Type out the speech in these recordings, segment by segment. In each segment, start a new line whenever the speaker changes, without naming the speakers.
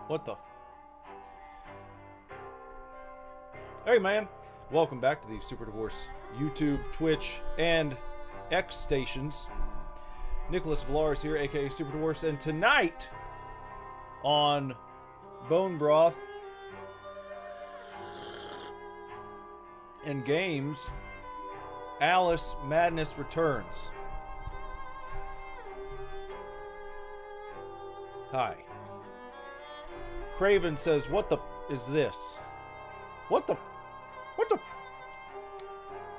What the? Hey, man. Welcome back to the Super Divorce YouTube, Twitch, and X stations. Nicholas Villars here, aka Super Divorce, and tonight on Bone Broth and Games, Alice Madness returns. Hi. Craven says, what the is this? What the?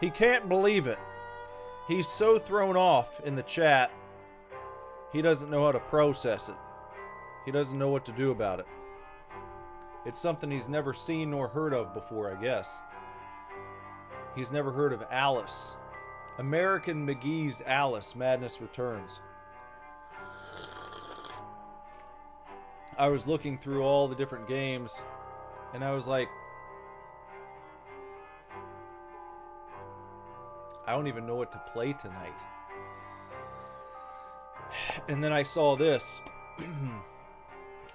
He can't believe it. He's so thrown off in the chat, he doesn't know how to process it. He doesn't know what to do about it. It's something he's never seen nor heard of before, I guess. He's never heard of Alice. American McGee's Alice Madness Returns. I was looking through all the different games, and I was like, I don't even know what to play tonight. And then I saw this.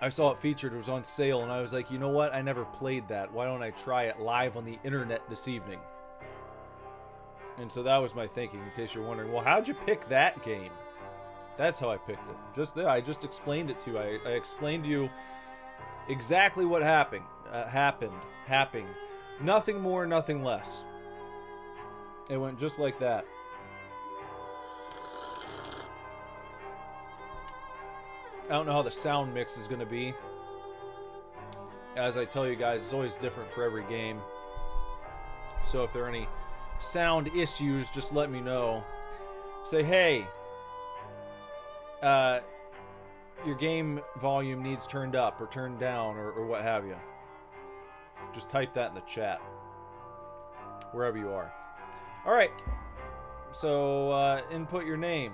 I saw it featured, it was on sale, and I was like, you know what? I never played that. Why don't I try it live on the internet this evening? And so that was my thinking, in case you're wondering, well, how'd you pick that game? That's how I picked it. Just there, I just explained it to you. I explained to you exactly what happened. Nothing more, nothing less. It went just like that. I don't know how the sound mix is going to be. As I tell you guys, it's always different for every game. So if there are any sound issues, just let me know. Say, hey, your game volume needs turned up or turned down or what have you. Just type that in the chat. Wherever you are. Alright. So, input your name.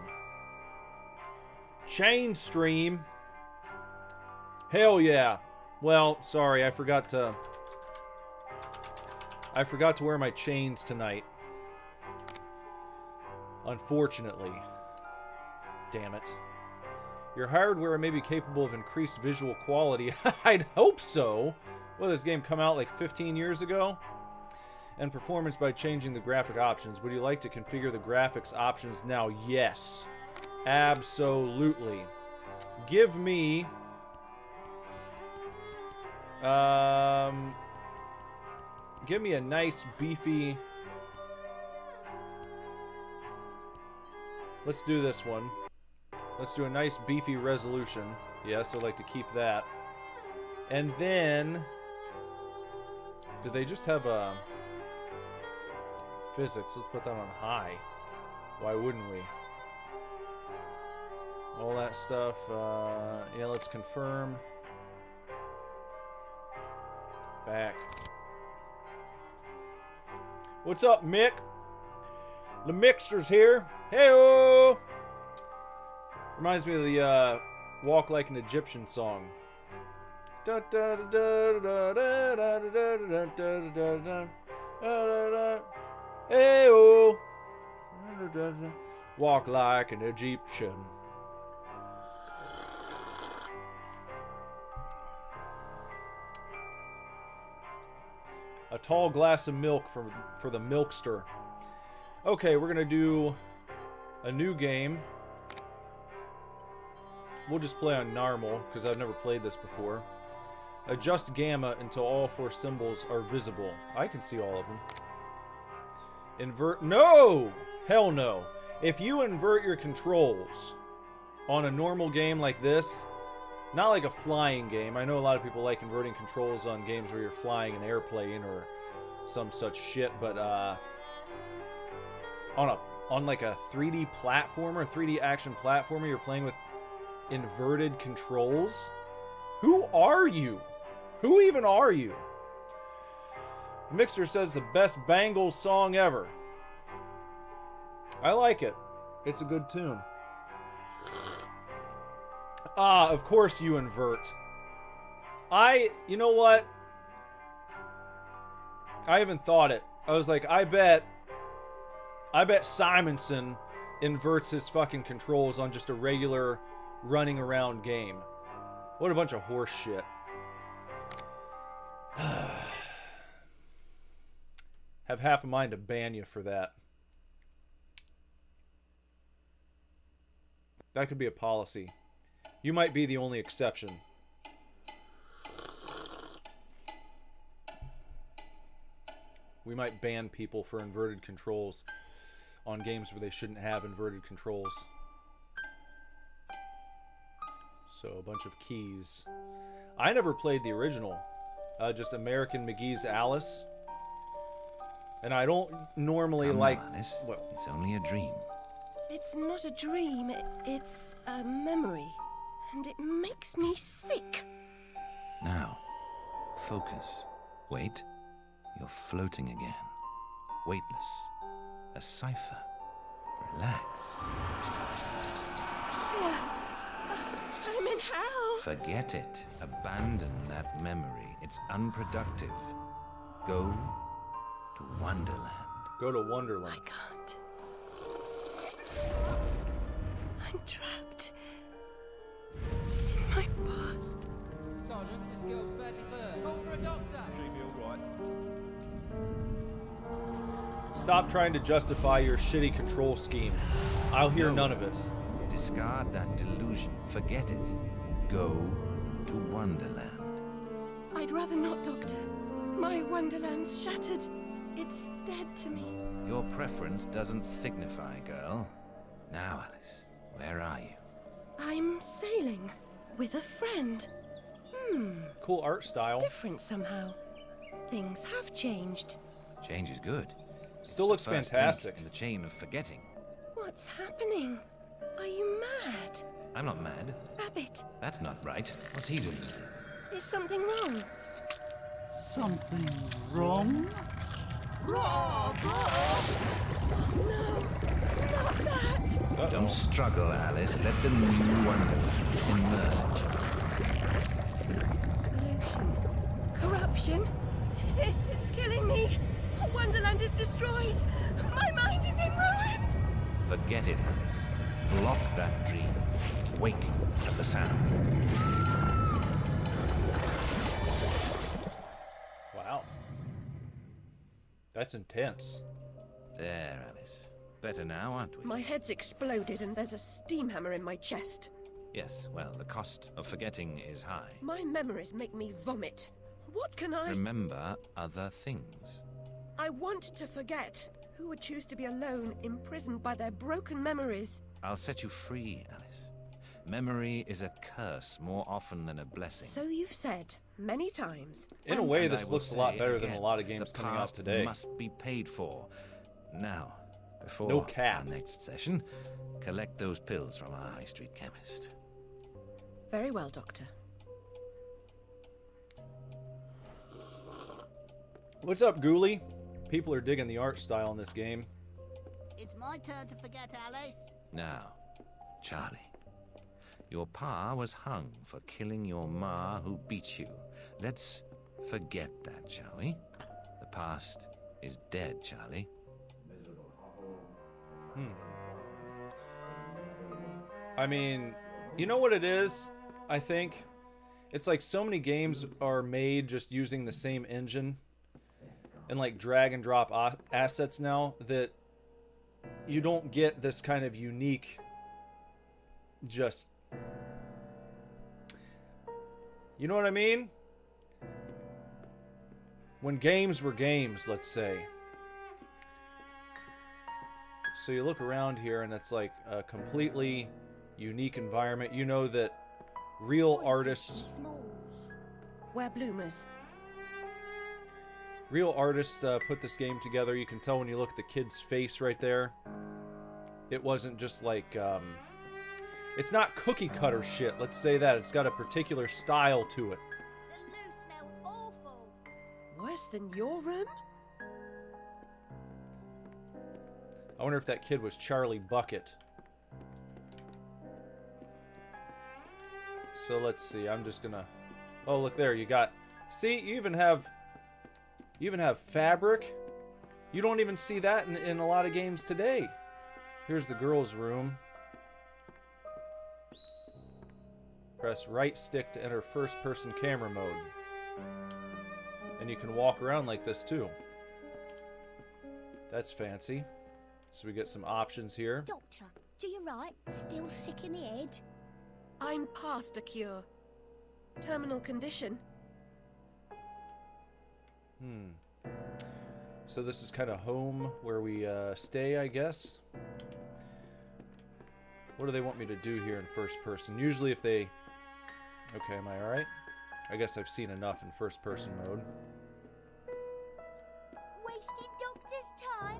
Chainstream. Hell yeah. Well, sorry, I forgot to wear my chains tonight. Unfortunately. Damn it. Your hardware may be capable of increased visual quality. I'd hope so. Well, this game come out like 15 years ago? And performance by changing the graphic options. Would you like to configure the graphics options now? Yes. Absolutely. Give me... give me a nice beefy... Let's do this one. Let's do a nice beefy resolution. Yes, I'd like to keep that. And then... Do they just have a... Physics? Let's put that on high. Why wouldn't we? All that stuff. Yeah, let's confirm. Back. What's up, Mick? The Mixter's here. Hey-oh! Reminds me of the Walk Like an Egyptian song. Da da da da da da da da da da da. Hey-oh! Walk like an Egyptian. A tall glass of milk for the milkster. Okay, we're gonna do a new game. We'll just play on normal, because I've never played this before. Adjust gamma until all 4 symbols are visible. I can see all of them. Invert... No! Hell no. If you invert your controls on a normal game like this, not like a flying game. I know a lot of people like inverting controls on games where you're flying an airplane or some such shit, but on like a 3D platformer, 3D action platformer, you're playing with inverted controls? Who are you? Who even are you? Mixer says the best Bangles song ever. I like it. It's a good tune. Ah, of course you invert. You know what? I even thought it. I was like, I bet Simonson inverts his fucking controls on just a regular running around game. What a bunch of horse shit. Have half a mind to ban you for that. That could be a policy. You might be the only exception. We might ban people for inverted controls on games where they shouldn't have inverted controls. So a bunch of keys. I never played the original. Just American McGee's Alice. And I don't normally like...
Alice.
What?
It's only a dream.
It's not a dream, it's a memory. And it makes me sick.
Now, focus. Wait. You're floating again. Weightless. A cipher. Relax.
I'm in hell.
Forget it. Abandon that memory. It's unproductive. Go to Wonderland.
Go to Wonderland.
I can't. I'm trapped in my past.
Sergeant, this girl's badly burned. Call for a doctor.
She'll be all right.
Stop trying to justify your shitty control scheme. I'll hear none of it.
Discard that delusion. Forget it. Go to Wonderland.
I'd rather not, Doctor. My Wonderland's shattered. It's dead to me.
Your preference doesn't signify, girl. Now, Alice, where are you?
I'm sailing with a friend.
Cool art style.
It's different somehow. Things have changed.
Change is good.
Still looks
First
fantastic.
link in the chain of forgetting.
What's happening? Are you mad?
I'm not mad.
Rabbit,
That's not right. What's he doing?
is something wrong?
Something wrong?
No, not that.
Uh-oh.
Don't struggle, Alice. Let the new Wonderland emerge.
Pollution. Corruption. It's killing me. Wonderland is destroyed. My mind is in ruins.
Forget it, Alice. Block that dream. Wake at the sound.
Wow. That's intense.
There, Alice. Better now, aren't we?
My head's exploded and there's a steam hammer in my chest.
Yes, well, the cost of forgetting is high.
My memories make me vomit. What can I...
Remember other things.
I want to forget. Who would choose to be alone, imprisoned by their broken memories?
I'll set you free, Alice. Memory is a curse more often than a blessing.
So you've said many times.
In a
And-
way,
And I
this
will
looks a lot
say
better than a
again,
lot of games
the
coming out
past
today.
Must be paid for. Now, before
No cap.
our next session, collect those pills from our high street chemist.
Very well, Doctor.
What's up, Ghoulie? People are digging the art style in this game.
It's my turn to forget, Alice.
Now, Charlie, your pa was hung for killing your ma who beat you. Let's forget that, shall we? The past is dead, Charlie.
I mean, you know what it is? I think it's like so many games are made just using the same engine and like drag and drop assets now that you don't get this kind of unique just, you know what I mean? When games were games, let's say. So you look around here and it's like a completely unique environment. You know that real artists
We're bloomers.
put this game together. You can tell when you look at the kid's face right there. It wasn't just like it's not cookie cutter shit, let's say that. It's got a particular style to it.
The loo smells awful.
Worse than your room?
I wonder if that kid was Charlie Bucket. So let's see. I'm just gonna... Oh, look there. You got... See, you even have fabric. You don't even see that in a lot of games today. Here's the girls' room. Press right stick to enter first-person camera mode. And you can walk around like this too. That's fancy. So we get some options here.
Doctor, do you right? Still sick in the head?
I'm past a cure. Terminal condition.
So this is kind of home where we stay, I guess. What do they want me to do here in first person? Usually if they... Okay, am I alright? I guess I've seen enough in first person mode.
Wasting doctor's time?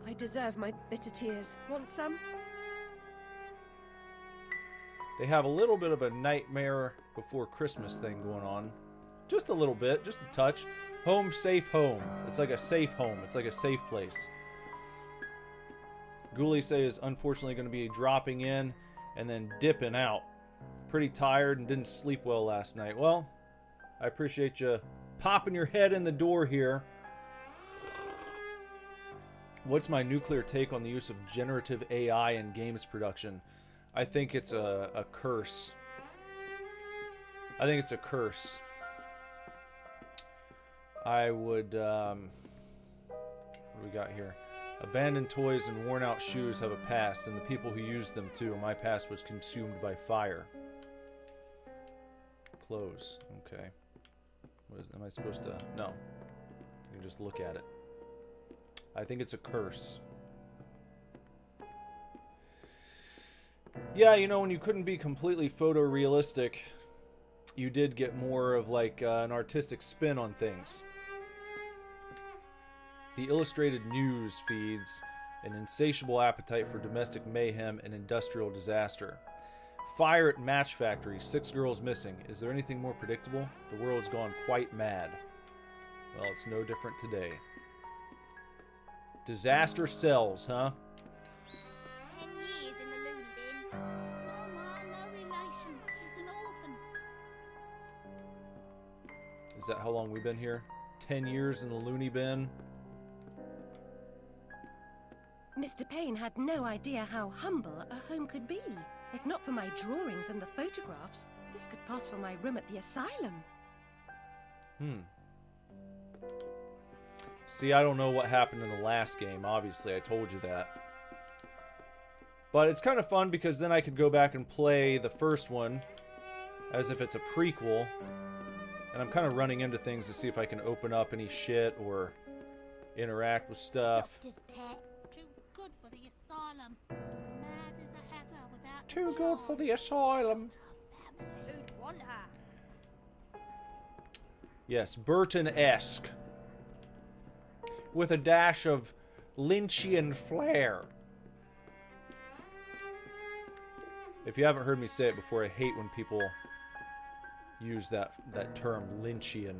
I deserve my bitter tears. Want some?
They have a little bit of a Nightmare Before Christmas thing going on. Just a little bit, just a touch. Home, safe home. It's like a safe home. It's like a safe place. Ghoulie say is unfortunately going to be dropping in and then dipping out. Pretty tired and didn't sleep well last night. Well, I appreciate you popping your head in the door here. What's my nuclear take on the use of generative AI in games production? I think it's a curse. I think it's a curse. I would, what do we got here? Abandoned toys and worn out shoes have a past, and the people who use them too. My past was consumed by fire. Close. Okay. Am I supposed to? No. You can just look at it. I think it's a curse. Yeah, you know, when you couldn't be completely photorealistic, you did get more of like an artistic spin on things. The illustrated news feeds an insatiable appetite for domestic mayhem and industrial disaster. Fire at match factory, 6 girls missing. Is there anything more predictable? The world's gone quite mad. Well, it's no different today. Disaster sells, huh?
10 years in the loony bin. No, Ma, no relation. She's an orphan.
Is that how long we've been here? 10 years in the loony bin?
Mr. Payne had no idea how humble a home could be. If not for my drawings and the photographs, this could pass for my room at the asylum.
See, I don't know what happened in the last game, obviously. I told you that. But it's kind of fun because then I could go back and play the first one as if it's a prequel. And I'm kind of running into things to see if I can open up any shit or interact with stuff.
Doctor's pet. Too good for the asylum. Mad as a hatter without
Too good for the asylum.
Who'd want her?
Yes, Burton-esque. With a dash of Lynchian flair. If you haven't heard me say it before, I hate when people use that term, Lynchian.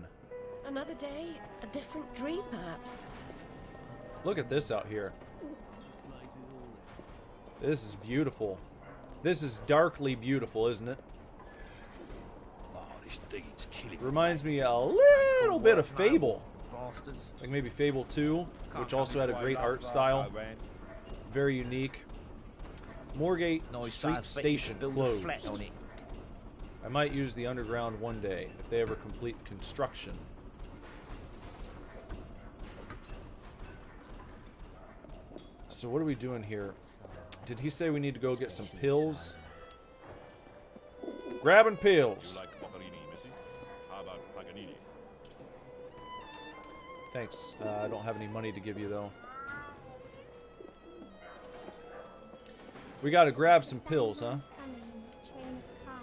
Another day, a different dream, perhaps.
Look at this out here. This is beautiful. This is darkly beautiful, isn't it?
Oh, this digging's killing.
Reminds me a little bit of Fable. Like maybe Fable 2, which also had a great art style. Very unique. Moorgate Street Station closed. I might use the underground one day, if they ever complete construction. So what are we doing here? Did he say we need to go get some pills? Grabbing pills. Thanks. I don't have any money to give you, though. We gotta grab some pills, huh?
Coming in this train of cars,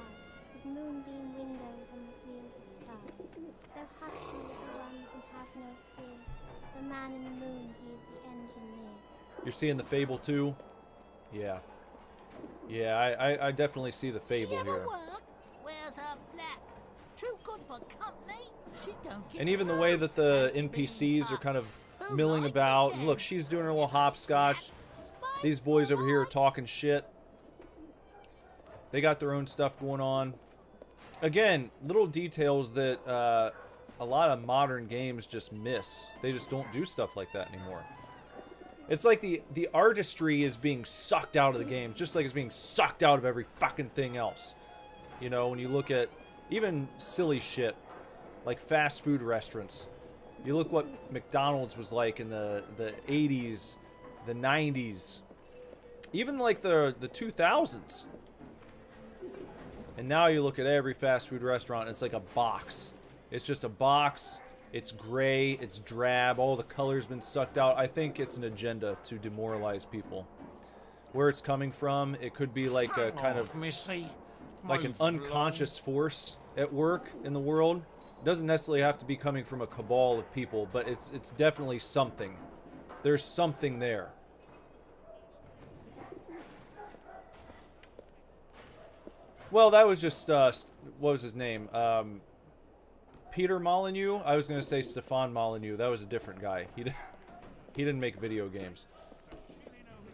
with moonbeam windows on the wheels of stars. So hush, you little ones, and have no fear. The man in the moon, he is the engineer.
You're seeing the Fable too? Yeah. Yeah, I definitely see the Fable
She ever
here.
work? Wears her black. Too good for company. She don't get
And even the way that the
nerves being
NPCs are kind of
touched. Who
milling
likes
about.
it
And
then?
look, she's doing her little hopscotch. These boys over here are talking shit. They got their own stuff going on. Again, little details that a lot of modern games just miss. They just don't do stuff like that anymore. It's like the artistry is being sucked out of the game, just like it's being sucked out of every fucking thing else. You know, when you look at even silly shit, like fast food restaurants. You look what McDonald's was like in the 80s, the 90s, even like the 2000s. And now you look at every fast food restaurant, and it's like a box. It's just a box. It's gray. It's drab. All the color's been sucked out. I think it's an agenda to demoralize people. Where it's coming from, it could be like a kind of like an unconscious force at work in the world. It doesn't necessarily have to be coming from a cabal of people, but it's definitely something. There's something there. Well, that was just, what was his name? Peter Molyneux? I was going to say Stefan Molyneux. That was a different guy. He didn't make video games.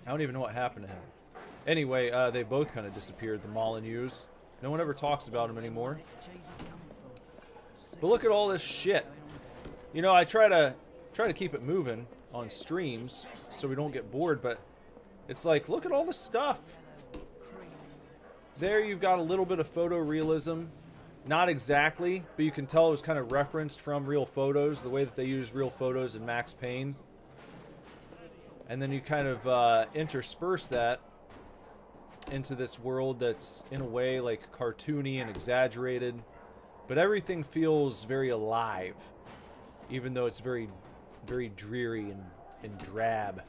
I don't even know what happened to him. Anyway, they both kind of disappeared, the Molyneux. No one ever talks about him anymore. But look at all this shit. You know, I try to keep it moving on streams so we don't get bored, but it's like, look at all the stuff. There you've got a little bit of photorealism. Not exactly, but you can tell it was kind of referenced from real photos, the way that they use real photos in Max Payne. And then you kind of intersperse that into this world that's in a way like cartoony and exaggerated. But everything feels very alive, even though it's very, very dreary and drab.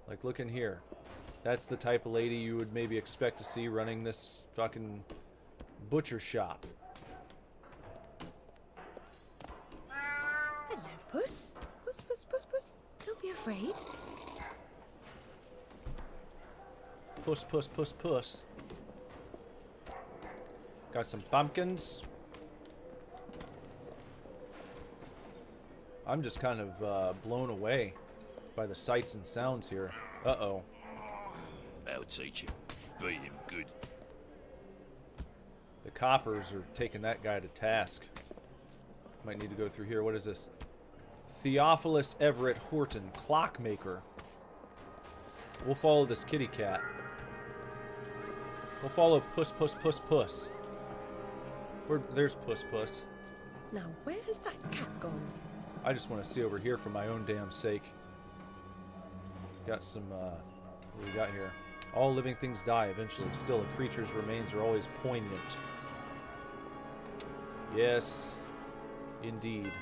Like, look in here. That's the type of lady you would maybe expect to see running this fucking butcher shop.
Hello, Puss. Puss, Puss, Puss, Puss. Don't be afraid.
Puss, puss, puss, puss. Got some pumpkins. I'm just kind of blown away by the sights and sounds here. Uh-oh.
I'll teach him. Beat him good.
The coppers are taking that guy to task. Might need to go through here. What is this? Theophilus Everett Horton, clockmaker. We'll follow this kitty cat. We'll follow Puss, Puss, Puss, Puss. There's Puss, Puss.
Now, where has that cat gone?
I just want to see over here for my own damn sake. Got some, what do we got here? All living things die eventually. Still, a creature's remains are always poignant. Yes, indeed.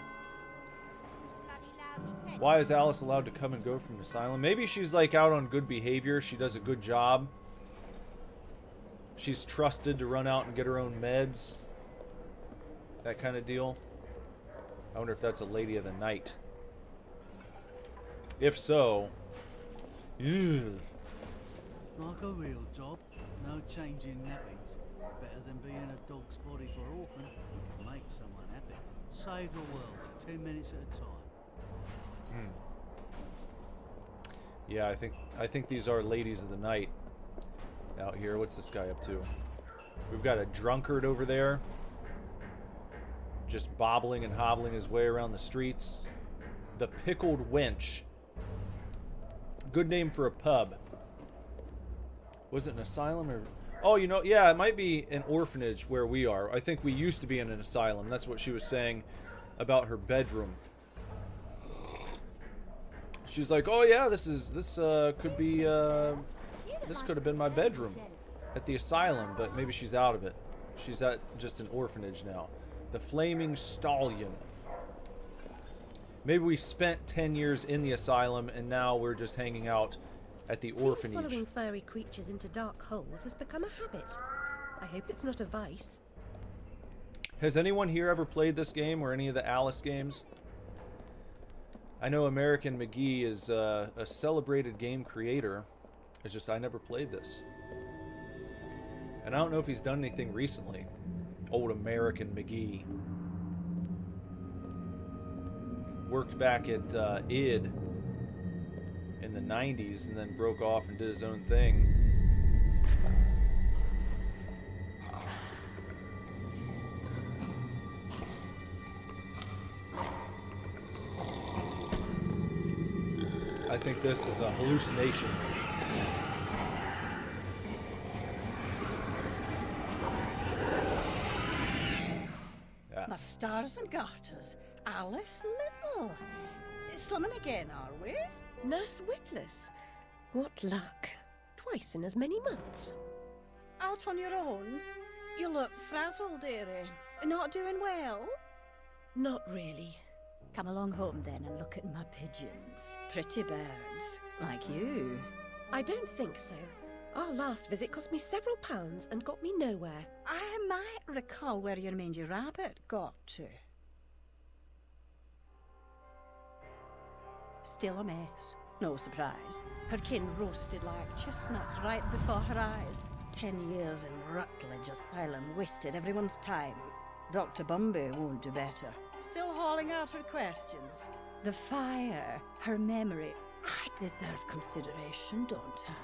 Why is Alice allowed to come and go from an asylum? Maybe she's like out on good behavior. She does a good job. She's trusted to run out and get her own meds. That kind of deal. I wonder if that's a lady of the night. If so... Ugh.
Like a real job, no changing nappies. Better than being a dog's body for orphan. You can make someone happy. Save the world, 10 minutes at a time.
Yeah, I think these are ladies of the night out here. What's this guy up to? We've got a drunkard over there, just bobbling and hobbling his way around the streets. The Pickled Wench. Good name for a pub. Was it an asylum or... Oh, you know, yeah, it might be an orphanage where we are. I think we used to be in an asylum. That's what she was saying about her bedroom. She's like, oh yeah, this could be, this could have been my bedroom at the asylum, but maybe she's out of it. She's at just an orphanage now. The Flaming Stallion. Maybe we spent 10 years in the asylum and now we're just hanging out at the orphanage.
Following furry creatures into dark holes has become a habit. I hope it's not a vice.
Has anyone here ever played this game or any of the Alice games? I know American McGee is a celebrated game creator. It's just I never played this. And I don't know if he's done anything recently. Old American McGee. Worked back at id in the 90s and then broke off and did his own thing. I think this is a hallucination.
Stars and garters. Alice Little. Slumming again, are we?
Nurse Witless. What luck. Twice in as many months.
Out on your own? You look frazzled, dearie. Not doing well?
Not really.
Come along home then and look at my pigeons. Pretty birds, like you.
I don't think so. Our last visit cost me several pounds and got me nowhere.
I might recall where your mangy rabbit got to. Still a mess. No surprise. Her kin roasted like chestnuts right before her eyes. 10 years in Rutledge Asylum wasted everyone's time. Dr. Bumby won't do better. Still hauling out her questions. The fire, her memory. I deserve consideration, don't I?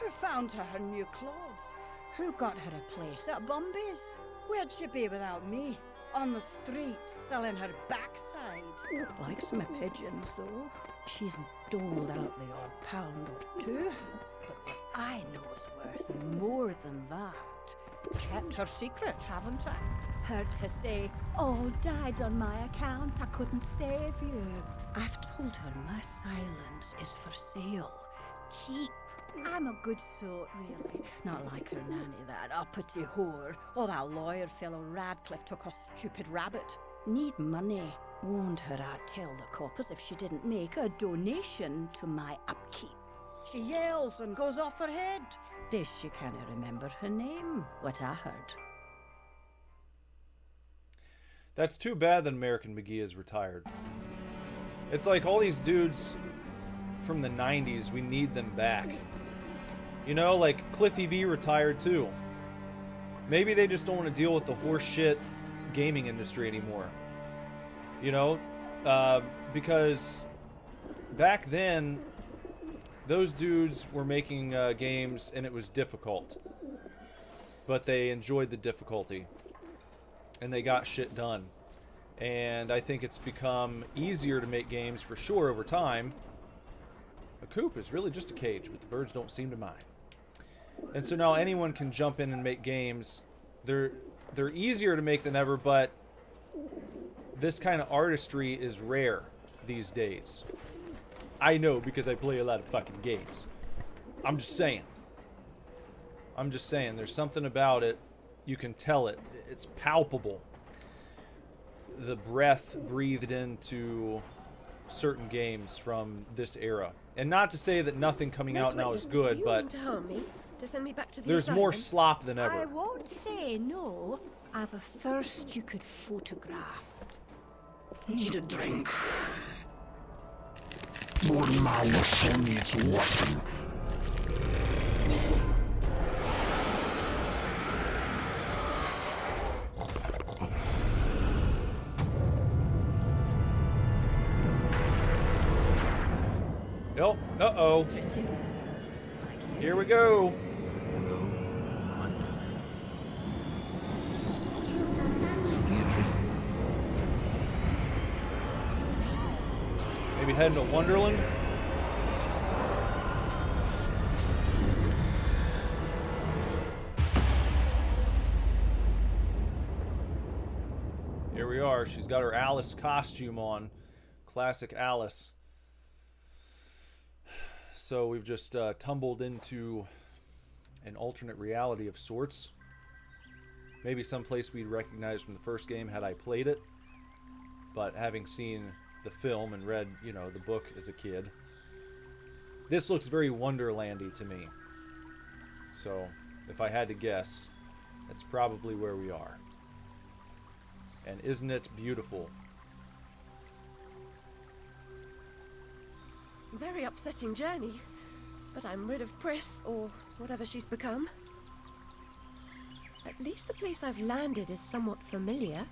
Who found her new clothes? Who got her a place at Bumby's? Where'd she be without me? On the streets, selling her backside. Likes my pigeons, though. She's doled out the odd pound or two. But what I know is worth more than that. Kept her secret, haven't I? Heard her say, all died on my account, I couldn't save you. I've told her my silence is for sale. Keep. I'm a good sort, really. Not like her nanny, that uppity whore, or that lawyer fellow Radcliffe took a stupid rabbit. Need money. Warned her I'd tell the coppers if she didn't make a donation to my upkeep. She yells and goes off her head. Days she can't remember her name, what I heard.
That's too bad that American McGee is retired. It's like all these dudes from the 90s, we need them back. You know, like Cliffy B retired too. Maybe they just don't want to deal with the horse shit gaming industry anymore. You know, because back then, those dudes were making games and it was difficult. But they enjoyed the difficulty. And they got shit done. And I think it's become easier to make games for sure over time. A coop is really just a cage, but the birds don't seem to mind. And so now anyone can jump in and make games. They're easier to make than ever, but this kind of artistry is rare these days. I know because I play a lot of fucking games. I'm just saying. There's something about it. You can tell it. It's palpable. The breath breathed into certain games from this era. And not to say that nothing coming out now is good, but
to harm me? To send me back to the
there's
asylum?
more slop than ever.
I won't say no. I've a thirst you could photograph. Need a drink.
Oh, uh-oh. Here we go. Maybe heading to Wonderland? Here we are. She's got her Alice costume on. Classic Alice. So we've just tumbled into an alternate reality of sorts. Maybe someplace we'd recognize from the first game had I played it. But having seen the film and read, you know, the book as a kid, this looks very Wonderlandy to me. So if I had to guess, that's probably where we are. And isn't it beautiful?
Very upsetting journey. But I'm rid of Priss, or whatever she's become. At least the place I've landed is somewhat familiar.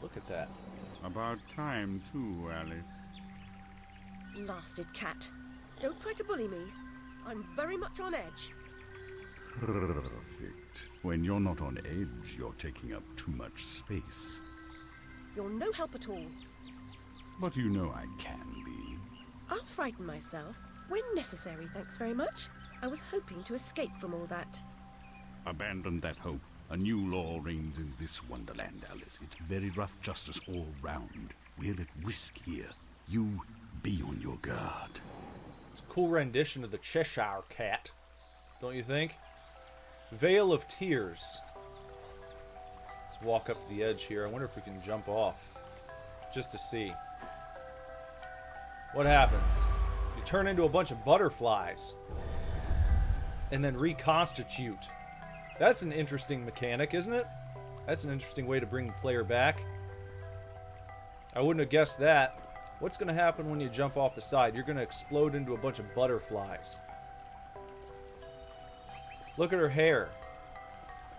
Look at that.
About time, too, Alice.
Blasted cat. Don't try to bully me. I'm very much on edge.
Perfect. When you're not on edge, you're taking up too much space.
You're no help at all.
But you know I can be.
I'll frighten myself when necessary, thanks very much. I was hoping to escape from all that.
Abandon that hope. A new law reigns in this wonderland, Alice. It's very rough justice all round. We're at risk here. You be on your guard.
It's a cool rendition of the Cheshire Cat, don't you think? Vale of Tears. Let's walk up to the edge here. I wonder if we can jump off, just to see. What happens? You turn into a bunch of butterflies and then reconstitute. That's an interesting mechanic, isn't it? That's an interesting way to bring the player back. I wouldn't have guessed that. What's going to happen when you jump off the side? You're going to explode into a bunch of butterflies. Look at her hair.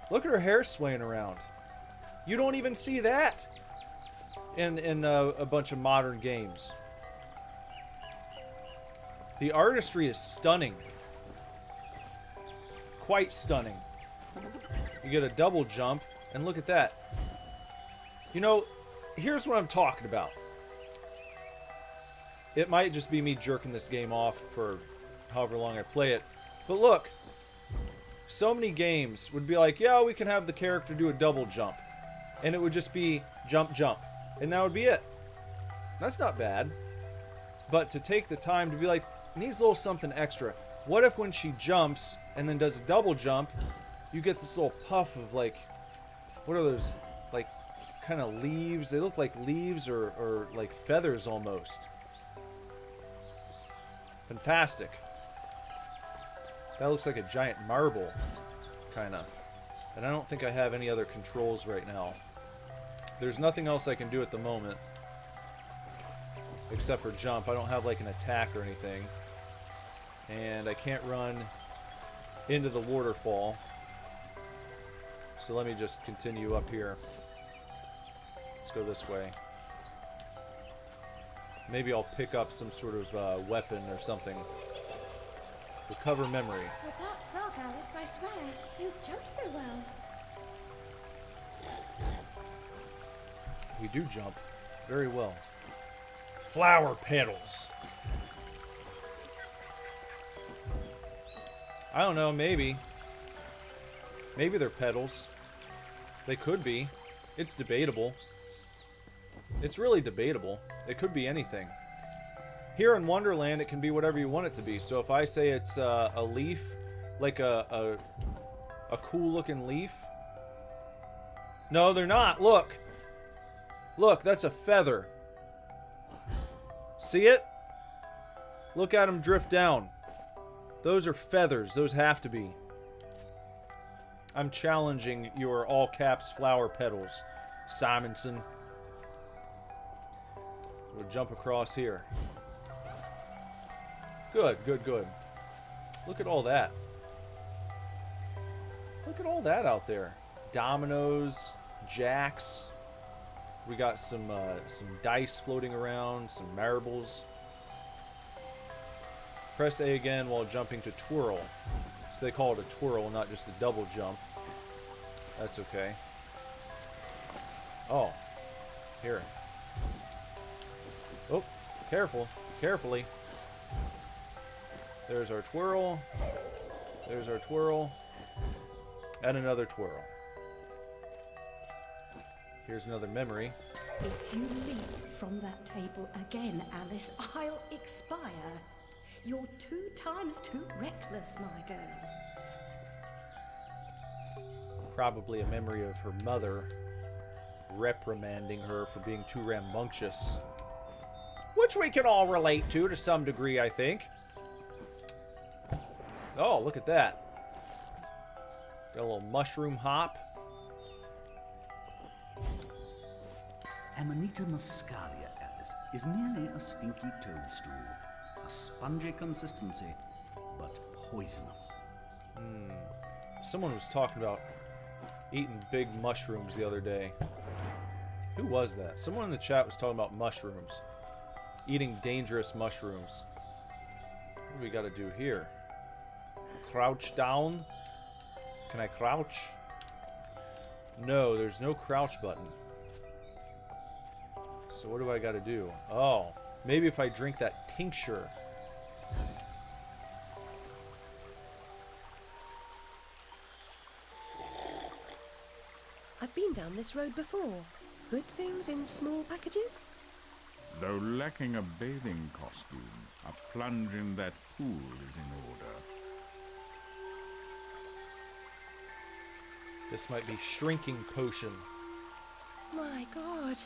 Look at her hair swaying around. You don't even see that in a bunch of modern games. The artistry is stunning. Quite stunning. You get a double jump, and look at that. You know, here's what I'm talking about. It might just be me jerking this game off for however long I play it. But look, so many games would be like, yeah, we can have the character do a double jump. And it would just be jump, jump. And that would be it. That's not bad. But to take the time to be like, needs a little something extra. What if when she jumps and then does a double jump, you get this little puff of like, what are those, like, kind of leaves? They look like leaves or like feathers almost. Fantastic. That looks like a giant marble, kind of. And I don't think I have any other controls right now. There's nothing else I can do at the moment. Except for jump. I don't have like an attack or anything. And I can't run into the waterfall. So let me just continue up here. Let's go this way. Maybe I'll pick up some sort of weapon or something. Recover memory.
With that frog, Alice, I swear, you jump so well.
We do jump very well. Flower petals. I don't know, maybe. Maybe they're petals. They could be. It's debatable. It's really debatable. It could be anything. Here in Wonderland, it can be whatever you want it to be. So if I say it's a leaf, like a cool-looking leaf. No, they're not. Look. Look, that's a feather. See it? Look at them drift down. Those are feathers. Those have to be. I'm challenging your all-caps flower petals, Simonson. We'll jump across here. Good, good, good. Look at all that. Look at all that out there. Dominoes, jacks. We got some dice floating around, some marbles. Press A again while jumping to twirl. So they call it a twirl, not just a double jump. That's okay. Oh. Here. Oh, careful. Carefully. There's our twirl. There's our twirl. And another twirl. Here's another memory.
If you leap from that table again, Alice, I'll expire. You're 2 times too reckless, my girl.
Probably a memory of her mother reprimanding her for being too rambunctious. Which we can all relate to some degree, I think. Oh, look at that. Got a little mushroom hop.
Amanita muscaria, Alice, is merely a stinky toadstool. A spongy consistency, but poisonous.
Someone was talking about eating big mushrooms the other day. Who was that? Someone in the chat was talking about mushrooms. Eating dangerous mushrooms. What do we got to do here? Crouch down? Can I crouch? No, there's no crouch button. So what do I got to do? Oh, maybe if I drink that tincture.
down this road before. Good things in small packages?
Though lacking a bathing costume, a plunge in that pool is in order.
This might be shrinking potion.
My God,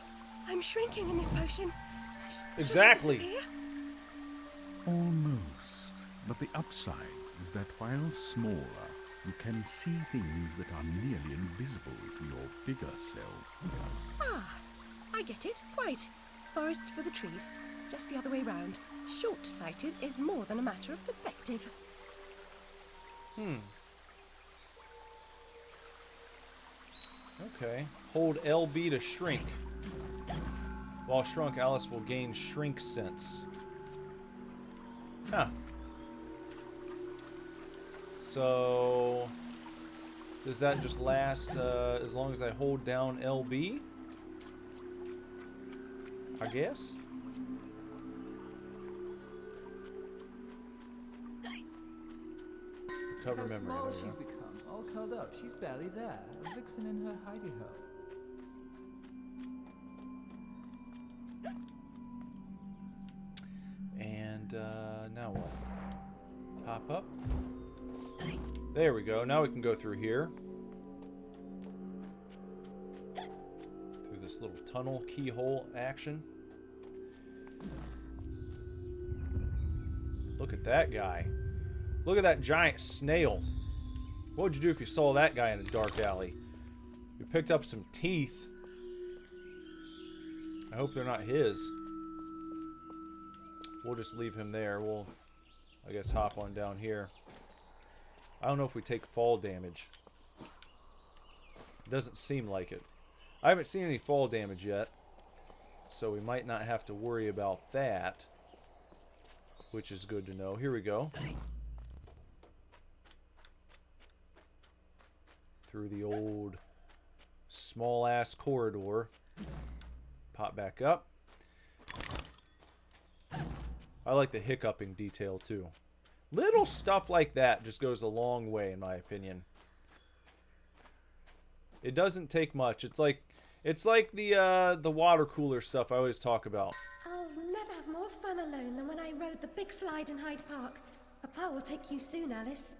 I'm shrinking in this potion.
Exactly.
Should I disappear?
Almost. But the upside is that while smaller, you can see things that are nearly invisible to your bigger self.
Ah, I get it. Quite. Forests for the trees. Just the other way round. Short-sighted is more than a matter of perspective.
Okay. Hold LB to shrink. While shrunk, Alice will gain shrink sense. Huh. So... does that just last as long as I hold down LB? I guess? Recover
Look how
memory.
small
there we
she's
go.
become, all curled up. She's barely there. A vixen in her hidey-ho.
And now what? Pop up. There we go. Now we can go through here. Through this little tunnel keyhole action. Look at that guy. Look at that giant snail. What would you do if you saw that guy in a dark alley? We picked up some teeth. I hope they're not his. We'll just leave him there. We'll, I guess, hop on down here. I don't know if we take fall damage. It doesn't seem like it. I haven't seen any fall damage yet, so we might not have to worry about that, which is good to know. Here we go. Through the old small-ass corridor. Pop back up. I like the hiccuping detail, too. Little stuff like that just goes a long way, in my opinion. It doesn't take much. It's like the water cooler stuff I always talk about.
I'll never have more fun alone than when I rode the big slide in Hyde Park. Papa will take you soon, Alice.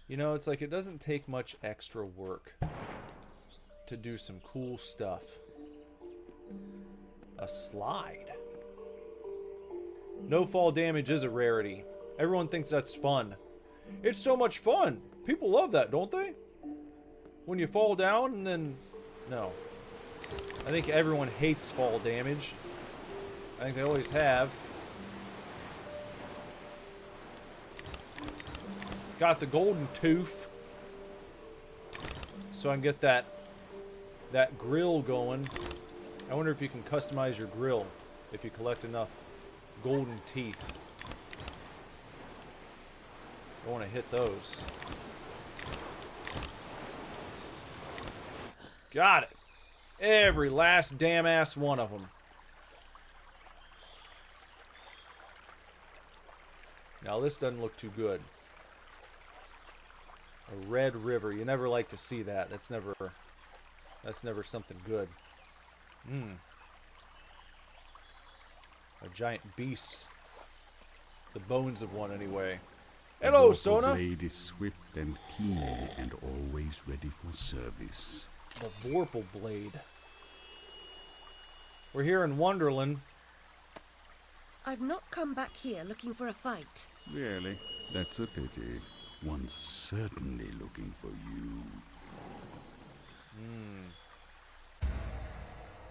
You know, it's like it doesn't take much extra work to do some cool stuff. A slide. No fall damage is a rarity. Everyone thinks that's fun. It's so much fun. People love that, don't they? When you fall down and then... No. I think everyone hates fall damage. I think they always have. Got the golden tooth. So I can get that grill going. I wonder if you can customize your grill if you collect enough golden teeth. I want to hit those. Got it. Every last damn ass one of them. Now this doesn't look too good. A red river. You never like to see that. That's never something good. A giant beast. The bones of one, anyway. Hello, Sona.
The blade is swift and keen and always ready for service.
The Vorpal Blade. We're here in Wonderland.
I've not come back here looking for a fight.
Really? That's a pity. One's certainly looking for you.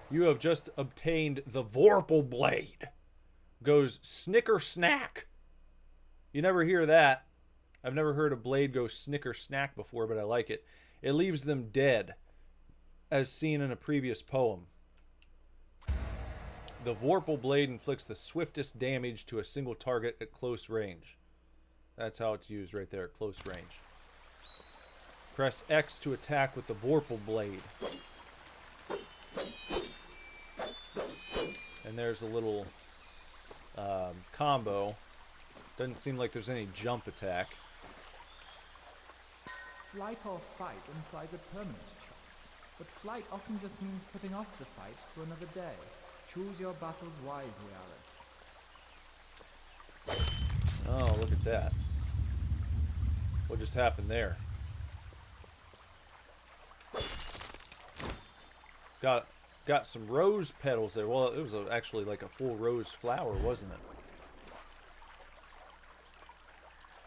You have just obtained the Vorpal Blade. Goes snicker snack. You never hear that. I've never heard a blade go snicker snack before, but I like it. It leaves them dead, as seen in a previous poem. The Vorpal Blade inflicts the swiftest damage to a single target at close range. That's how it's used right there, at close range. Press X to attack with the Vorpal Blade. And there's a little combo. Doesn't seem like there's any jump attack.
Flight or fight implies a permanent choice, but flight often just means putting off the fight to another day. Choose your battles wisely, Alice.
Oh, look at that. What just happened there? Got some rose petals there. Well, it was actually like a full rose flower, wasn't it?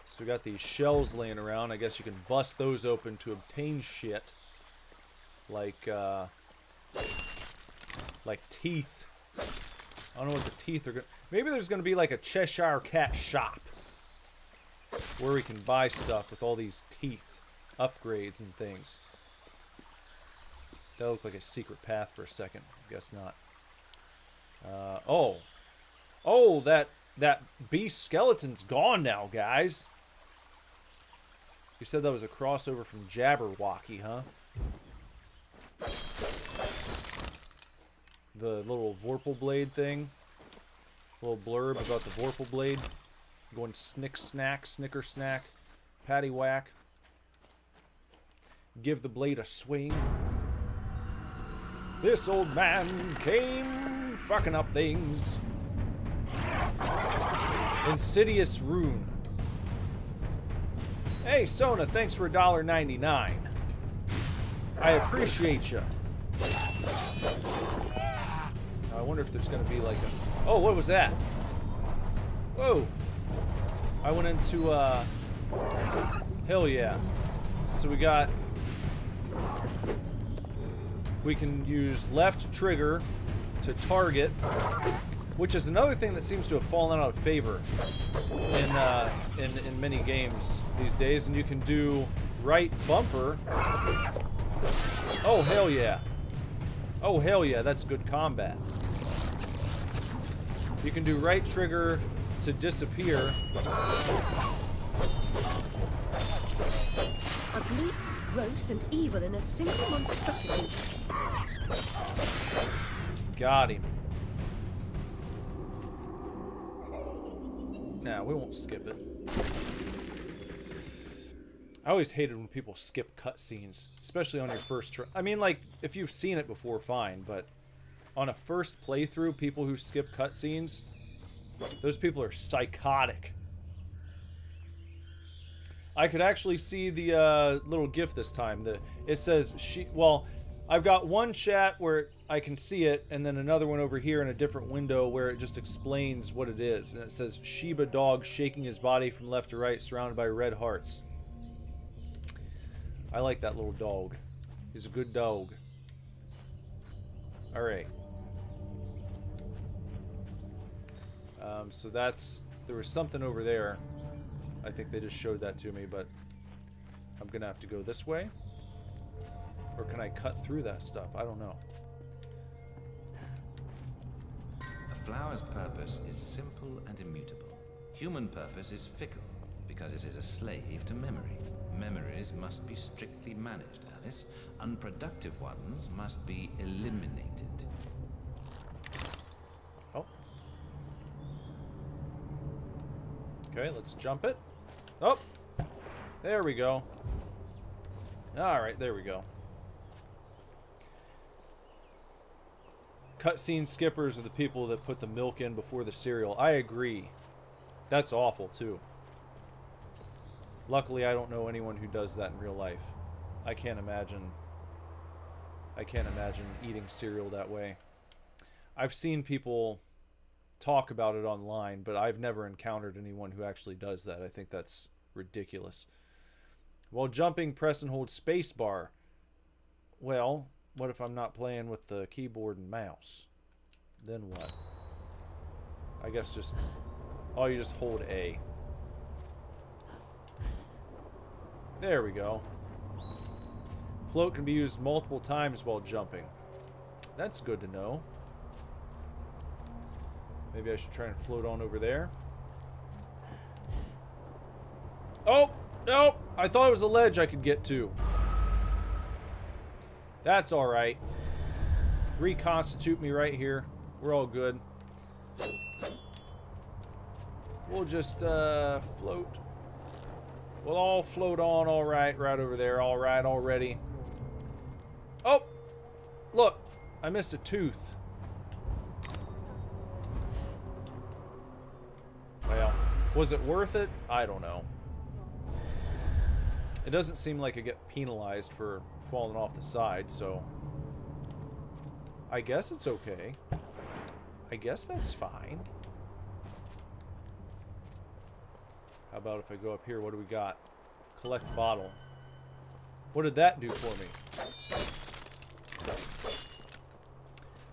So we got these shells laying around. I guess you can bust those open to obtain shit. Like teeth. I don't know what the teeth are going to... Maybe there's going to be like a Cheshire Cat shop. Where we can buy stuff with all these teeth. Upgrades and things. That looked like a secret path for a second. Guess not. Oh, that beast skeleton's gone now, guys. You said that was a crossover from Jabberwocky, huh? The little Vorpal blade thing. Little blurb about the Vorpal blade. Going snick snack, snicker snack, patty whack. Give the blade a swing. This old man came fucking up things. Insidious rune. Hey, Sona, thanks for $1.99. I appreciate you. I wonder if there's going to be like a... Oh, what was that? Whoa. I went into, Hell yeah. So we got... We can use left trigger to target, which is another thing that seems to have fallen out of favor in many games these days. And you can do right bumper. Oh, hell yeah. Oh, hell yeah, that's good combat. You can do right trigger to disappear.
Ugly, gross, and evil in a single monstrosity.
Got him. Nah, we won't skip it. I always hated when people skip cutscenes, especially on your first try. I mean, like, if you've seen it before, fine, but on a first playthrough, people who skip cutscenes, those people are psychotic. I could actually see the little GIF this time. It says well, I've got one chat where I can see it, and then another one over here in a different window where it just explains what it is. And it says Shiba dog shaking his body from left to right, surrounded by red hearts. I like that little dog. He's a good dog. Alright. So there was something over there. I think they just showed that to me, but I'm gonna have to go this way. Or can I cut through that stuff? I don't know.
A flower's purpose is simple and immutable. Human purpose is fickle, because it is a slave to memory. Memories must be strictly managed, Alice. Unproductive ones must be eliminated.
Oh. Okay, let's jump it. Oh! There we go. Alright, there we go. Cutscene skippers are the people that put the milk in before the cereal. I agree. That's awful, too. Luckily, I don't know anyone who does that in real life. I can't imagine eating cereal that way. I've seen people talk about it online, but I've never encountered anyone who actually does that. I think that's ridiculous. While jumping, press and hold spacebar. Well, what if I'm not playing with the keyboard and mouse? Then what? I guess just... Oh, you just hold A. There we go. Float can be used multiple times while jumping. That's good to know. Maybe I should try and float on over there. Oh! No! I thought it was a ledge I could get to. That's alright. Reconstitute me right here. We're all good. We'll just float We'll all float on, all right, right over there, all right, already. Oh! Look! I missed a tooth. Well, was it worth it? I don't know. It doesn't seem like I get penalized for falling off the side, so... I guess it's okay. I guess that's fine. How about if I go up here? What do we got? Collect bottle. What did that do for me?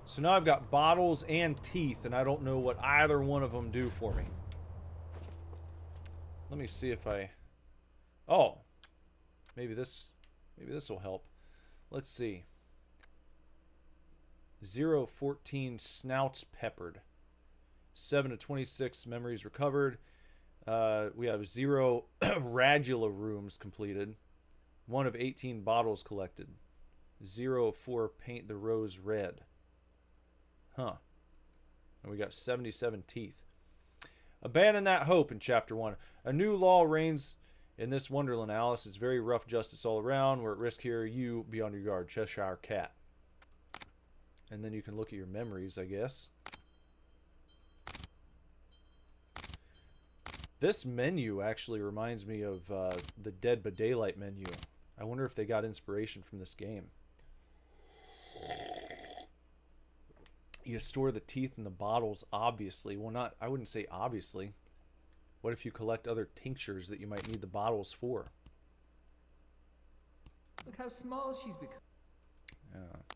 So now I've got bottles and teeth, and I don't know what either one of them do for me. Let me see if I... Oh! Maybe this will help. Let's see. 0-14 snouts peppered. 7-26 memories recovered. We have 0 radula rooms completed. 1 of 18 bottles collected. 0-4 paint the rose red. Huh. And we got 77 teeth. Abandon that hope in Chapter 1. A new law reigns in this wonderland, Alice. It's very rough justice all around. We're at risk here. You be on your guard. Cheshire Cat. And then you can look at your memories, I guess. This menu actually reminds me of the Dead by Daylight menu. I wonder if they got inspiration from this game. You store the teeth in the bottles, obviously. Well, not, I wouldn't say obviously. What if you collect other tinctures that you might need the bottles for?
Look how small she's become.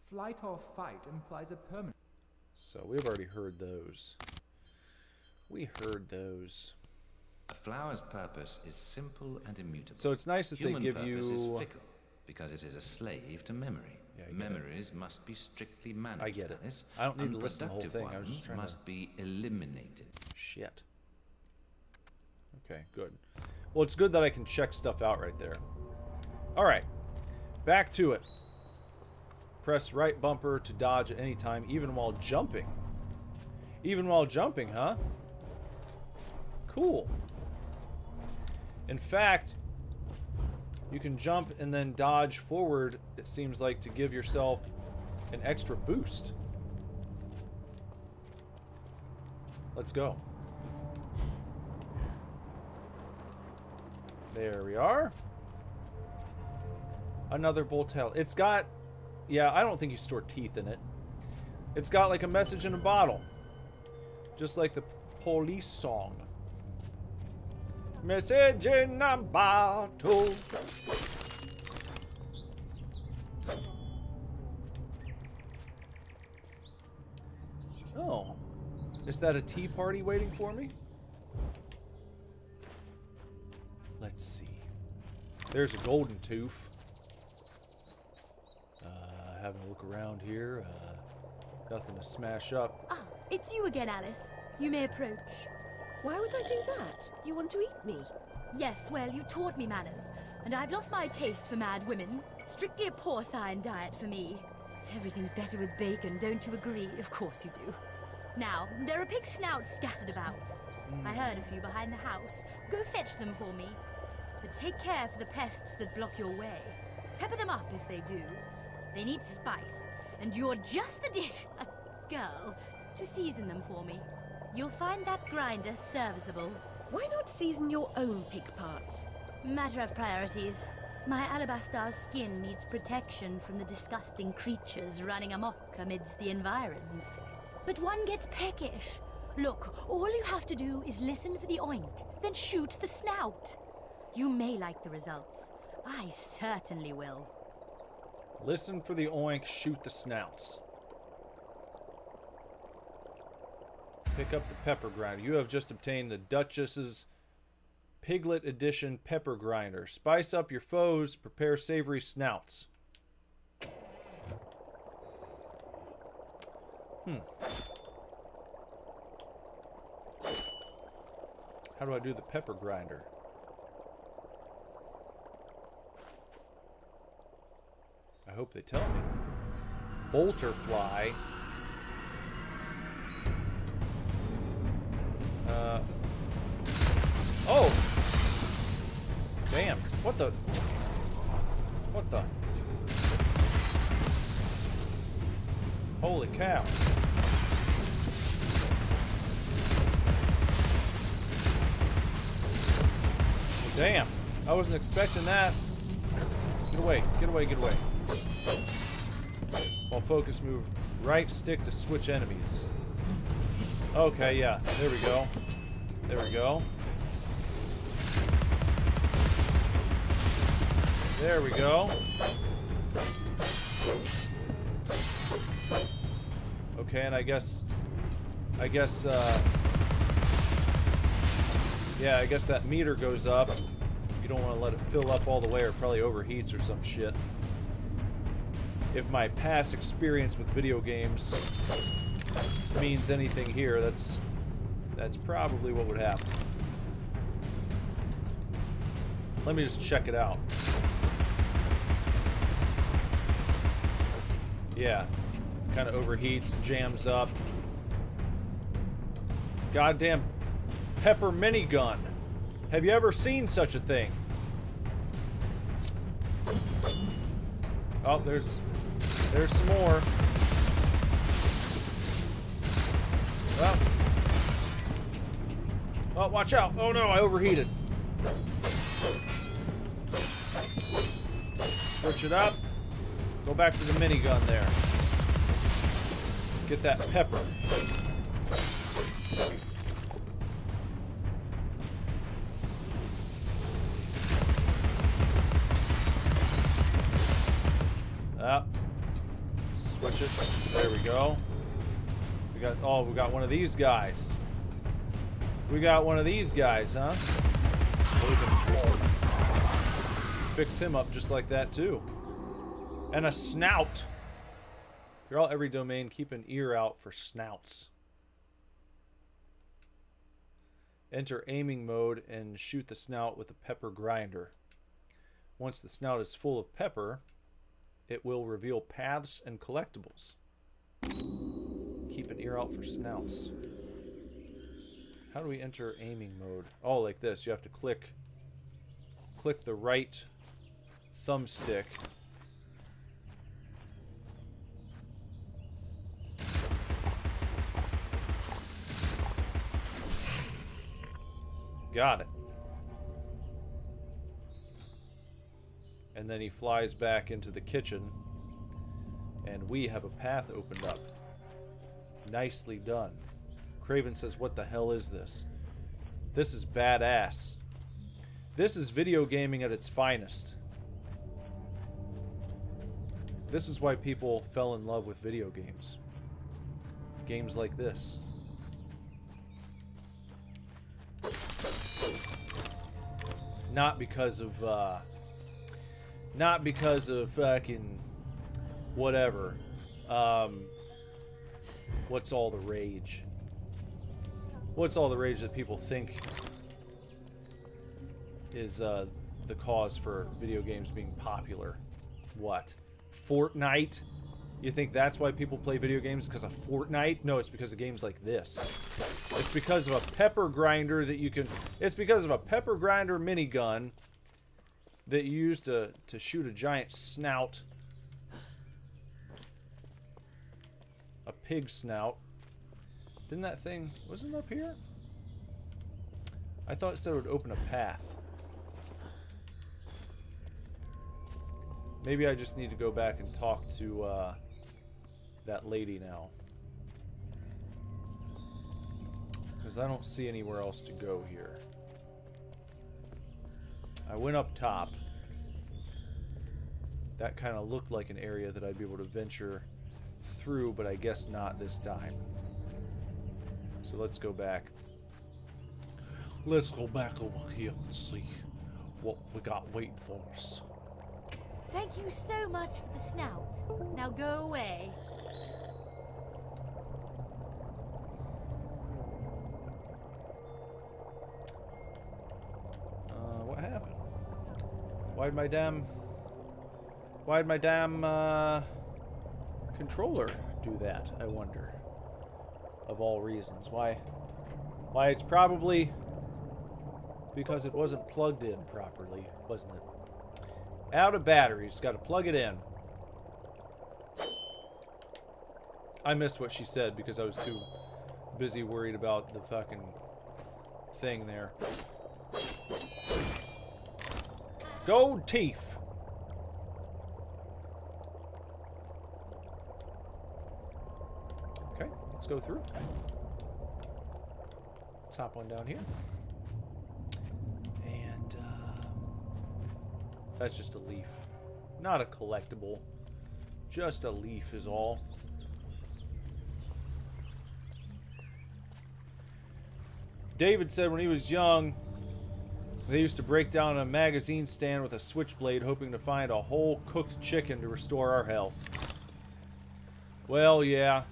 Flight or fight implies a permanent...
So we've already heard those. We heard those.
A flower's purpose is simple and immutable.
So it's nice that
Human
they give
purpose
you...
is fickle, because it is a slave to memory.
Yeah,
Memories must be strictly managed.
I get it.
Alice.
I don't need to listen to the whole
Unproductive
thing. I was just
ones
trying to...
must be eliminated.
Shit. Okay, good. Well, it's good that I can check stuff out right there. Alright. Back to it. Press right bumper to dodge at any time, even while jumping. Even while jumping, huh? Cool. In fact, you can jump and then dodge forward, it seems like, to give yourself an extra boost. Let's go. There we are. Another Boltel. It's got... Yeah, I don't think you store teeth in it. It's got like a message in a bottle. Just like the police song. Message in a bottle. Oh. Is that a tea party waiting for me? Let's see. There's a golden tooth. Having a look around here. Nothing to smash up.
Ah, it's you again, Alice. You may approach. Why would I do that? You want to eat me?
Yes, well, you taught me manners, and I've lost my taste for mad women. Strictly a porcine diet for me. Everything's better with bacon, don't you agree? Of course you do. Now, there are pig snouts scattered about. I heard a few behind the house. Go fetch them for me. But take care for the pests that block your way. Pepper them up if they do. They need spice, and you're just the girl to season them for me. You'll find that grinder serviceable.
Why not season your own pig parts?
Matter of priorities. My alabaster skin needs protection from the disgusting creatures running amok amidst the environs. But one gets peckish. Look, all you have to do is listen for the oink, then shoot the snout. You may like the results. I certainly will.
Listen for the oink, shoot the snouts. Pick up the pepper grinder. You have just obtained the Duchess's Piglet Edition Pepper Grinder. Spice up your foes, prepare savory snouts. How do I do the pepper grinder? I hope they tell me. Bolter fly. Oh! Damn. What the? What the? Holy cow. Damn. I wasn't expecting that. Get away, get away, get away. While focus move, right stick to switch enemies. Okay, yeah. There we go. There we go. There we go. Okay, and I guess, yeah, I guess that meter goes up. You don't want to let it fill up all the way or it probably overheats or some shit. If my past experience with video games means anything here, that's probably what would happen. Let me just check it out. Yeah, kind of overheats, jams up. Goddamn pepper minigun. Have you ever seen such a thing? Oh, there's some more. Well. Oh, watch out. Oh no, I overheated. Switch it up. Go back to the minigun there. Get that pepper. Up. Switch it. There we go. We got one of these guys. We got one of these guys, huh? We can fix him up just like that too. And a snout. Throughout every domain, keep an ear out for snouts. Enter aiming mode and shoot the snout with a pepper grinder. Once the snout is full of pepper, it will reveal paths and collectibles. Keep an ear out for snouts. How do we enter aiming mode? Oh, like this. You have to click the right thumbstick. Got it. And then he flies back into the kitchen, and we have a path opened up. Nicely done. Craven says, what the hell is this? This is badass. This is video gaming at its finest. This is why people fell in love with video games. Games like this. Not because of fucking whatever. What's all the rage? What's all the rage that people think is the cause for video games being popular? What? Fortnite? You think that's why people play video games? Because of Fortnite? No, it's because of games like this. It's because of a pepper grinder that you can... It's because of a pepper grinder minigun that you use to shoot a giant snout. A pig snout. Didn't that thing... Wasn't it up here? I thought it said it would open a path. Maybe I just need to go back and talk to that lady now. Because I don't see anywhere else to go here. I went up top. That kind of looked like an area that I'd be able to venture through, but I guess not this time. So let's go back. Let's go back over here and see what we got waiting for us.
Thank you so much for the snout. Now go away.
What happened? Why'd my damn controller do that, I wonder? Of all reasons. Why it's probably because it wasn't plugged in properly, wasn't it? Out of batteries. Got to plug it in. I missed what she said because I was too busy worried about the fucking thing there. Gold teeth. Okay, let's go through. Let's hop on down here. And that's just a leaf. Not a collectible. Just a leaf is all. David said when he was young, they used to break down a magazine stand with a switchblade hoping to find a whole cooked chicken to restore our health. Well, yeah.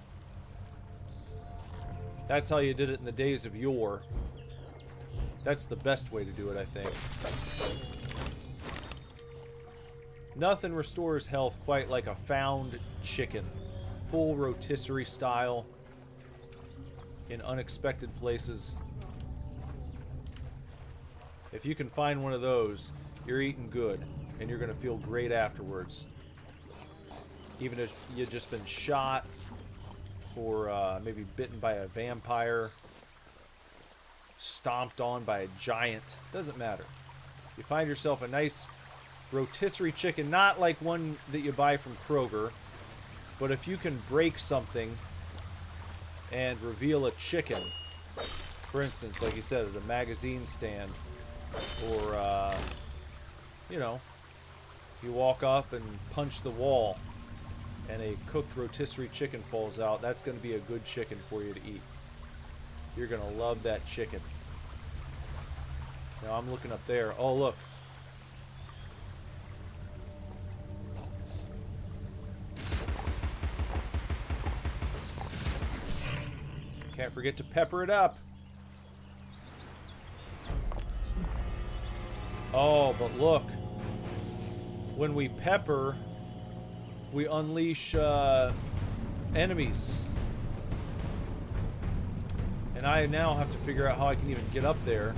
That's how you did it in the days of yore. That's the best way to do it, I think. Nothing restores health quite like a found chicken. Full rotisserie style. In unexpected places. If you can find one of those, you're eating good, and you're going to feel great afterwards. Even if you've just been shot, or maybe bitten by a vampire, stomped on by a giant, doesn't matter. You find yourself a nice rotisserie chicken, not like one that you buy from Kroger, but if you can break something and reveal a chicken, for instance, like you said, at a magazine stand, or, you know, you walk up and punch the wall and a cooked rotisserie chicken falls out, that's going to be a good chicken for you to eat. You're going to love that chicken. Now I'm looking up there. Oh, look. Can't forget to pepper it up. Oh, but look. When we pepper, we unleash enemies. And I now have to figure out how I can even get up there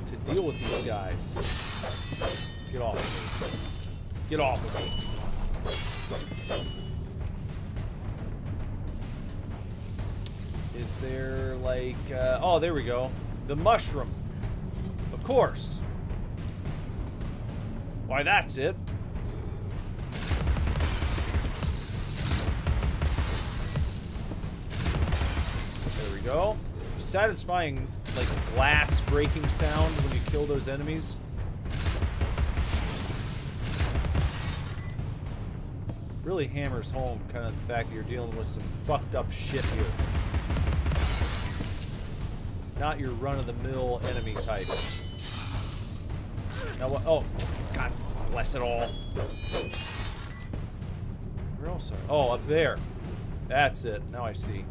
to deal with these guys. Get off of me. Get off of me. Is there like... oh, there we go. The mushroom. Of course. Why, that's it. There we go. Satisfying, like, glass breaking sound when you kill those enemies. Really hammers home kind of the fact that you're dealing with some fucked up shit here. Not your run-of-the-mill enemy types. Now what? Oh, God bless it all. Where else are? Oh, up there. That's it. Now I see.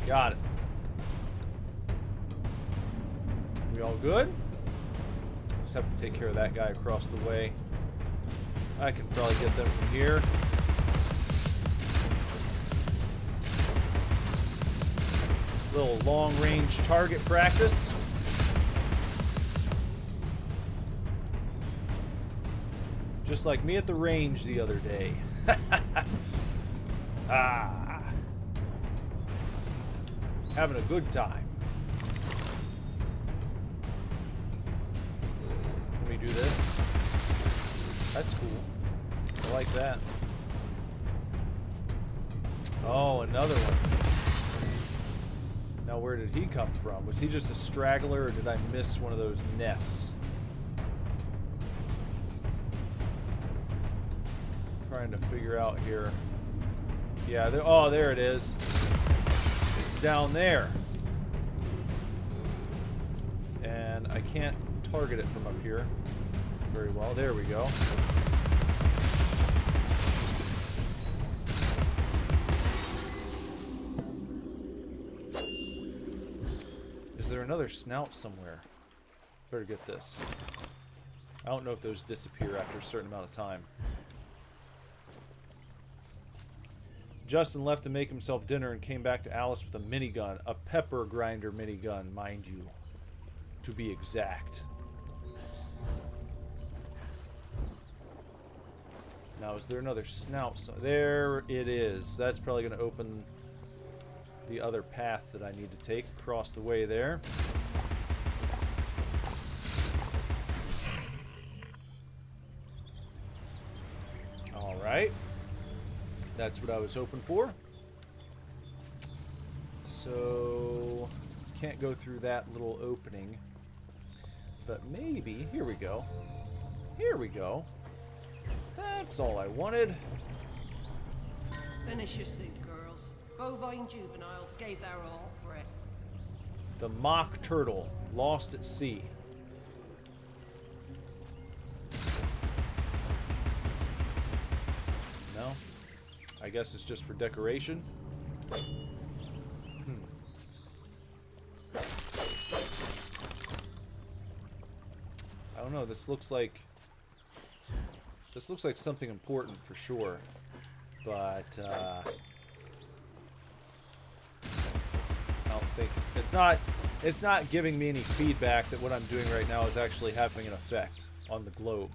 Got it. We all good? Just have to take care of that guy across the way. I can probably get them from here. Little long-range target practice. Just like me at the range the other day. Ah. Having a good time. Let me do this. That's cool. I like that. Oh, another one. Now, where did he come from? Was he just a straggler, or did I miss one of those nests? Trying to figure out here. Yeah, oh, there it is. It's down there. And I can't target it from up here very well. There we go. Is there another snout somewhere? Better get this. I don't know if those disappear after a certain amount of time. Justin left to make himself dinner and came back to Alice with a minigun. A pepper grinder minigun, mind you. To be exact. Now, is there another snout? There it is. That's probably going to open the other path that I need to take across the way there. Alright. That's what I was hoping for. So, can't go through that little opening. But maybe, here we go. Here we go. That's all I wanted.
Finish your suit, girls. Bovine juveniles gave their all for it.
The mock turtle, lost at sea. No? I guess it's just for decoration. I don't know, this looks like something important for sure. But I don't think it's not giving me any feedback that what I'm doing right now is actually having an effect on the globe.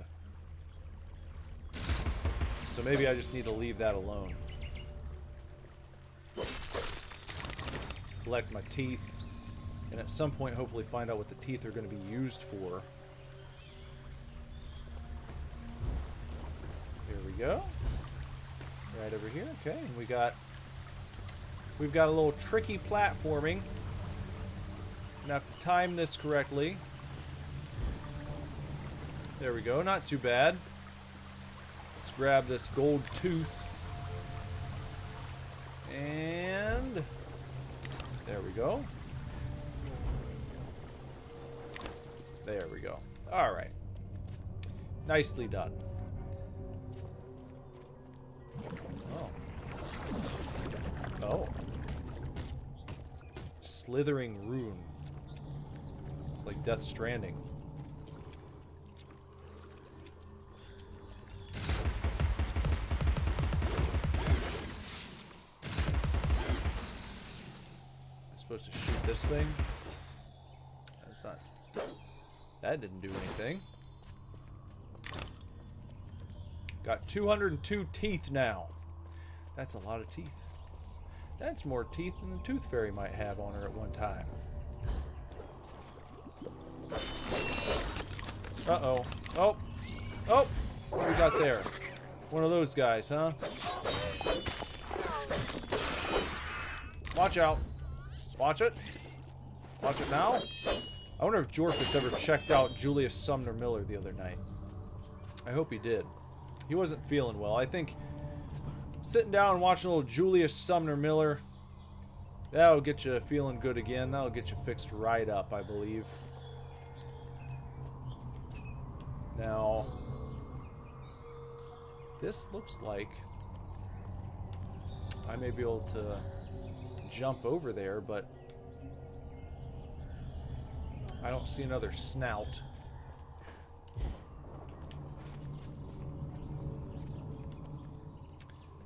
So maybe I just need to leave that alone. Collect my teeth, and at some point hopefully find out what the teeth are going to be used for. Here we go. Right over here. Okay, and we've got a little tricky platforming. Gonna have to time this correctly. There we go. Not too bad. Let's grab this gold tooth. And there we go. There we go. All right. Nicely done. Oh. Oh. Slithering rune. It's like Death Stranding. I'm supposed to shoot this thing? That's not... That didn't do anything. Got 202 teeth now. That's a lot of teeth. That's more teeth than the Tooth Fairy might have on her at one time. Uh-oh. Oh. Oh! What do we got there? One of those guys, huh? Watch out. Watch it. Watch it now. I wonder if Jorphus ever checked out Julius Sumner Miller the other night. I hope he did. He wasn't feeling well. I think sitting down and watching a little Julius Sumner Miller, that'll get you feeling good again. That'll get you fixed right up, I believe. Now, this looks like I may be able to jump over there, but I don't see another snout.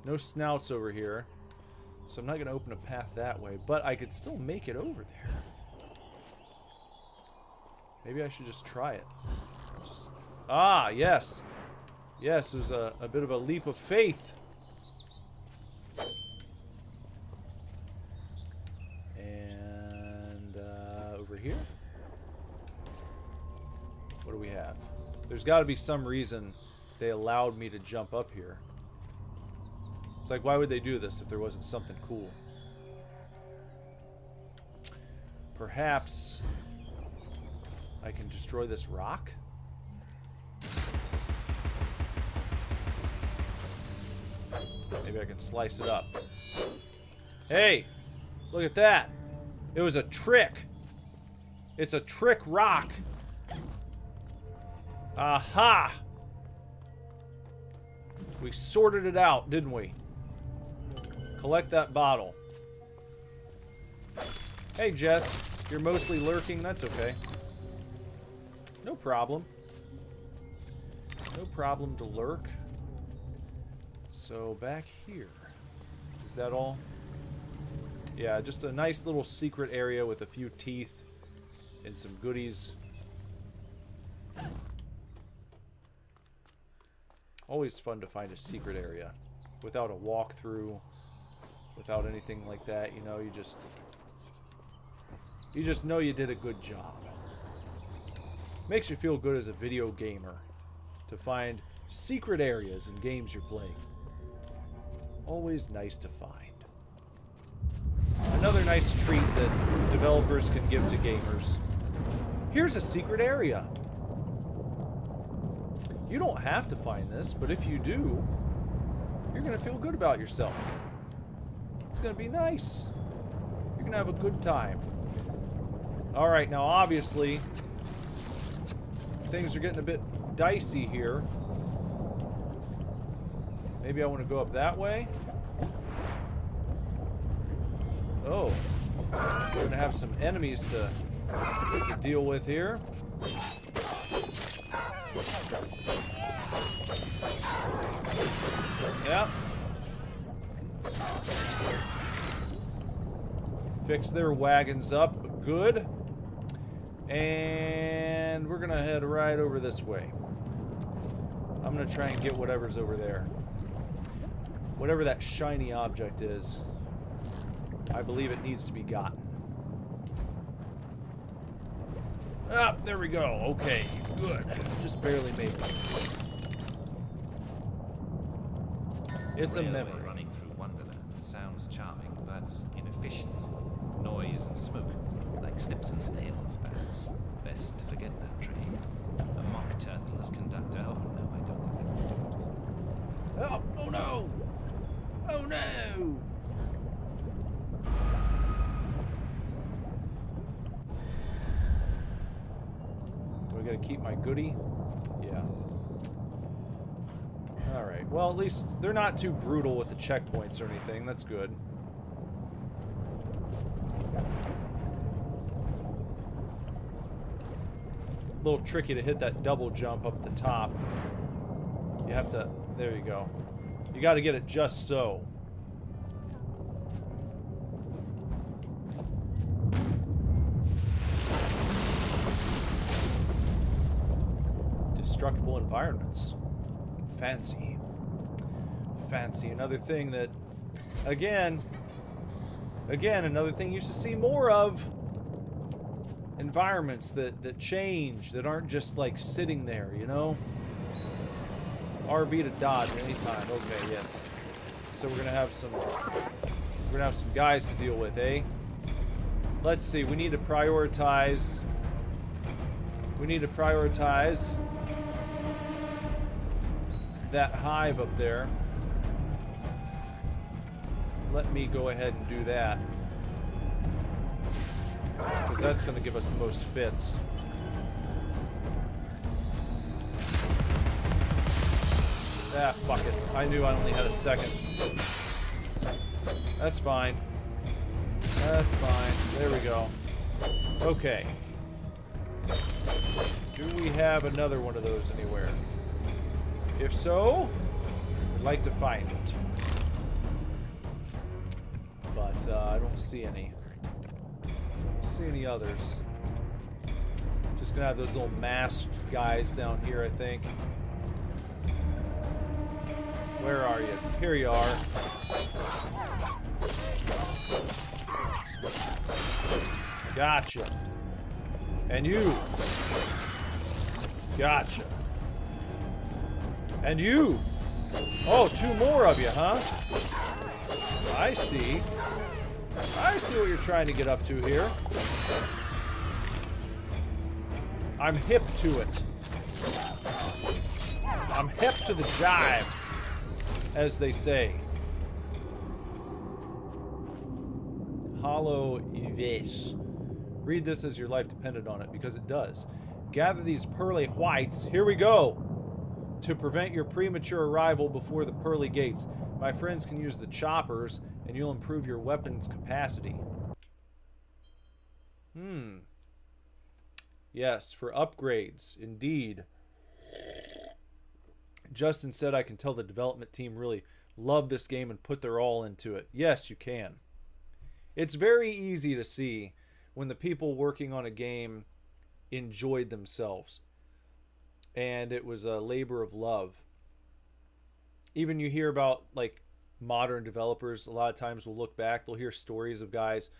No snouts over here, so I'm not going to open a path that way, but I could still make it over there. Maybe I should just try it. Ah, yes. Yes, it was a bit of a leap of faith. And over here. What do we have? There's got to be some reason they allowed me to jump up here. It's like, why would they do this if there wasn't something cool? Perhaps I can destroy this rock? Maybe I can slice it up. Hey! Look at that! It was a trick! It's a trick rock! Aha! We sorted it out, didn't we? Collect that bottle. Hey, Jess. You're mostly lurking. That's okay. No problem. No problem to lurk. So, back here. Is that all? Yeah, just a nice little secret area with a few teeth and some goodies. Always fun to find a secret area without a walkthrough, without anything like that. You know, you just know you did a good job. Makes you feel good as a video gamer to find secret areas in games you're playing. Always nice to find. Another nice treat that developers can give to gamers. Here's a secret area. You don't have to find this, but if you do, you're going to feel good about yourself. It's going to be nice. You're going to have a good time. Alright, now obviously, things are getting a bit dicey here. Maybe I want to go up that way. Oh, we're going to have some enemies to deal with here. Yep. Fix their wagons up good. And we're going to head right over this way. I'm going to try and get whatever's over there. Whatever that shiny object is, I believe it needs to be gotten. Ah, there we go. Okay, good. Just barely made it. It's a memory.
Running through Wonderland sounds charming, but inefficient. Noise and smoke, like snips and snails, perhaps. Best to forget that train. A mock turtle as conductor. Oh no, I don't think that would do at all.
Oh, oh no! Oh no! Do I gotta keep my goodie? Yeah. Alright, well at least they're not too brutal with the checkpoints or anything. That's good. A little tricky to hit that double jump up at the top. You have to... There you go. You gotta get it just so. Destructible environments. Fancy. Fancy. Another thing that... Again, another thing you used to see more of. Environments that change, that aren't just like sitting there, you know? RB to dodge anytime. Okay, yes. So we're gonna have some guys to deal with, eh? Let's see, we need to prioritize that hive up there. Let me go ahead and do that. Because that's going to give us the most fits. Ah, fuck it. I knew I only had a second. That's fine. That's fine. There we go. Okay. Do we have another one of those anywhere? If so, I'd like to find it. But I don't see any. See any others. Just gonna have those little masked guys down here, I think. Where are you? Here you are. Gotcha. And you. Gotcha. And you. Oh, two more of you, huh? I see. I see what you're trying to get up to here. I'm hip to it. I'm hip to the jive, as they say. Hollow Yves. Read this as your life depended on it, because it does. Gather these pearly whites. Here we go. To prevent your premature arrival before the pearly gates. My friends can use the choppers, and you'll improve your weapon's capacity. Yes, for upgrades, indeed. Justin said I can tell the development team really love this game and put their all into it. Yes, you can. It's very easy to see when the people working on a game enjoyed themselves and it was a labor of love. Even you hear about like modern developers, a lot of times will look back, they'll hear stories of guys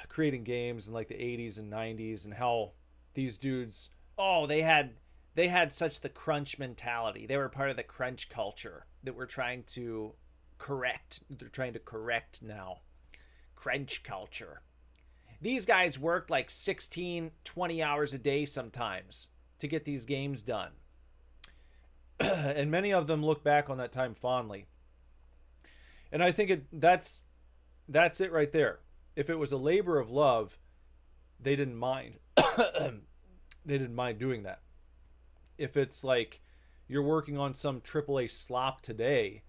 creating games in like the 80s and 90s and how these dudes, they had such the crunch mentality. They were part of the crunch culture that we're trying to correct. They're trying to correct now. Crunch culture. These guys worked like 16, 20 hours a day sometimes to get these games done. And many of them look back on that time fondly. And I think that's it right there. If it was a labor of love, they didn't mind. They didn't mind doing that. If it's like you're working on some AAA slop today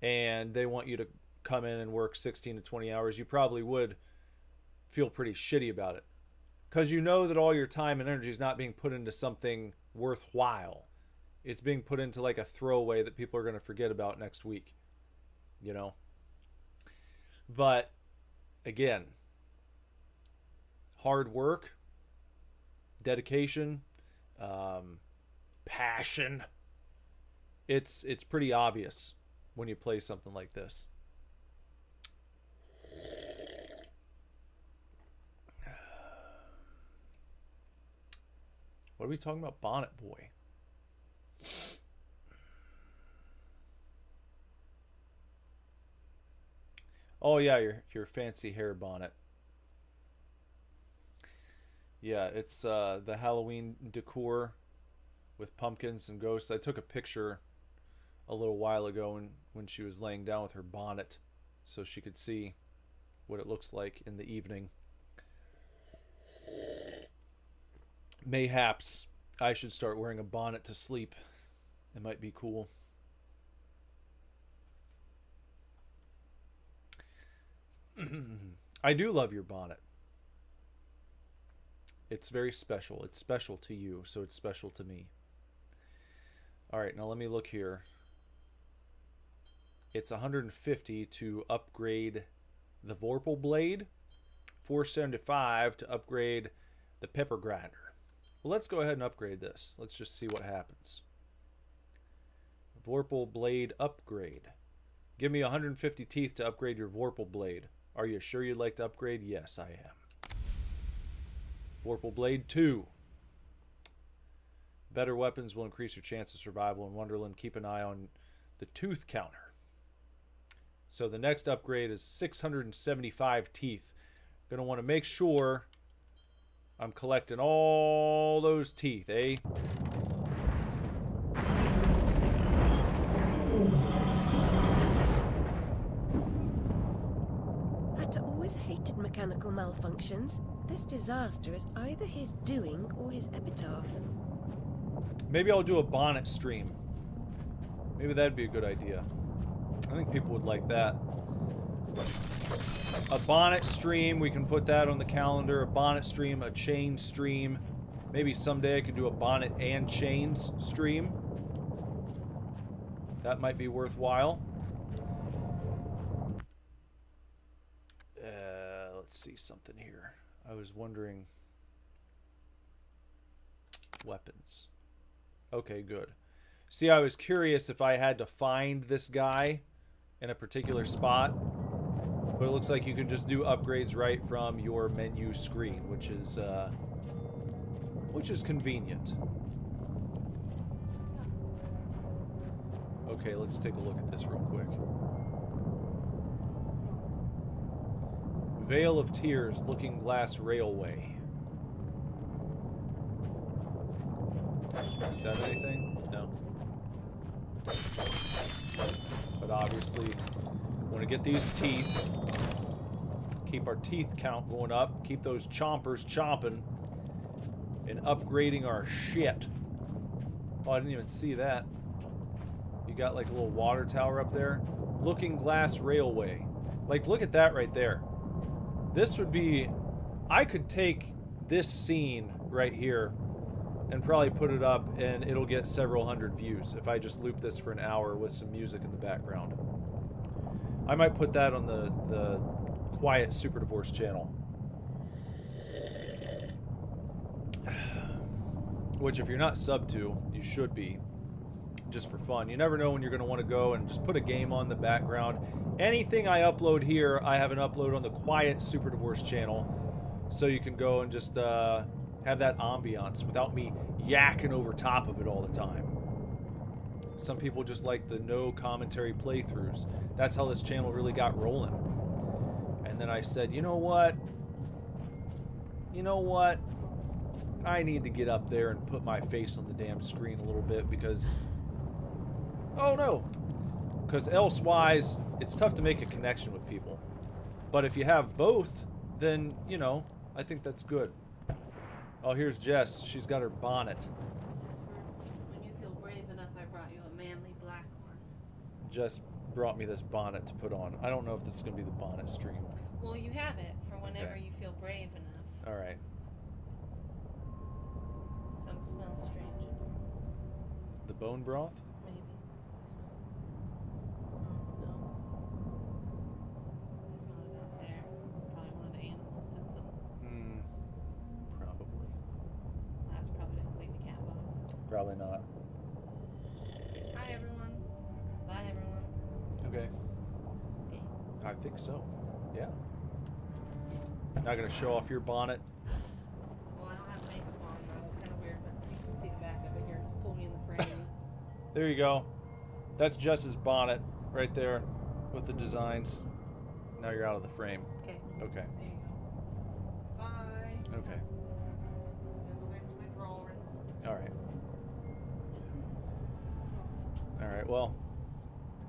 and they want you to come in and work 16 to 20 hours, you probably would feel pretty shitty about it. Because you know that all your time and energy is not being put into something worthwhile. It's being put into like a throwaway that people are going to forget about next week. You know? But, again, hard work, dedication, passion. It's pretty obvious when you play something like this. What are we talking about? Bonnet Boy. Oh yeah, your fancy hair bonnet. Yeah, it's the Halloween decor with pumpkins and ghosts. I took a picture a little while ago when she was laying down with her bonnet so she could see what it looks like in the evening. Mayhaps I should start wearing a bonnet to sleep. It might be cool. I do love your bonnet. It's very special. It's special to you, so it's special to me. Alright, now let me look here. It's 150 to upgrade the Vorpal Blade. 475 to upgrade the Pepper Grinder. Well, let's go ahead and upgrade this. Let's just see what happens. Vorpal Blade upgrade. Give me 150 teeth to upgrade your Vorpal Blade. Are you sure you'd like to upgrade? Yes, I am. Vorpal Blade 2. Better weapons will increase your chance of survival in Wonderland. Keep an eye on the tooth counter. So the next upgrade is 675 teeth. Gonna want to make sure I'm collecting all those teeth, eh?
Hatter always hated mechanical malfunctions. This disaster is either his doing or his epitaph.
Maybe I'll do a bonnet stream. Maybe that'd be a good idea. I think people would like that. A bonnet stream, we can put that on the calendar. A bonnet stream, a chain stream. Maybe someday I could do a bonnet and chains stream. That might be worthwhile. Let's see something here. I was wondering. Weapons. Okay, good. See, I was curious if I had to find this guy in a particular spot. But it looks like you can just do upgrades right from your menu screen, which is convenient. Okay, let's take a look at this real quick. Vale of Tears, Looking Glass Railway. Is that anything? No. But obviously, want to get these teeth. Keep our teeth count going up. Keep those chompers chomping. And upgrading our shit. Oh, I didn't even see that. You got like a little water tower up there. Looking Glass Railway. Like, look at that right there. This would be... I could take this scene right here and probably put it up, and it'll get several hundred views if I just loop this for an hour with some music in the background. I might put that on the Quiet Super Divorce channel. Which, if you're not subbed to, you should be. Just for fun. You never know when you're going to want to go and just put a game on the background. Anything I upload here, I have an upload on the Quiet Super Divorce channel. So you can go and just have that ambiance without me yakking over top of it all the time. Some people just like the no commentary playthroughs. That's how this channel really got rolling. And then I said, you know what? You know what? I need to get up there and put my face on the damn screen a little bit because... Oh no! Because elsewise, it's tough to make a connection with people. But if you have both, then, you know, I think that's good. Oh, here's Jess. She's got her bonnet.
Just for when you feel brave enough, I brought you a manly black one.
Jess brought me this bonnet to put on. I don't know if this is going to be the bonnet stream.
Well, you have it for whenever
Okay.
you feel brave enough.
Alright.
Some smells strange in here.
The bone broth?
Maybe. No. I smelled it out there. Probably one of the animals did something.
Probably.
That's probably didn't clean the cat boxes.
Probably not.
Hi, everyone. Bye, everyone.
Okay.
Okay.
I think so. Yeah. Not gonna show off your bonnet.
Well, I don't have makeup on. That was kind of weird, but you can see the back of it here. Just pull me in the frame.
There you go. That's Jess's bonnet right there with the designs. Now you're out of the frame.
Okay.
Okay.
There you go. Bye.
Okay.
I'm gonna go back to my drawings.
Alright. Alright, well,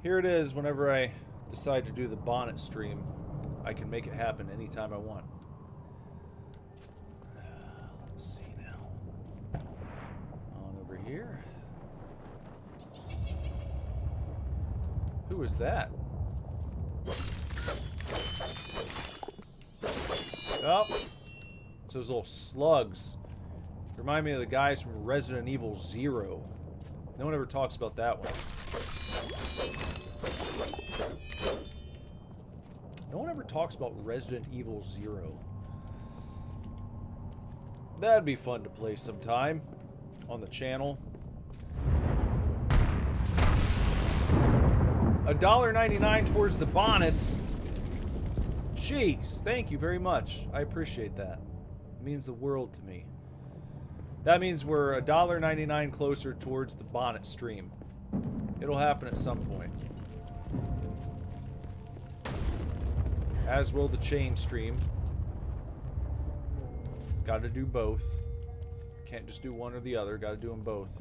here it is. Whenever I decide to do the bonnet stream, I can make it happen anytime I want. Let's see now. On over here. Who is that? Oh, it's those little slugs. Remind me of the guys from Resident Evil 0. No one ever talks about that one. No one ever talks about Resident Evil 0. That'd be fun to play sometime on the channel. $1.99 towards the bonnets. Jeez, thank you very much. I appreciate that. It means the world to me. That means we're $1.99 closer towards the bonnet stream. It'll happen at some point. As will the chain stream. Gotta do both. Can't just do one or the other. Gotta do them both.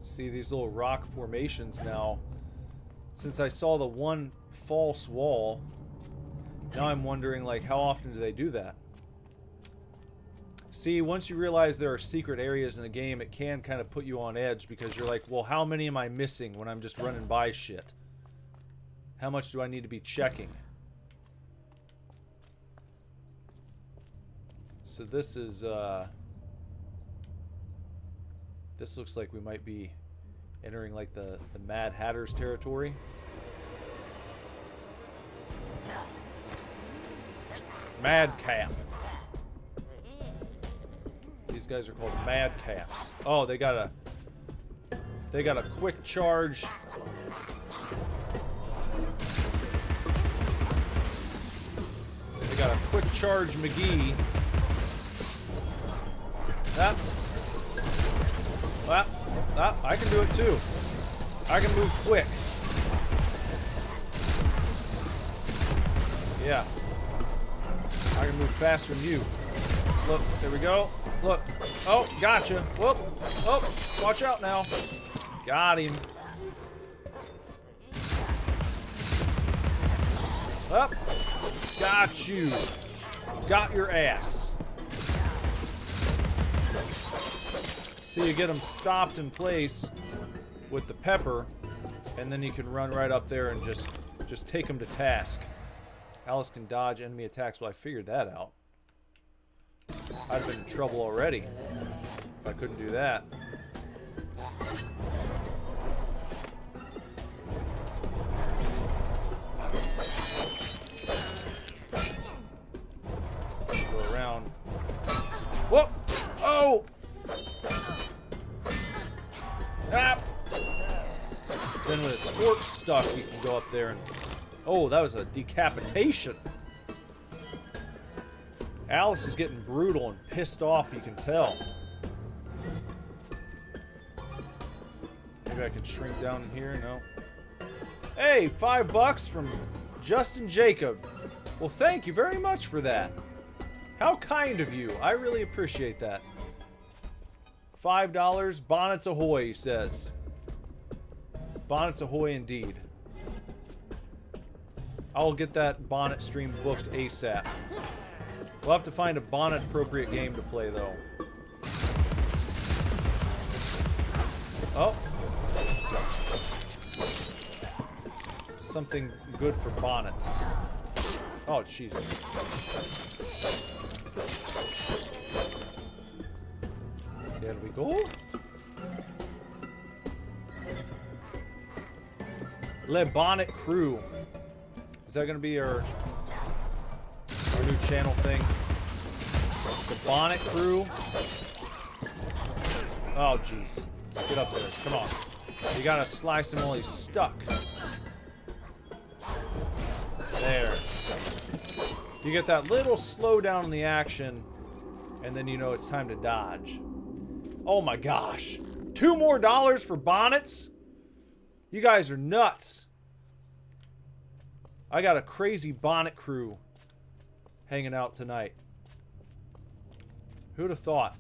See these little rock formations now. Since I saw the one false wall, now I'm wondering, like, how often do they do that? See, once you realize there are secret areas in the game, it can kind of put you on edge because you're like, well, how many am I missing when I'm just running by shit? How much do I need to be checking? So this is, this looks like we might be entering, like, the Mad Hatter's territory. Madcap. These guys are called Madcaps. Oh, they got a quick charge. They got a quick charge McGee. I can do it too. I can move quick. Yeah. I can move faster than you. Look, there we go. Look. Oh, gotcha. Whoop. Oh, watch out now. Got him. Up. Got you. Got your ass. See, you get them stopped in place with the pepper, and then you can run right up there and just take them to task. Alice can dodge enemy attacks. Well, I figured that out. I'd have been in trouble already if I couldn't do that. Go around. Whoop! Oh! Ah! Then with his fork stuck, you can go up there and... Oh, that was a decapitation. Alice is getting brutal and pissed off, you can tell. Maybe I can shrink down in here? No. Hey, $5 from Justin Jacob. Well, thank you very much for that. How kind of you. I really appreciate that. $5, bonnets ahoy, he says. Bonnets ahoy indeed. I'll get that bonnet stream booked ASAP. We'll have to find a bonnet-appropriate game to play, though. Oh. Something good for bonnets. Oh, Jesus. There we go. Le Bonnet Crew. Is that going to be our new channel thing? The Bonnet Crew? Oh, jeez. Get up there. Come on. You gotta slice him while he's stuck. There. You get that little slowdown in the action, and then you know it's time to dodge. Oh my gosh. $2 more for bonnets? You guys are nuts. I got a crazy bonnet crew hanging out tonight. Who'd have thought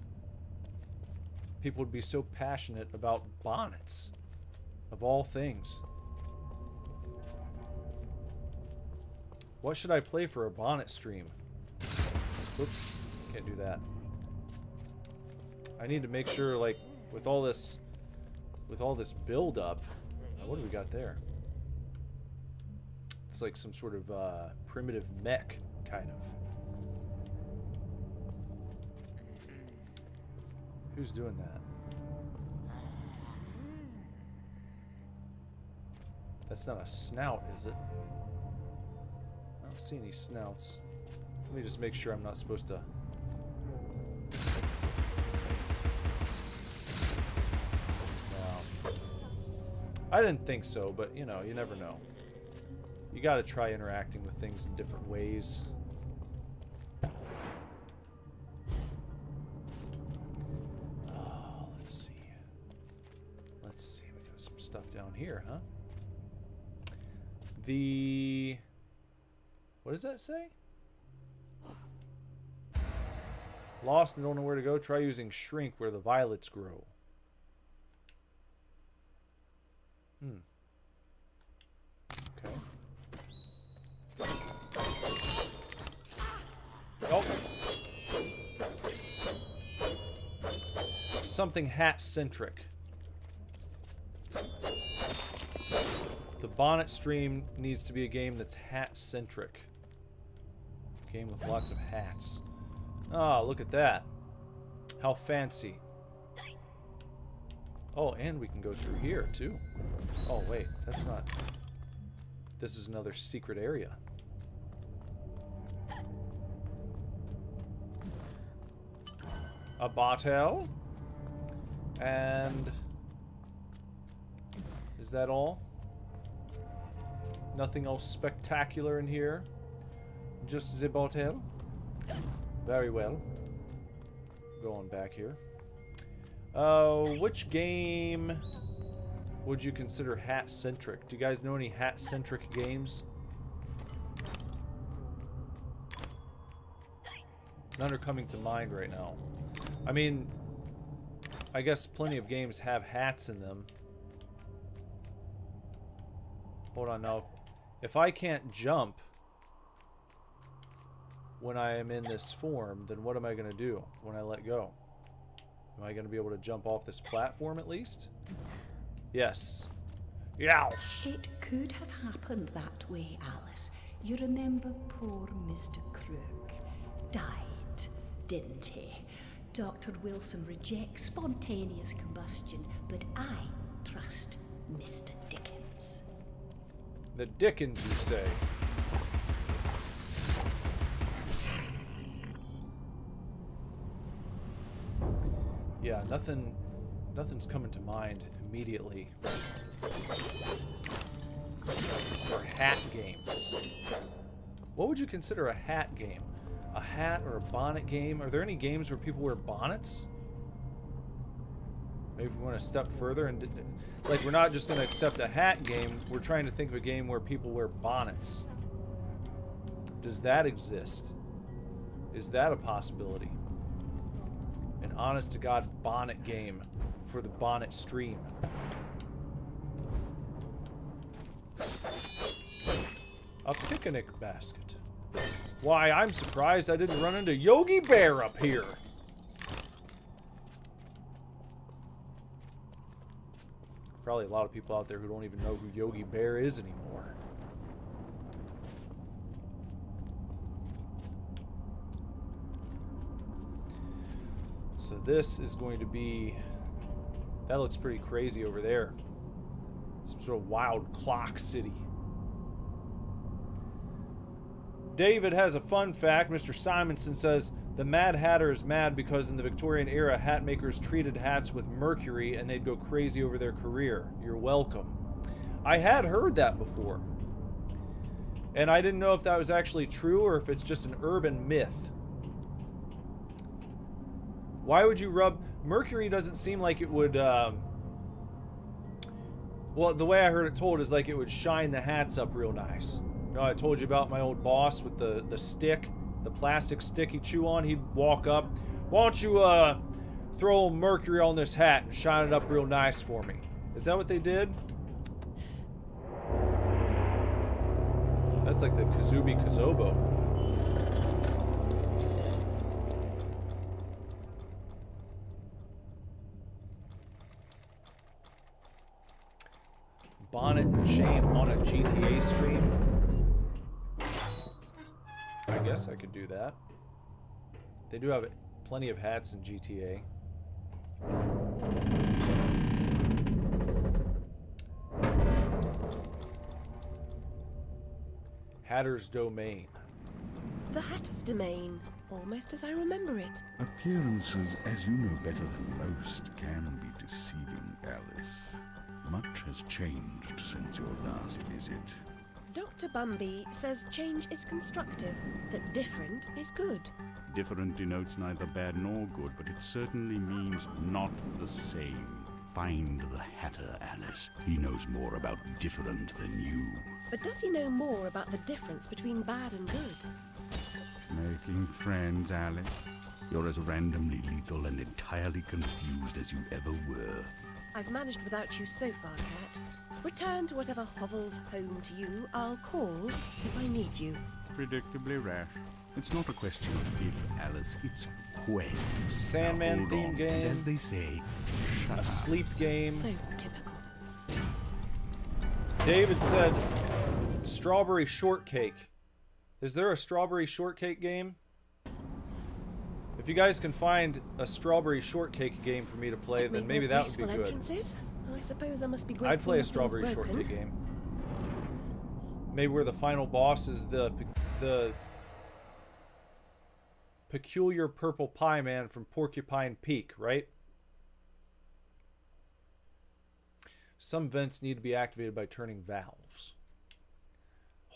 people would be so passionate about bonnets, of all things? What should I play for a bonnet stream? Oops, can't do that. I need to make sure, like, with all this build up. What do we got there? It's like some sort of primitive mech, kind of. Who's doing that? That's not a snout, is it? I don't see any snouts. Let me just make sure I'm not supposed to... No. I didn't think so, but, you know, you never know. You gotta try interacting with things in different ways. Oh, let's see. Let's see, we got some stuff down here, huh? What does that say? Lost and don't know where to go? Try using shrink where the violets grow. Okay. Oh. Something hat-centric. The bonnet stream needs to be a game that's hat-centric. A game with lots of hats. Ah, look at that. How fancy. Oh, and we can go through here, too. Oh, wait. That's not... This is another secret area. A bottle. And... Is that all? Nothing else spectacular in here? Just the bottle? Very well. Going back here. Which game would you consider hat-centric? Do you guys know any hat-centric games? None are coming to mind right now. I mean, I guess plenty of games have hats in them. Hold on now. If I can't jump when I am in this form, then what am I going to do when I let go? Am I going to be able to jump off this platform at least? Yes. Yeah.
It could have happened that way, Alice. You remember poor Mr. Crook died, didn't he? Dr. Wilson rejects spontaneous combustion, but I trust Mr. Dickens.
The Dickens, you say? Yeah, nothing's coming to mind immediately. Or hat games. What would you consider a hat game? A hat or a bonnet game? Are there any games where people wear bonnets? Maybe we want to step further and... Like, we're not just going to accept a hat game. We're trying to think of a game where people wear bonnets. Does that exist? Is that a possibility? An honest-to-God bonnet game for the bonnet stream. A picnic basket. Why, I'm surprised I didn't run into Yogi Bear up here. Probably a lot of people out there who don't even know who Yogi Bear is anymore. So this is going to be... That looks pretty crazy over there. Some sort of wild clock city. David has a fun fact. Mr. Simonson says, the Mad Hatter is mad because in the Victorian era, hat makers treated hats with mercury and they'd go crazy over their career. You're welcome. I had heard that before. And I didn't know if that was actually true or if it's just an urban myth. Why would you rub... Mercury doesn't seem like it would... Well, the way I heard it told is like it would shine the hats up real nice. You know, I told you about my old boss with the stick, the plastic stick he'd chew on. He'd walk up. Why don't you throw a little mercury on this hat and shine it up real nice for me? Is that what they did? That's like the Kazubi Kazobo. Bonnet and chain on a GTA stream? I guess I could do that. They do have plenty of hats in GTA. Hatter's Domain.
The Hatter's Domain, almost as I remember it.
Appearances, as you know better than most, can be deceiving, Alice. Much has changed since your last visit.
Dr. Bumby says change is constructive, that different is good.
Different denotes neither bad nor good, but it certainly means not the same. Find the Hatter, Alice. He knows more about different than you.
But does he know more about the difference between bad and good?
Making friends, Alice. You're as randomly lethal and entirely confused as you ever were.
I've managed without you so far, Cat. Return to whatever hovels home to you. I'll call if I need you.
Predictably rash. It's not a question of if, Alice. It's when.
Sandman theme
on.
game.
And as they say,
a sleep game.
So typical.
David said, strawberry shortcake. Is there a strawberry shortcake game? If you guys can find a strawberry shortcake game for me to play, then maybe that would be good.
Entrances? I suppose I must be grateful.
I'd play a strawberry shortcake game. Maybe where the final boss is the peculiar purple pie man from Porcupine Peak, right? Some vents need to be activated by turning valves.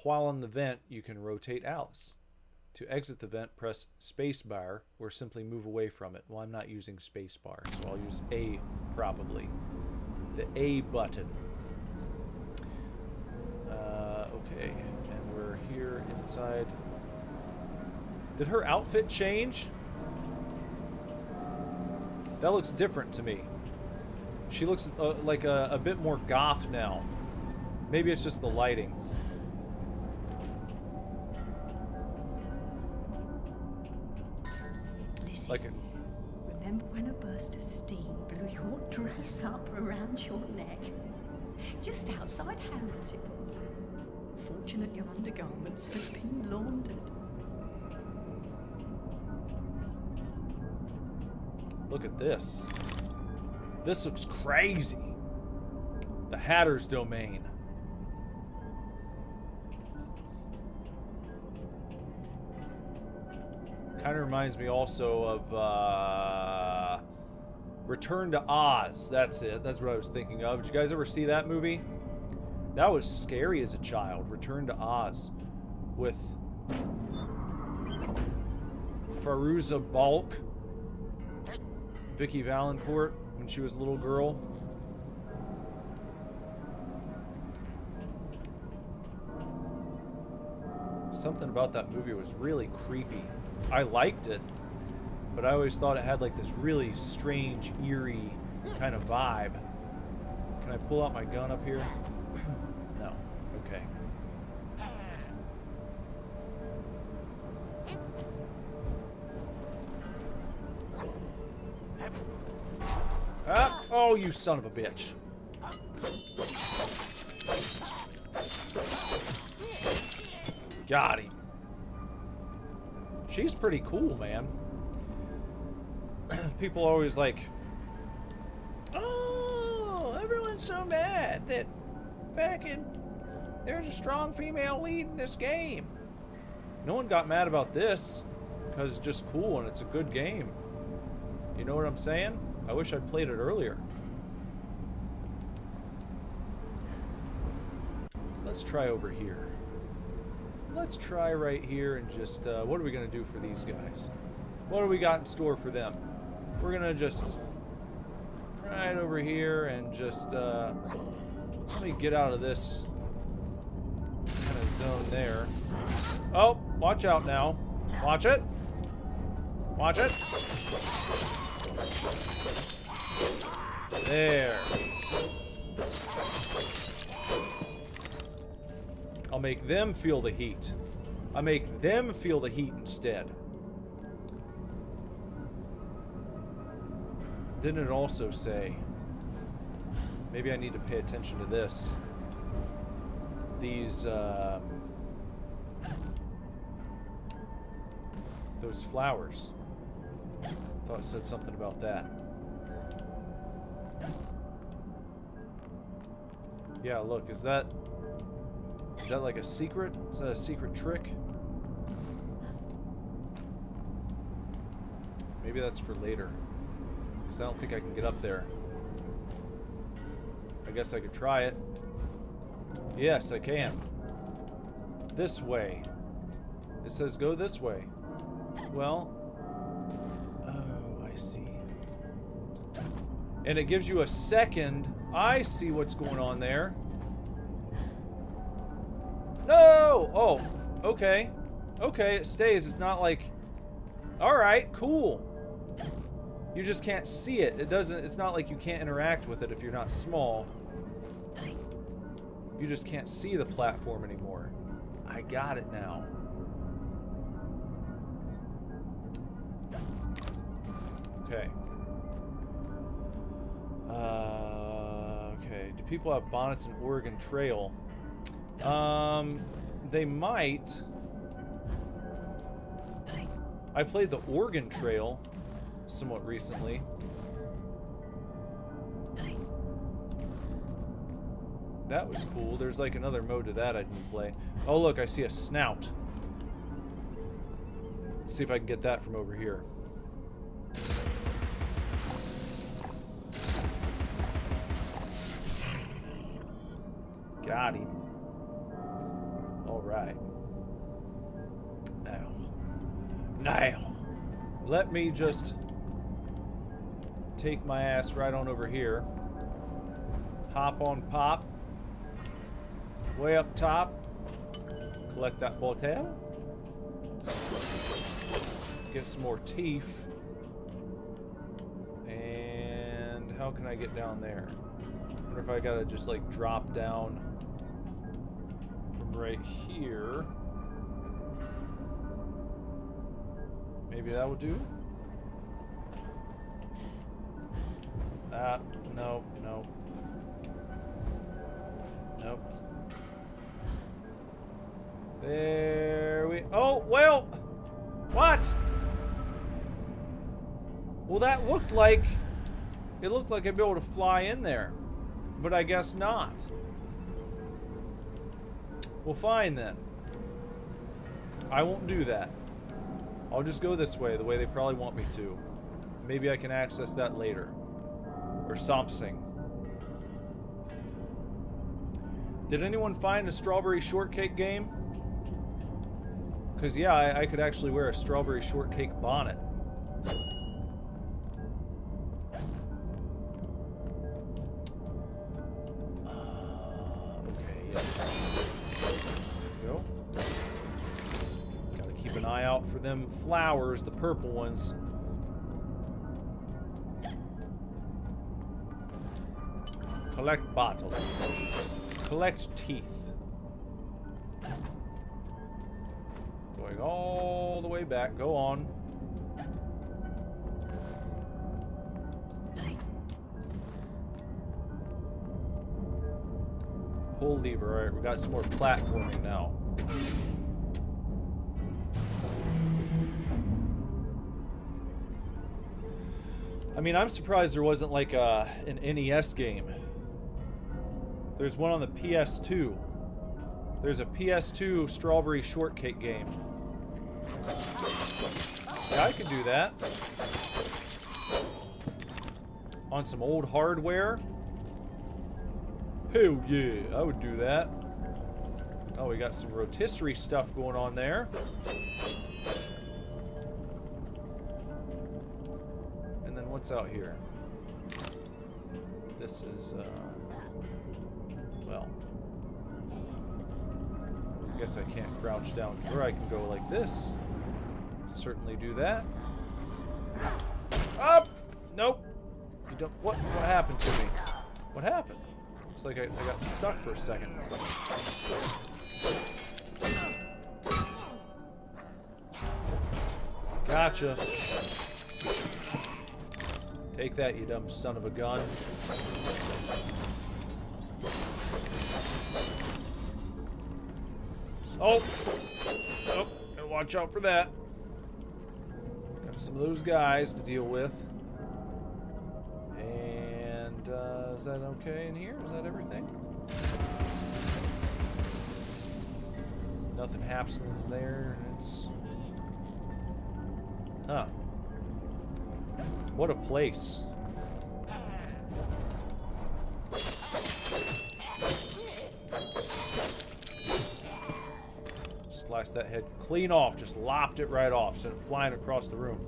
While on the vent, you can rotate Alice. To exit the vent, press spacebar or simply move away from it. Well, I'm not using spacebar, so I'll use A probably. The A button. Okay, and we're here inside. Did her outfit change? That looks different to me. She looks like a bit more goth now. Maybe it's just the lighting.
Listen, remember when a burst of steam blew your dress up around your neck? Just outside Harrods it was. Fortunate your undergarments have been laundered.
Look at this. This looks crazy. The Hatter's Domain. Kind of reminds me also of Return to Oz. That's it. That's what I was thinking of. Did you guys ever see that movie? That was scary as a child. Return to Oz with Fairuza Balk, Vicky Valancourt when she was a little girl. Something about that movie was really creepy. I liked it, but I always thought it had like this really strange, eerie kind of vibe. Can I pull out my gun up here? No. Okay. Ah! Oh, you son of a bitch. Got him. She's pretty cool, man. People always like, oh, everyone's so mad that fucking there's a strong female lead in this game. No one got mad about this because it's just cool and it's a good game. You know what I'm saying? I wish I'd played it earlier. Let's try over here. Let's try right here and just, what are we going to do for these guys? What do we got in store for them? We're going to just right over here and just, let me get out of this kind of zone there. Oh, watch out now. Watch it. Watch it. There. I'll make them feel the heat. I'll make them feel the heat instead. Didn't it also say, maybe I need to pay attention to this. These, those flowers. Thought it said something about that. Yeah, look, is that like a secret? Is that a secret trick? Maybe that's for later. Because I don't think I can get up there. I guess I could try it. Yes, I can. This way. It says go this way. Well, oh, I see. And it gives you a second. I see what's going on there. No! Oh, okay. Okay, it stays. It's not like... Alright, cool. You just can't see it. It doesn't... It's not like you can't interact with it if you're not small. You just can't see the platform anymore. I got it now. Okay. Okay. Do people have bonnets in Oregon Trail? They might. I played the Oregon Trail somewhat recently. That was cool. There's like another mode to that I didn't play. Oh look, I see a snout. Let's see if I can get that from over here. Got him. Alright. Now. Let me just take my ass right on over here. Hop on pop. Way up top. Collect that bottle. Get some more teeth. And how can I get down there? I wonder if I gotta just like drop down from right here. Maybe that would do. No. Nope. Well, that looked like... It looked like I'd be able to fly in there. But I guess not. Well, fine then. I won't do that. I'll just go this way, the way they probably want me to. Maybe I can access that later. Or something. Did anyone find a strawberry shortcake game? Because, yeah, I could actually wear a strawberry shortcake bonnet. Okay, yes. There we go. Gotta keep an eye out for them flowers, the purple ones. Collect bottles. Collect teeth. Going all the way back. Go on. Pull lever. Alright, we got some more platforming now. I mean, I'm surprised there wasn't like an NES game. There's one on the PS2. There's a PS2 strawberry shortcake game. Yeah, I could do that. On some old hardware. Hell yeah, I would do that. Oh, we got some rotisserie stuff going on there. And then what's out here? This is, well, I guess I can't crouch down, or I can go like this. Certainly do that. Up! Nope. You don't. What happened to me? What happened? Looks like I got stuck for a second. Gotcha. Take that, you dumb son of a gun. Oh! Oh, gotta watch out for that. Got some of those guys to deal with. And, is that okay in here? Is that everything? Nothing happens in there. It's... Huh. What a place. Sliced that head clean off, just lopped it right off, sent it flying across the room.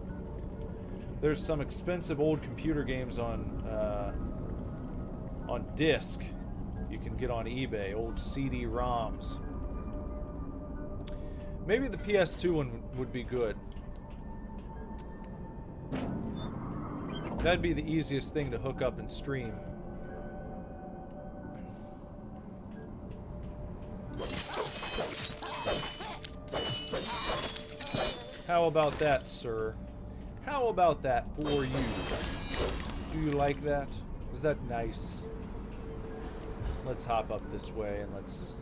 There's some expensive old computer games on disc you can get on eBay, old CD-ROMs. Maybe the PS2 one would be good. That'd be the easiest thing to hook up and stream. How about that, sir? How about that for you? Do you like that? Is that nice? Let's hop up this way and let's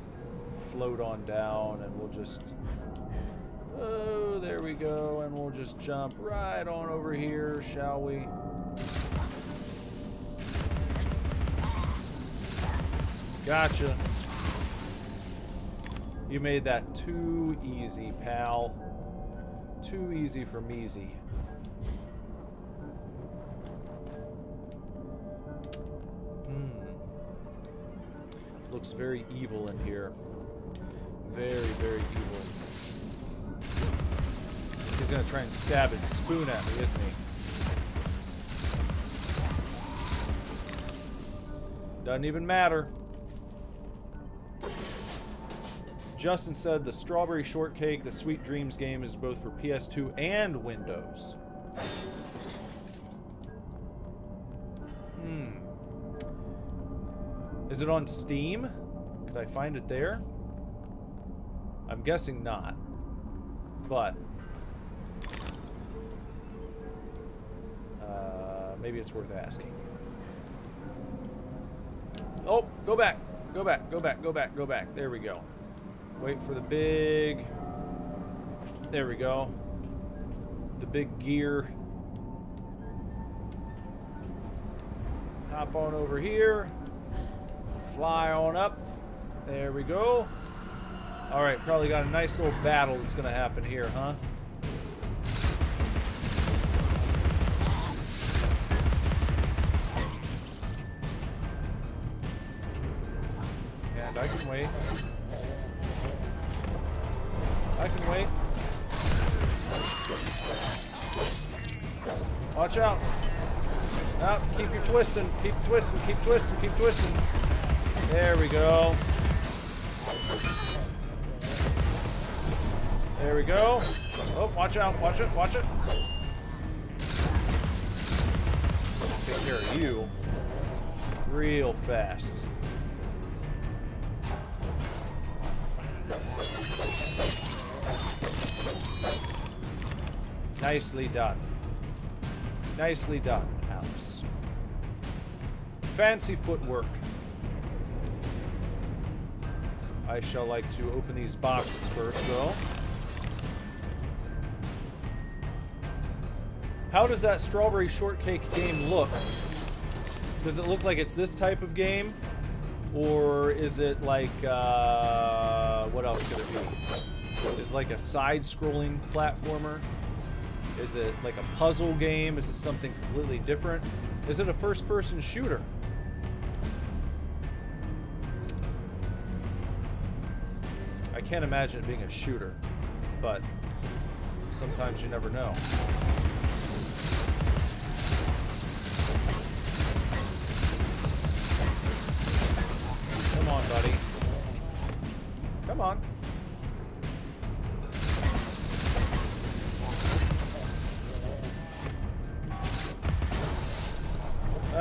float on down and we'll just... Oh, there we go. And we'll just jump right on over here, shall we? Gotcha. You made that too easy, pal. Too easy for measy. Looks very evil in here. Very, very evil. He's gonna try and stab his spoon at me, isn't he? Doesn't even matter. Justin said the Strawberry Shortcake, the Sweet Dreams game is both for PS2 and Windows. Is it on Steam? Could I find it there? I'm guessing not. But maybe it's worth asking. Oh, go back. Go back, go back, go back, go back. There we go. Wait for the big... There we go. The big gear. Hop on over here. Fly on up. There we go. Alright, probably got a nice little battle that's gonna happen here, huh? And I can wait. I can wait. Watch out. Now, keep your twisting. Keep twisting. Keep twisting. Keep twisting. There we go. There we go. Oh, watch out. Watch it. Watch it. Take care of you real fast. Nicely done. Nicely done, Alice. Fancy footwork. I shall like to open these boxes first, though. How does that strawberry shortcake game look? Does it look like it's this type of game? Or is it like, what else could it be? Is it like a side-scrolling platformer? Is it like a puzzle game? Is it something completely different? Is it a first-person shooter? I can't imagine it being a shooter, but sometimes you never know. Come on, buddy. Come on.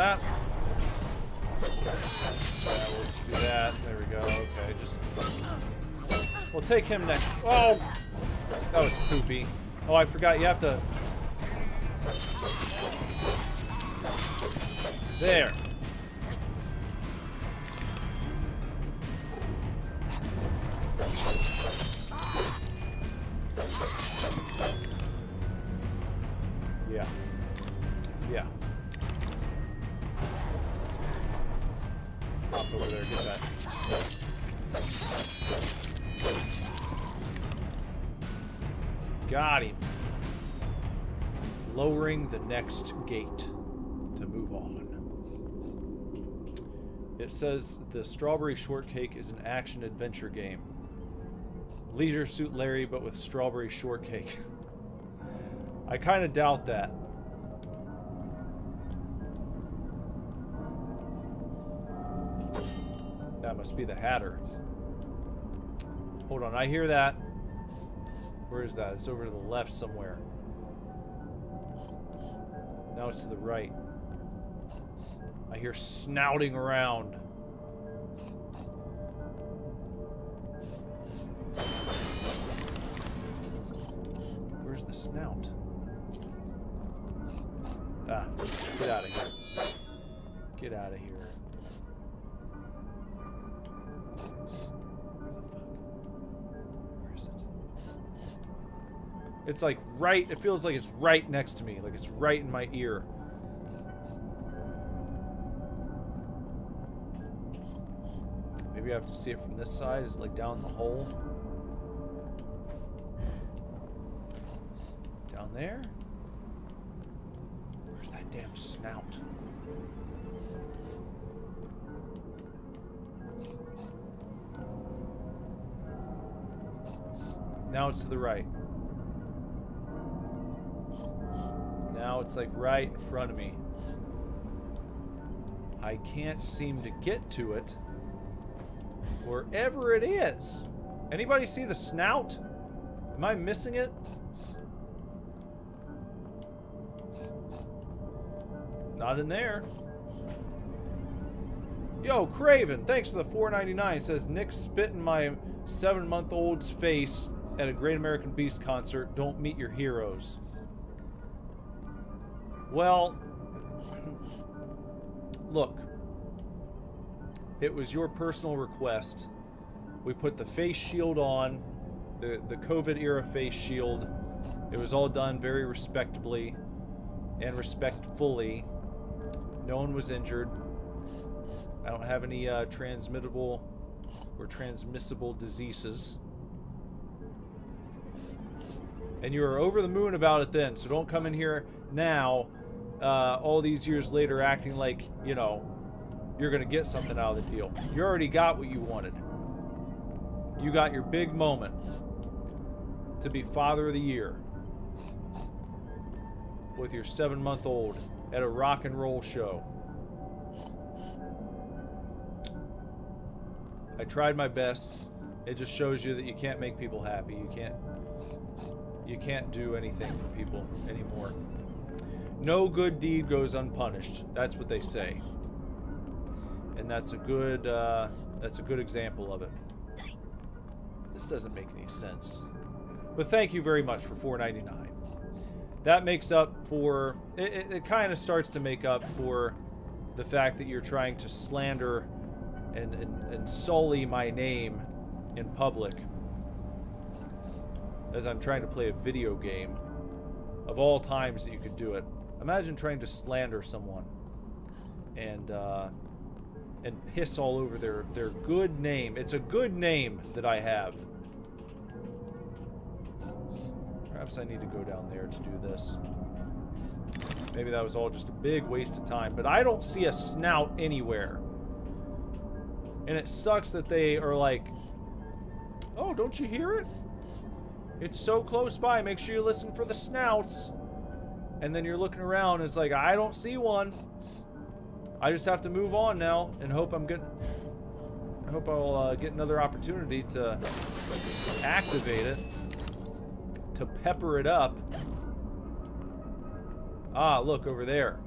Ah. Yeah, we'll just do that. There we go. Okay, just... We'll take him next. Oh! That was poopy. Oh, I forgot. You have to... There. Yeah. Yeah. Hop over there, get that. Got him. Lowering the next gate to move on. It says the Strawberry Shortcake is an action-adventure game. Leisure Suit Larry, but with strawberry shortcake. I kind of doubt that. That must be the Hatter. Hold on, I hear that. Where is that? It's over to the left somewhere. Now it's to the right. I hear snouting around. Where's the snout? Ah, get out of here. Get out of here. It's like right, it feels like it's right next to me, like it's right in my ear. Maybe I have to see it from this side, is it like down the hole? Down there? Where's that damn snout? Now it's to the right. Now it's like right in front of me. I can't seem to get to it. Wherever it is. Anybody see the snout? Am I missing it? Not in there. Yo, Craven, thanks for the $4.99. Says Nick spit in my 7-month-old's face at a Great American Beast concert. Don't meet your heroes. Well, look, it was your personal request. We put the face shield on, the COVID era face shield. It was all done very respectably and respectfully. No one was injured. I don't have any transmittable or transmissible diseases. And you were over the moon about it then, so don't come in here now, all these years later, acting like, you know, you're gonna get something out of the deal. You already got what you wanted. You got your big moment to be Father of the Year with your 7-month-old at a rock and roll show. I tried my best. It just shows you that you can't make people happy. You can't do anything for people anymore. No good deed goes unpunished. That's what they say. And that's a good example of it. This doesn't make any sense. But thank you very much for $4.99. That makes up for... It kind of starts to make up for the fact that you're trying to slander and sully my name in public as I'm trying to play a video game. Of all times that you could do it. Imagine trying to slander someone and piss all over their good name. It's a good name that I have. Perhaps I need to go down there to do this. Maybe that was all just a big waste of time, but I don't see a snout anywhere. And it sucks that they are like, oh, don't you hear it? It's so close by. Make sure you listen for the snouts. And then you're looking around and it's like, I don't see one. I just have to move on now and hope I'll get another opportunity to activate it, to pepper it up. Ah, look over there.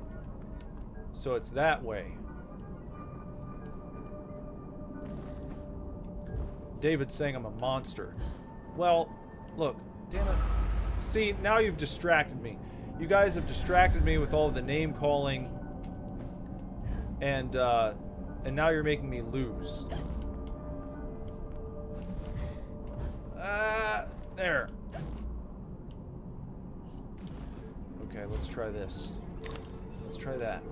So it's that way. David's saying I'm a monster. Well, look, damn it. See, now you've distracted me. You guys have distracted me with all of the name calling, and now you're making me lose. There. Okay, let's try this. Let's try that.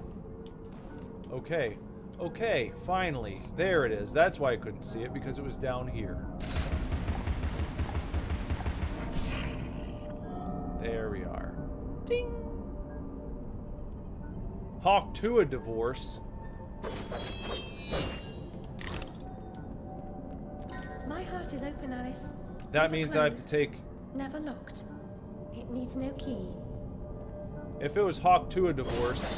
Okay. Okay, finally. There it is. That's why I couldn't see it, because it was down here. There we are. Ding! Hawk to a divorce.
My heart is open, Alice.
That means I have to take...
Never locked. It needs no key.
If it was Hawk to a divorce,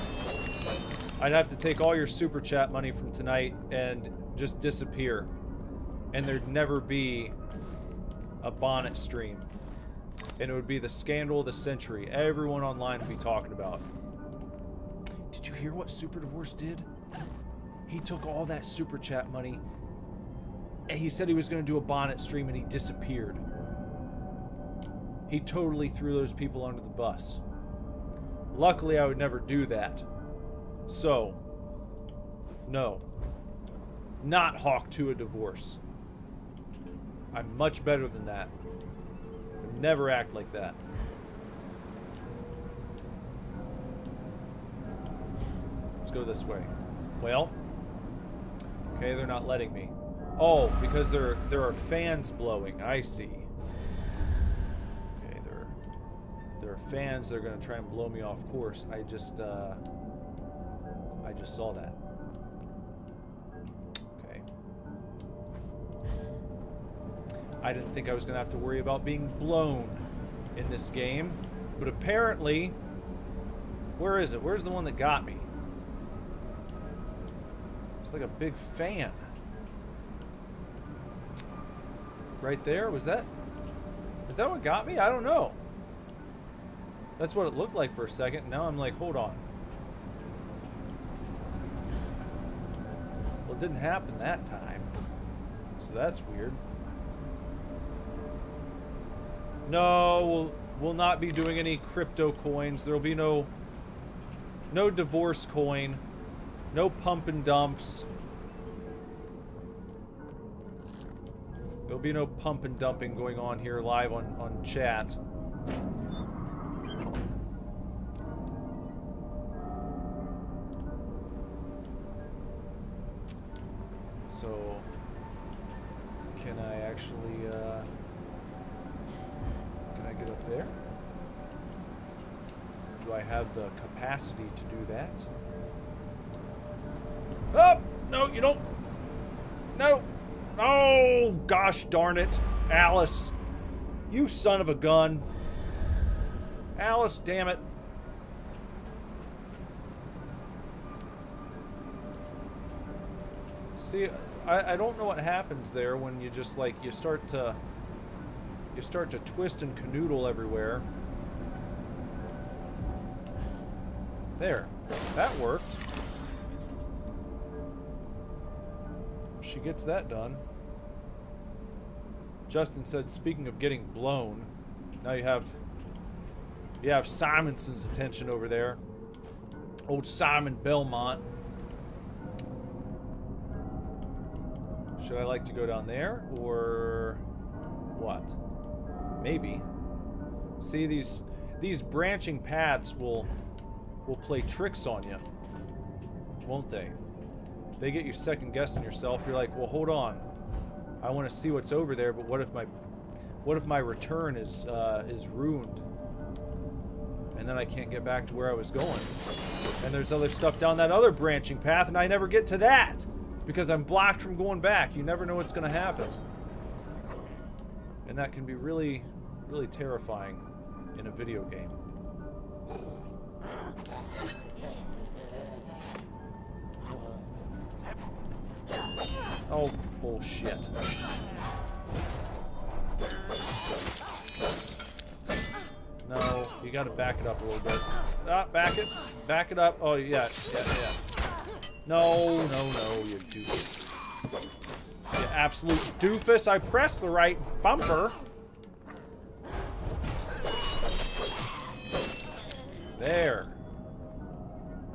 I'd have to take all your super chat money from tonight and just disappear. And there'd never be a bonnet stream. And it would be the scandal of the century. Everyone online would be talking about. Did you hear what Super Divorce did? He took all that super chat money and he said he was going to do a bonnet stream and he disappeared. He totally threw those people under the bus. Luckily, I would never do that. So, no. Not Hawk to a divorce. I'm much better than that. I'd never act like that. Let's go this way. Well, okay, they're not letting me. Oh, because there are fans blowing. I see. Okay, there are fans that are going to try and blow me off course. I just saw that. Okay. I didn't think I was going to have to worry about being blown in this game, but apparently, where is it? Where's the one that got me? It's like a big fan. Right there? Is that what got me? I don't know. That's what it looked like for a second. Now I'm like, hold on. Well, it didn't happen that time. So that's weird. No, we'll not be doing any crypto coins. There'll be no divorce coin. No pump and dumps. There'll be no pump and dumping going on here live on chat. So, can I actually, can I get up there? Do I have the capacity to do that? Oh! No, you don't. No. Oh, gosh darn it. Alice. You son of a gun. Alice, damn it. See, I don't know what happens there when you just like you start to twist and canoodle everywhere. There. That worked. She gets that done. Justin said, speaking of getting blown, now you have Simonson's attention over there. Old Simon Belmont. Should I like to go down there or what? Maybe. See, these branching paths will play tricks on you, won't they? They get you second guessing yourself. You're like, well, hold on. I want to see what's over there, but what if my return is ruined? And then I can't get back to where I was going. And there's other stuff down that other branching path, and I never get to that because I'm blocked from going back. You never know what's going to happen. And that can be really, really terrifying in a video game. Oh, bullshit. No, you gotta back it up a little bit. Ah, back it up. Oh, yeah. No, you doofus. You absolute doofus. I pressed the right bumper. There.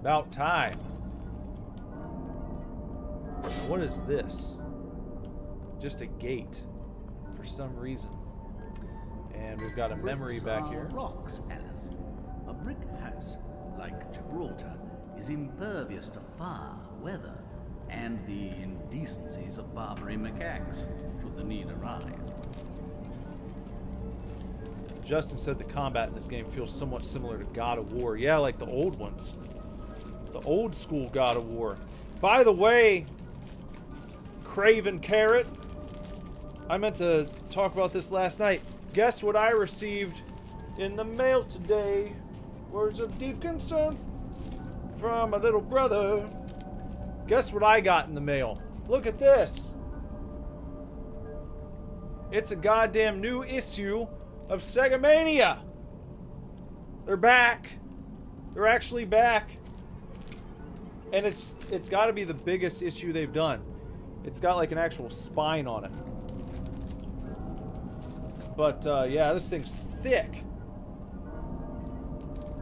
About time. What is this? Just a gate for some reason. And we've got a memory back here.
Rocks, Alice. A brick house, like Gibraltar, is impervious to fire, weather, and the indecencies of Barbary macaques, should the need arise.
Justin said the combat in this game feels somewhat similar to God of War. Yeah, like the old ones. The old school God of War. By the way, Craven Carrot, I meant to talk about this last night. Guess what I received in the mail today? Words of deep concern from my little brother. Guess what I got in the mail? Look at this. It's a goddamn new issue of Sega Mania. They're back. They're actually back. And it's got to be the biggest issue they've done. It's got like an actual spine on it. But yeah, this thing's thick.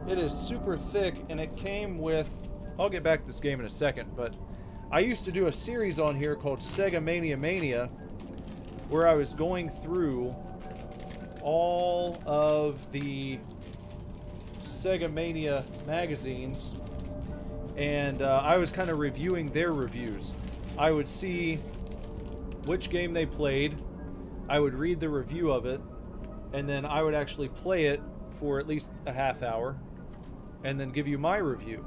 It is super thick, and it came with... I'll get back to this game in a second, but I used to do a series on here called Sega Mania, where I was going through all of the Sega Mania magazines, and I was kind of reviewing their reviews. I would see which game they played, I would read the review of it, and then I would actually play it for at least a half hour, and then give you my review.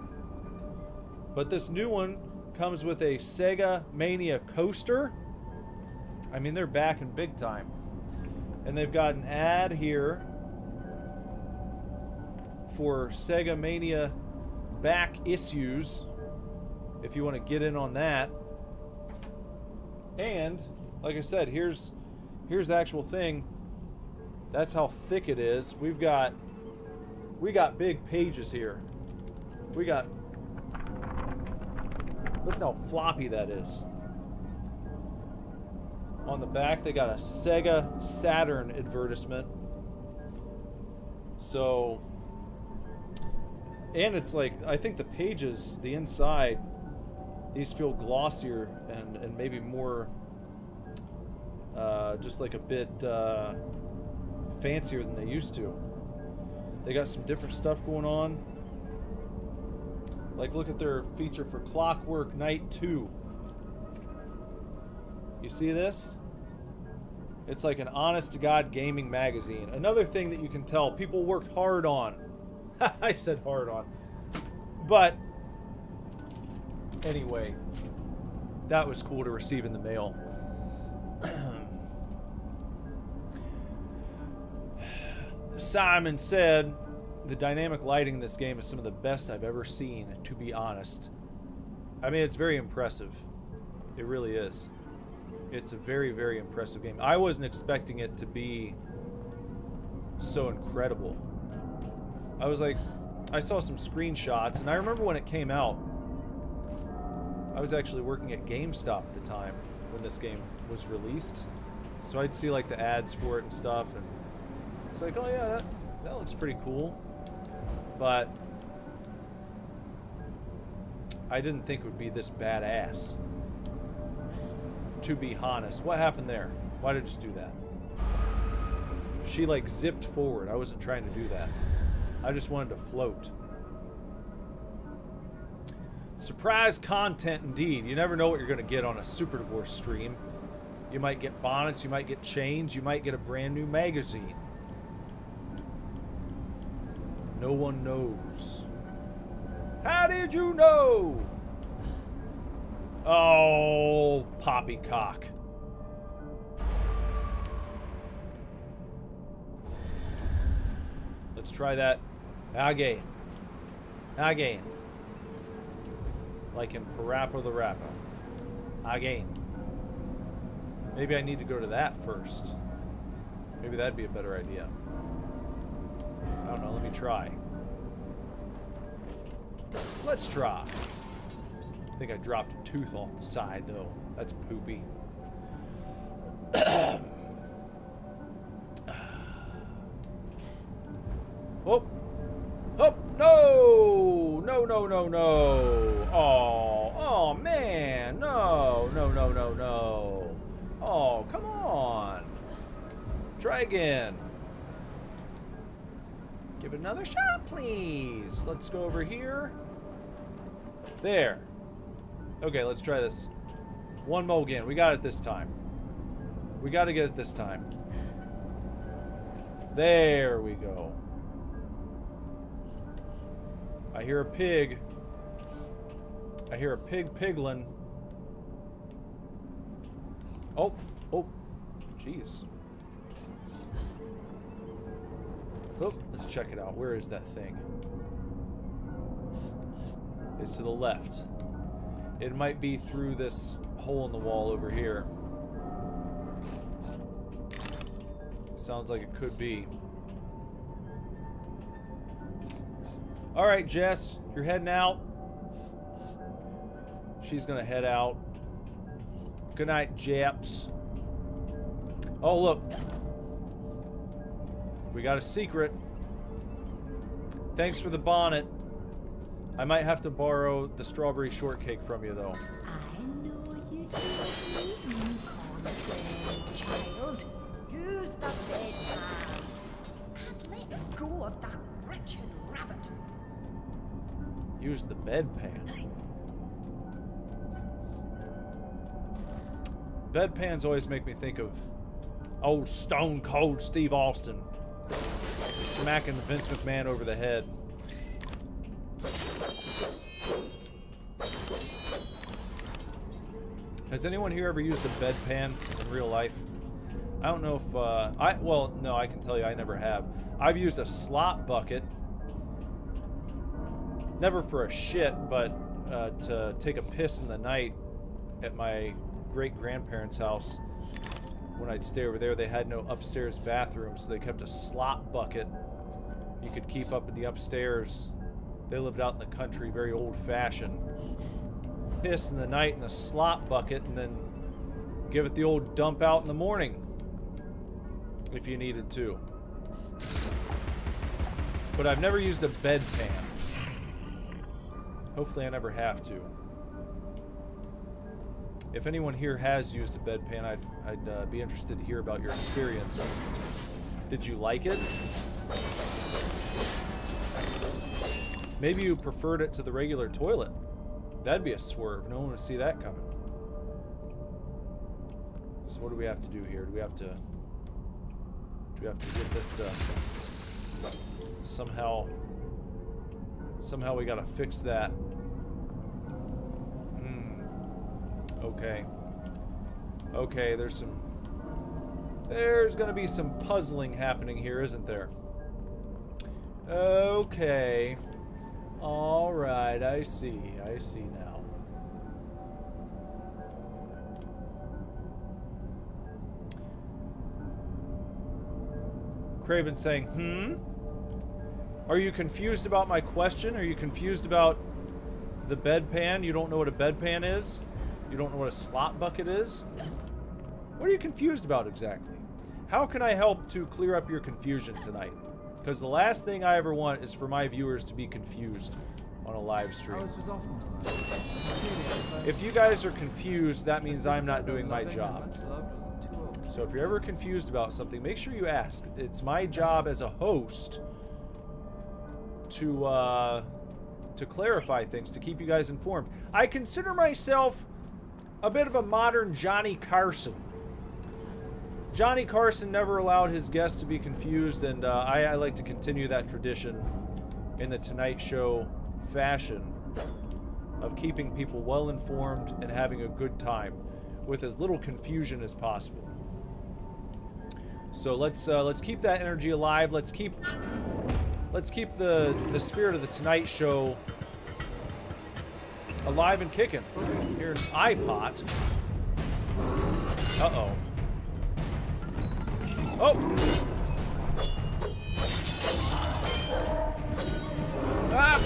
But this new one comes with a Sega Mania coaster. I mean, they're back in big time. And they've got an ad here for Sega Mania back issues, if you want to get in on that. And, like I said, here's the actual thing. That's how thick it is. We got big pages here. Listen how floppy that is. On the back, they got a Sega Saturn advertisement. So, and it's like, I think the pages, the inside, these feel glossier and maybe more, just like a bit fancier than they used to. They got some different stuff going on. Like, look at their feature for Clockwork Knight 2. You see this? It's like an honest-to-God gaming magazine. Another thing that you can tell people worked hard on. I said hard on. But, anyway, that was cool to receive in the mail. Simon said, the dynamic lighting in this game is some of the best I've ever seen, to be honest. I mean, it's very impressive. It really is. It's a very, very impressive game. I wasn't expecting it to be so incredible. I was like, I saw some screenshots, and I remember when it came out, I was actually working at GameStop at the time when this game was released. So I'd see like the ads for it and stuff, and it's like, oh yeah, that looks pretty cool. But I didn't think it would be this badass. To be honest. What happened there? Why did I just do that? She like zipped forward. I wasn't trying to do that. I just wanted to float. Surprise content indeed. You never know what you're going to get on a Super Divorce stream. You might get bonnets, you might get chains, you might get a brand new magazine. No one knows. How did you know? Oh, poppycock. Let's try that again. Again. Like in Parappa the Rapper. Again. Maybe I need to go to that first. Maybe that'd be a better idea. I don't know, let me try. Let's try. I think I dropped a tooth off the side, though. That's poopy. Oh! Oh! No! No, no, no, no! Oh! Oh, man! No! No, no, no, no! Oh, come on! Try again. Give it another shot, please. Let's go over here. There. Okay, let's try this. One more again. We got it this time. We got to get it this time. There we go. I hear a pig. I hear a pig piglin. Oh, oh, jeez. Oh, let's check it out. Where is that thing? It's to the left. It might be through this hole in the wall over here. Sounds like it could be. Alright, Jess, you're heading out. She's gonna head out. Good night, Japs. Oh, look. We got a secret. Thanks for the bonnet. I might have to borrow the strawberry shortcake from you, though.
I know you do. You can't play, child. Use the bedpan. And let go of that wretched rabbit.
Use the bedpan. Bedpans always make me think of old Stone Cold Steve Austin smacking Vince McMahon over the head. Has anyone here ever used a bedpan in real life? I don't know if, well, no, I can tell you I never have. I've used a slop bucket. Never for a shit, but to take a piss in the night at my great-grandparents' house. When I'd stay over there, they had no upstairs bathroom, so they kept a slop bucket. You could keep up in the upstairs. They lived out in the country, very old-fashioned. Piss in the night in the slop bucket, and then give it the old dump out in the morning, if you needed to. But I've never used a bedpan. Hopefully I never have to. If anyone here has used a bedpan, I'd be interested to hear about your experience. Did you like it? Maybe you preferred it to the regular toilet. That'd be a swerve. No one would see that coming. So what do we have to do here? Do we have to get this to somehow we gotta fix that. Okay. Okay, there's gonna be some puzzling happening here, isn't there? Okay. Alright, I see now. Craven saying, Are you confused about my question? Are you confused about the bedpan? You don't know what a bedpan is? You don't know what a slop bucket is? What are you confused about exactly? How can I help to clear up your confusion tonight? Because the last thing I ever want is for my viewers to be confused on a live stream. If you guys are confused, that means I'm not doing my job. So if you're ever confused about something, make sure you ask. It's my job as a host to clarify things, to keep you guys informed. I consider myself a bit of a modern Johnny Carson. Johnny Carson never allowed his guests to be confused, and I like to continue that tradition in the Tonight Show fashion of keeping people well informed and having a good time with as little confusion as possible. So let's keep that energy alive. Let's keep the spirit of the Tonight Show alive and kicking here in iPot. Uh-oh. Oh! Ah!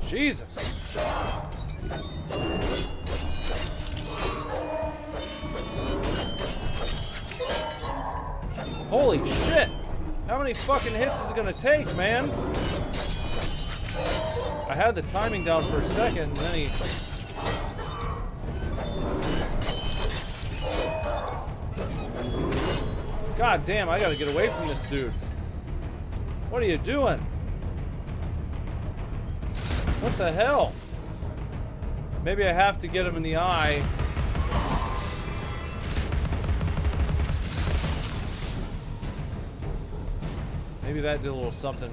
Jesus. Holy shit. How many fucking hits is it gonna take, man? I had the timing down for a second, and then he... God damn, I gotta get away from this dude. What are you doing? What the hell? Maybe I have to get him in the eye. Maybe that did a little something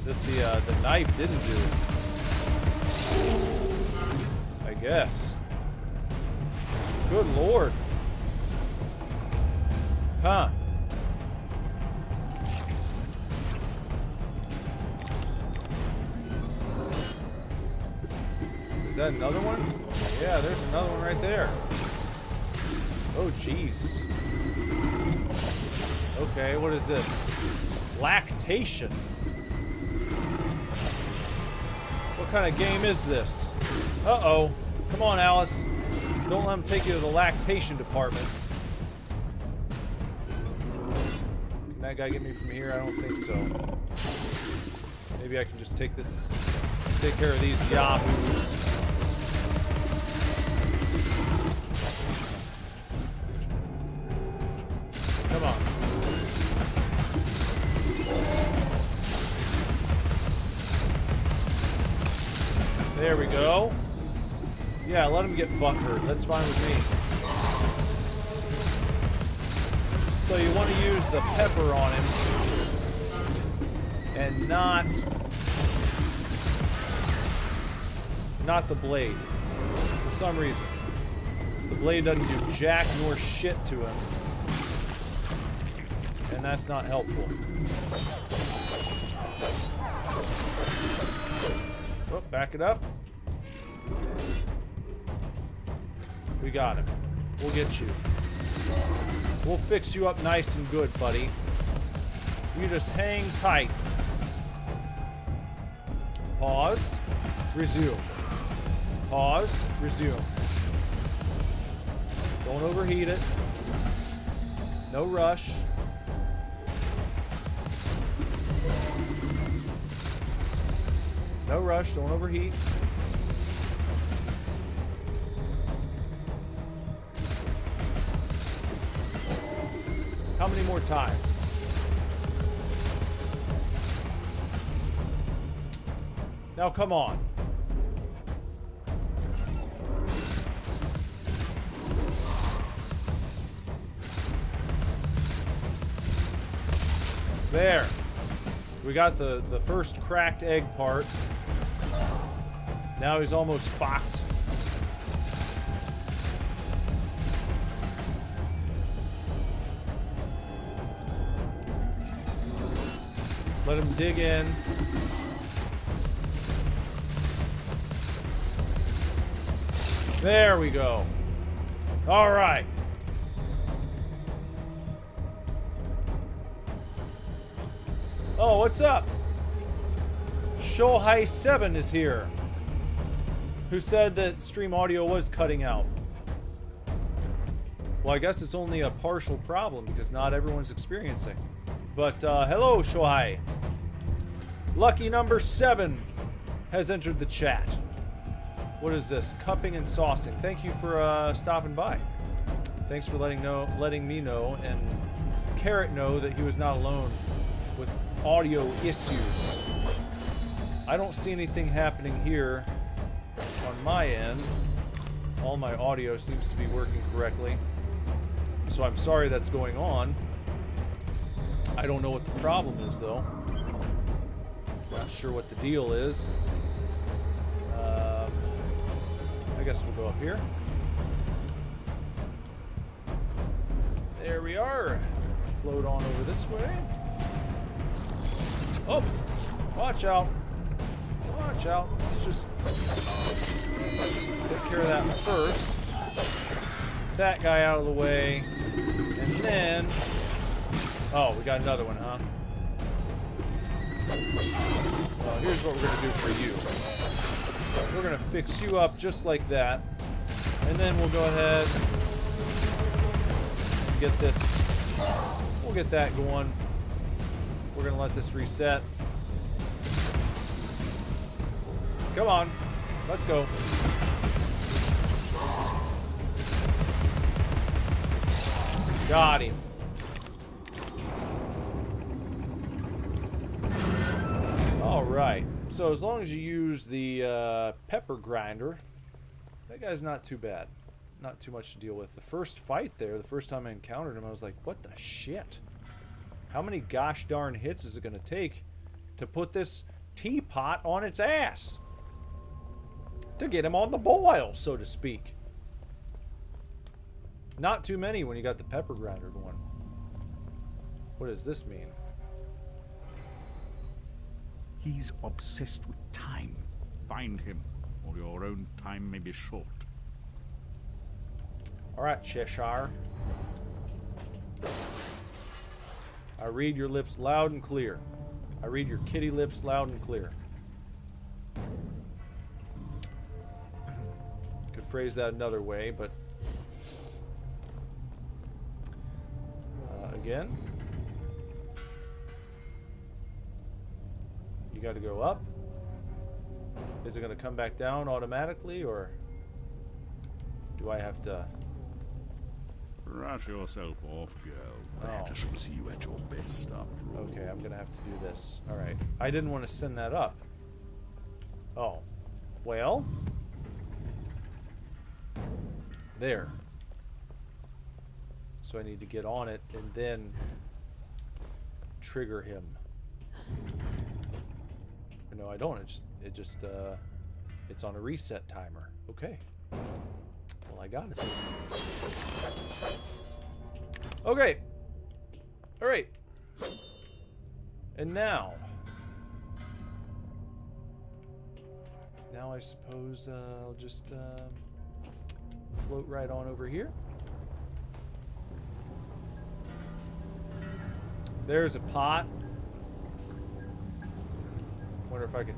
that the knife didn't do. I guess. Good lord. Huh. Is that another one? Yeah, there's another one right there. Oh, jeez. Okay, what is this? Lactation. What kind of game is this? Uh-oh. Come on, Alice. Don't let him take you to the lactation department. Can that guy get me from here? I don't think so. Maybe I can just take care of these yahoos. Come on. There we go. Yeah, let him get butthurt. That's fine with me. So you want to use the pepper on him and not the blade. For some reason. The blade doesn't do jack nor shit to him. And that's not helpful. Oh, back it up. We got him. We'll get you. We'll fix you up nice and good, buddy. You just hang tight. Pause. Resume. Pause. Resume. Don't overheat it. No rush. No rush. Don't overheat. How many more times? Now come on. There. We got the first cracked egg part. Now he's almost fucked. Let him dig in. There we go. All right. Oh, what's up? Shohei7 is here. Who said that stream audio was cutting out. Well, I guess it's only a partial problem because not everyone's experiencing. But, hello, Shohei. Lucky number 7 has entered the chat. What is this? Cupping and saucing. Thank you for stopping by. Thanks for letting me know and Carrot know that he was not alone with audio issues. I don't see anything happening here on my end. All my audio seems to be working correctly. So I'm sorry that's going on. I don't know what the problem is, though. Not sure what the deal is. I guess we'll go up here. There we are. Float on over this way. Oh! Watch out. Watch out. Let's just take care of that first. That guy out of the way. And then... Oh, we got another one, huh? Well, here's what we're going to do for you. We're going to fix you up just like that. And then we'll go ahead and get this. We'll get that going. We're going to let this reset. Come on. Let's go. Got him. All right. So as long as you use the pepper grinder, that guy's not too bad. Not too much to deal with. The first fight there, the first time I encountered him, I was like, what the shit? How many gosh darn hits is it going to take to put this teapot on its ass? To get him on the boil, so to speak. Not too many when you got the pepper grinder going. What does this mean?
He's obsessed with time.
Find him, or your own time may be short.
Alright, Cheshire. I read your lips loud and clear. I read your kitty lips loud and clear. Could phrase that another way, but... again. You gotta go up. Is it gonna come back down automatically, or do I have to...
Brush yourself off, girl.
That shall see you at your best after all.
Okay, I'm gonna have to do this. Alright. I didn't want to send that up. Oh. Well. There. So I need to get on it and then trigger him. No, I don't. It's on a reset timer. Okay. Well, I got it. Okay. All right. And now I suppose I'll just float right on over here. There's a pot. Wonder if I could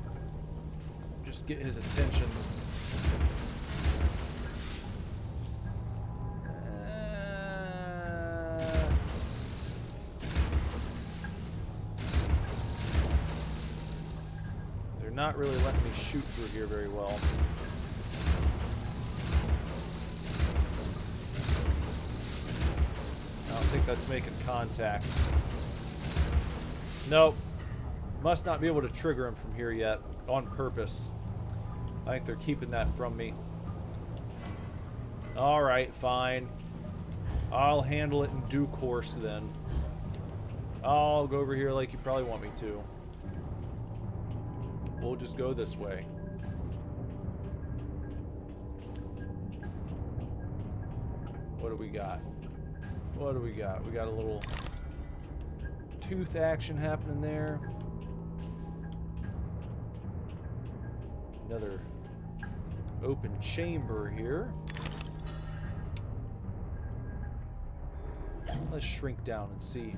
just get his attention. They're not really letting me shoot through here very well. I don't think that's making contact. Nope. Must not be able to trigger him from here yet. On purpose. I think they're keeping that from me. Alright, fine. I'll handle it in due course then. I'll go over here like you probably want me to. We'll just go this way. What do we got? What do we got? We got a little tooth action happening there. Another open chamber here. Let's shrink down and see.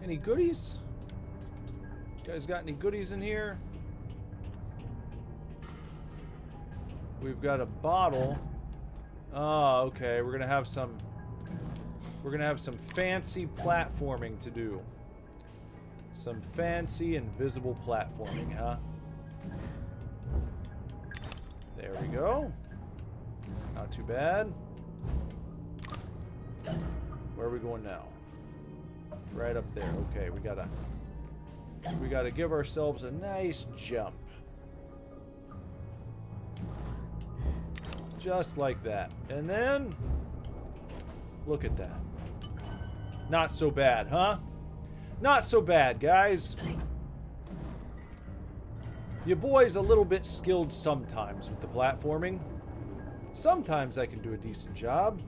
Any goodies? You guys got any goodies in here? We've got a bottle. Oh, okay. We're gonna have some fancy platforming to do. Some fancy invisible platforming, huh? There we go. Not too bad. Where are we going now? Right up there. Okay, we gotta give ourselves a nice jump. Just like that. And then look at that. Not so bad, huh? Not so bad, guys. Your boy's a little bit skilled sometimes with the platforming. Sometimes I can do a decent job.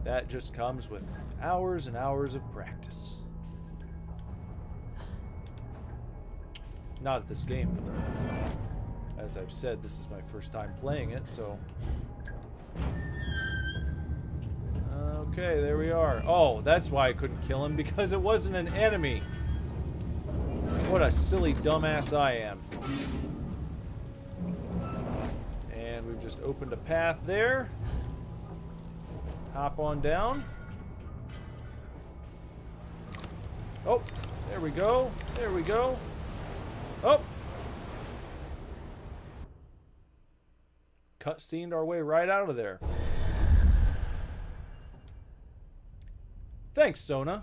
That just comes with hours and hours of practice. Not at this game, though. As I've said, this is my first time playing it, so... Okay, there we are. Oh, that's why I couldn't kill him, because it wasn't an enemy. What a silly dumbass I am. And we've just opened a path there. Hop on down. Oh, there we go. There we go. Oh! Cutscened our way right out of there. Thanks, Sona.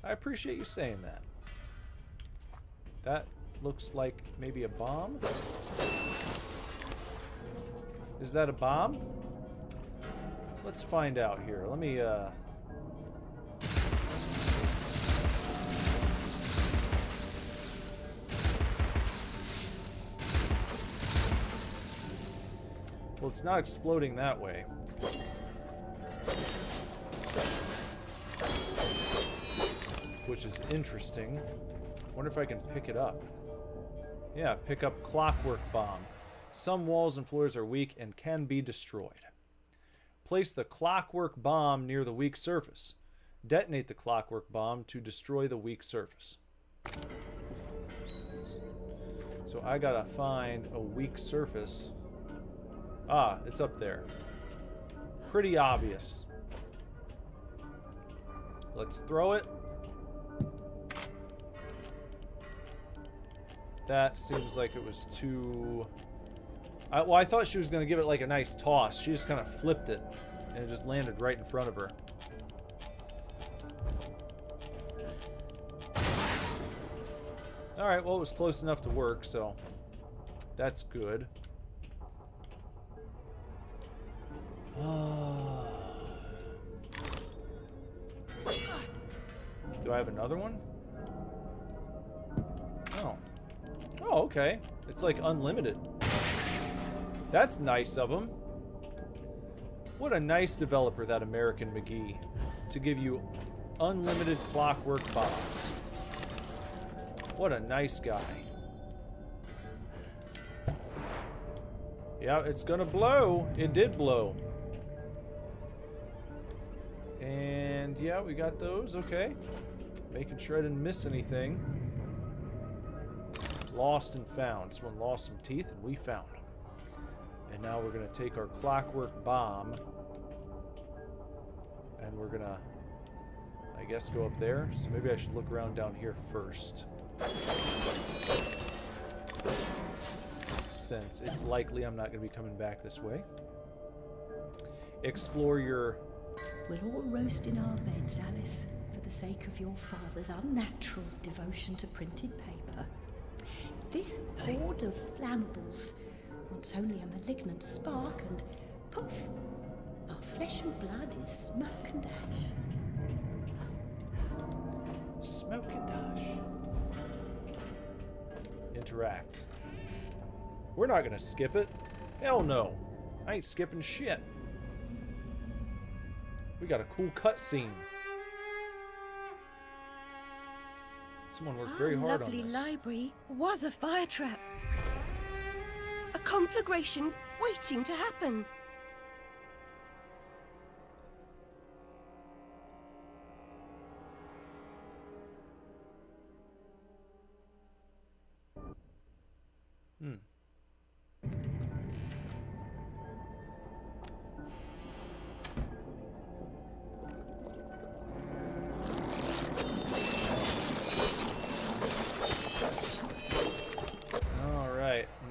I appreciate you saying that. That looks like maybe a bomb. Is that a bomb? Let's find out here. Let me, Well, it's not exploding that way. Which is interesting. Wonder if I can pick it up. Yeah, pick up clockwork bomb. Some walls and floors are weak and can be destroyed. Place the clockwork bomb near the weak surface. Detonate the clockwork bomb to destroy the weak surface. So I gotta find a weak surface. Ah, it's up there. Pretty obvious. Let's throw it. That seems like it was too... well, I thought she was going to give it like a nice toss. She just kind of flipped it, and it just landed right in front of her. Alright, well, it was close enough to work, so that's good. Do I have another one? Oh. Oh, okay. It's like unlimited. That's nice of him. What a nice developer, that American McGee, to give you unlimited clockwork bombs. What a nice guy. Yeah, it's gonna blow. It did blow. And yeah, we got those. Okay. Making sure I didn't miss anything. Lost and found. Someone lost some teeth and we found them. And now we're going to take our clockwork bomb. And we're going to, I guess, go up there. So maybe I should look around down here first. Since it's likely I'm not going to be coming back this way. Explore your...
We'll all roast in our beds, Alice, for the sake of your father's unnatural devotion to printed paper. This horde of flammables wants only a malignant spark and poof, our flesh and blood is smoke and ash.
Smoke and ash. Interact. We're not gonna skip it. Hell no. I ain't skipping shit. We got a cool cutscene. Someone worked very hard on this.
Lovely library was a fire trap. A conflagration waiting to happen.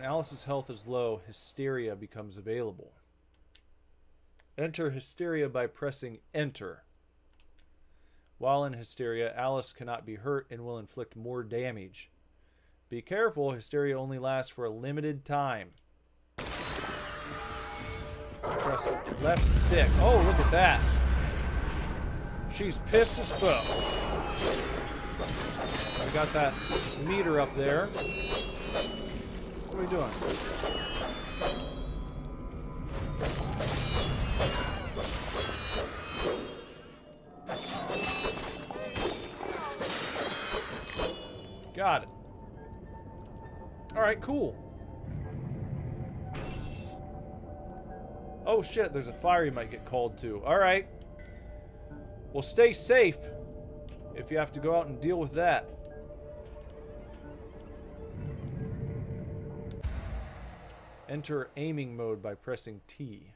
Alice's health is low, hysteria becomes available. Enter hysteria by pressing enter. While in hysteria, Alice cannot be hurt and will inflict more damage. Be careful, hysteria only lasts for a limited time. Press left stick. Oh, look at that. She's pissed as fuck. We got that meter up there. What are we doing? Got it. Alright, cool. Oh shit, there's a fire you might get called to. Alright. Well, stay safe if you have to go out and deal with that. Enter aiming mode by pressing T.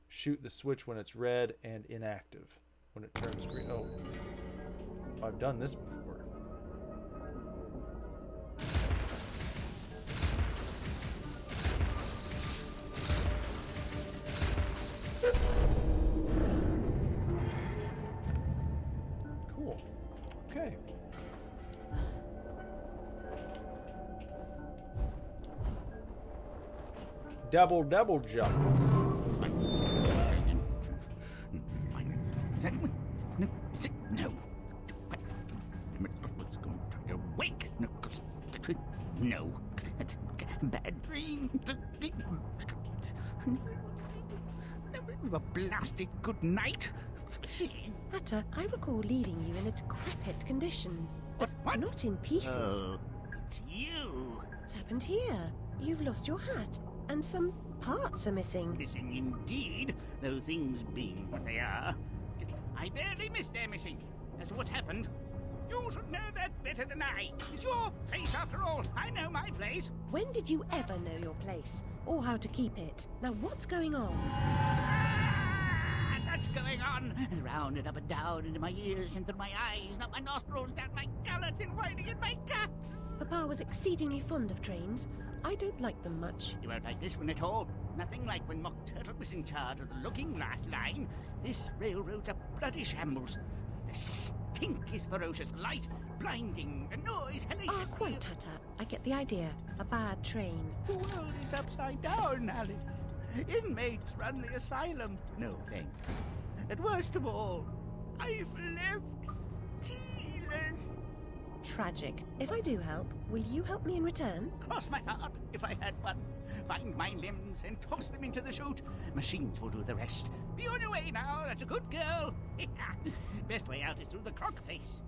Shoot the switch when it's red and inactive. When it turns green. Oh. I've done this before. Cool. Okay. Double jump.
No. What's going on? Wake. No. Bad dream. A blasted good night.
Hatter, I recall leaving you in a decrepit condition, but not in pieces.
Oh, it's you.
What's happened here? You've lost your hat, and some parts are missing.
Missing indeed, though things being what they are. I barely missed their missing. As to what happened, you should know that better than I. It's your place after all. I know my place.
When did you ever know your place, or how to keep it? Now what's going on?
That's going on, and round and up and down into my ears and through my eyes, up my nostrils, down my gullet, and winding in my guts.
Papa was exceedingly fond of trains. I don't like them much.
You won't like this one at all. Nothing like when Mock Turtle was in charge of the looking glass line. This railroad's a bloody shambles. The stink is ferocious, the light blinding, the noise hellacious.
Ah, quite, Hatter. I get the idea. A bad train.
The world is upside down, Alice. Inmates run the asylum. No thanks. And worst of all, I'm left tealess.
Tragic. If I do help, will you help me in return?
Cross my heart, if I had one. Find my limbs and toss them into the chute. Machines will do the rest. Be on your way now, that's a good girl. Best way out is through the clock face.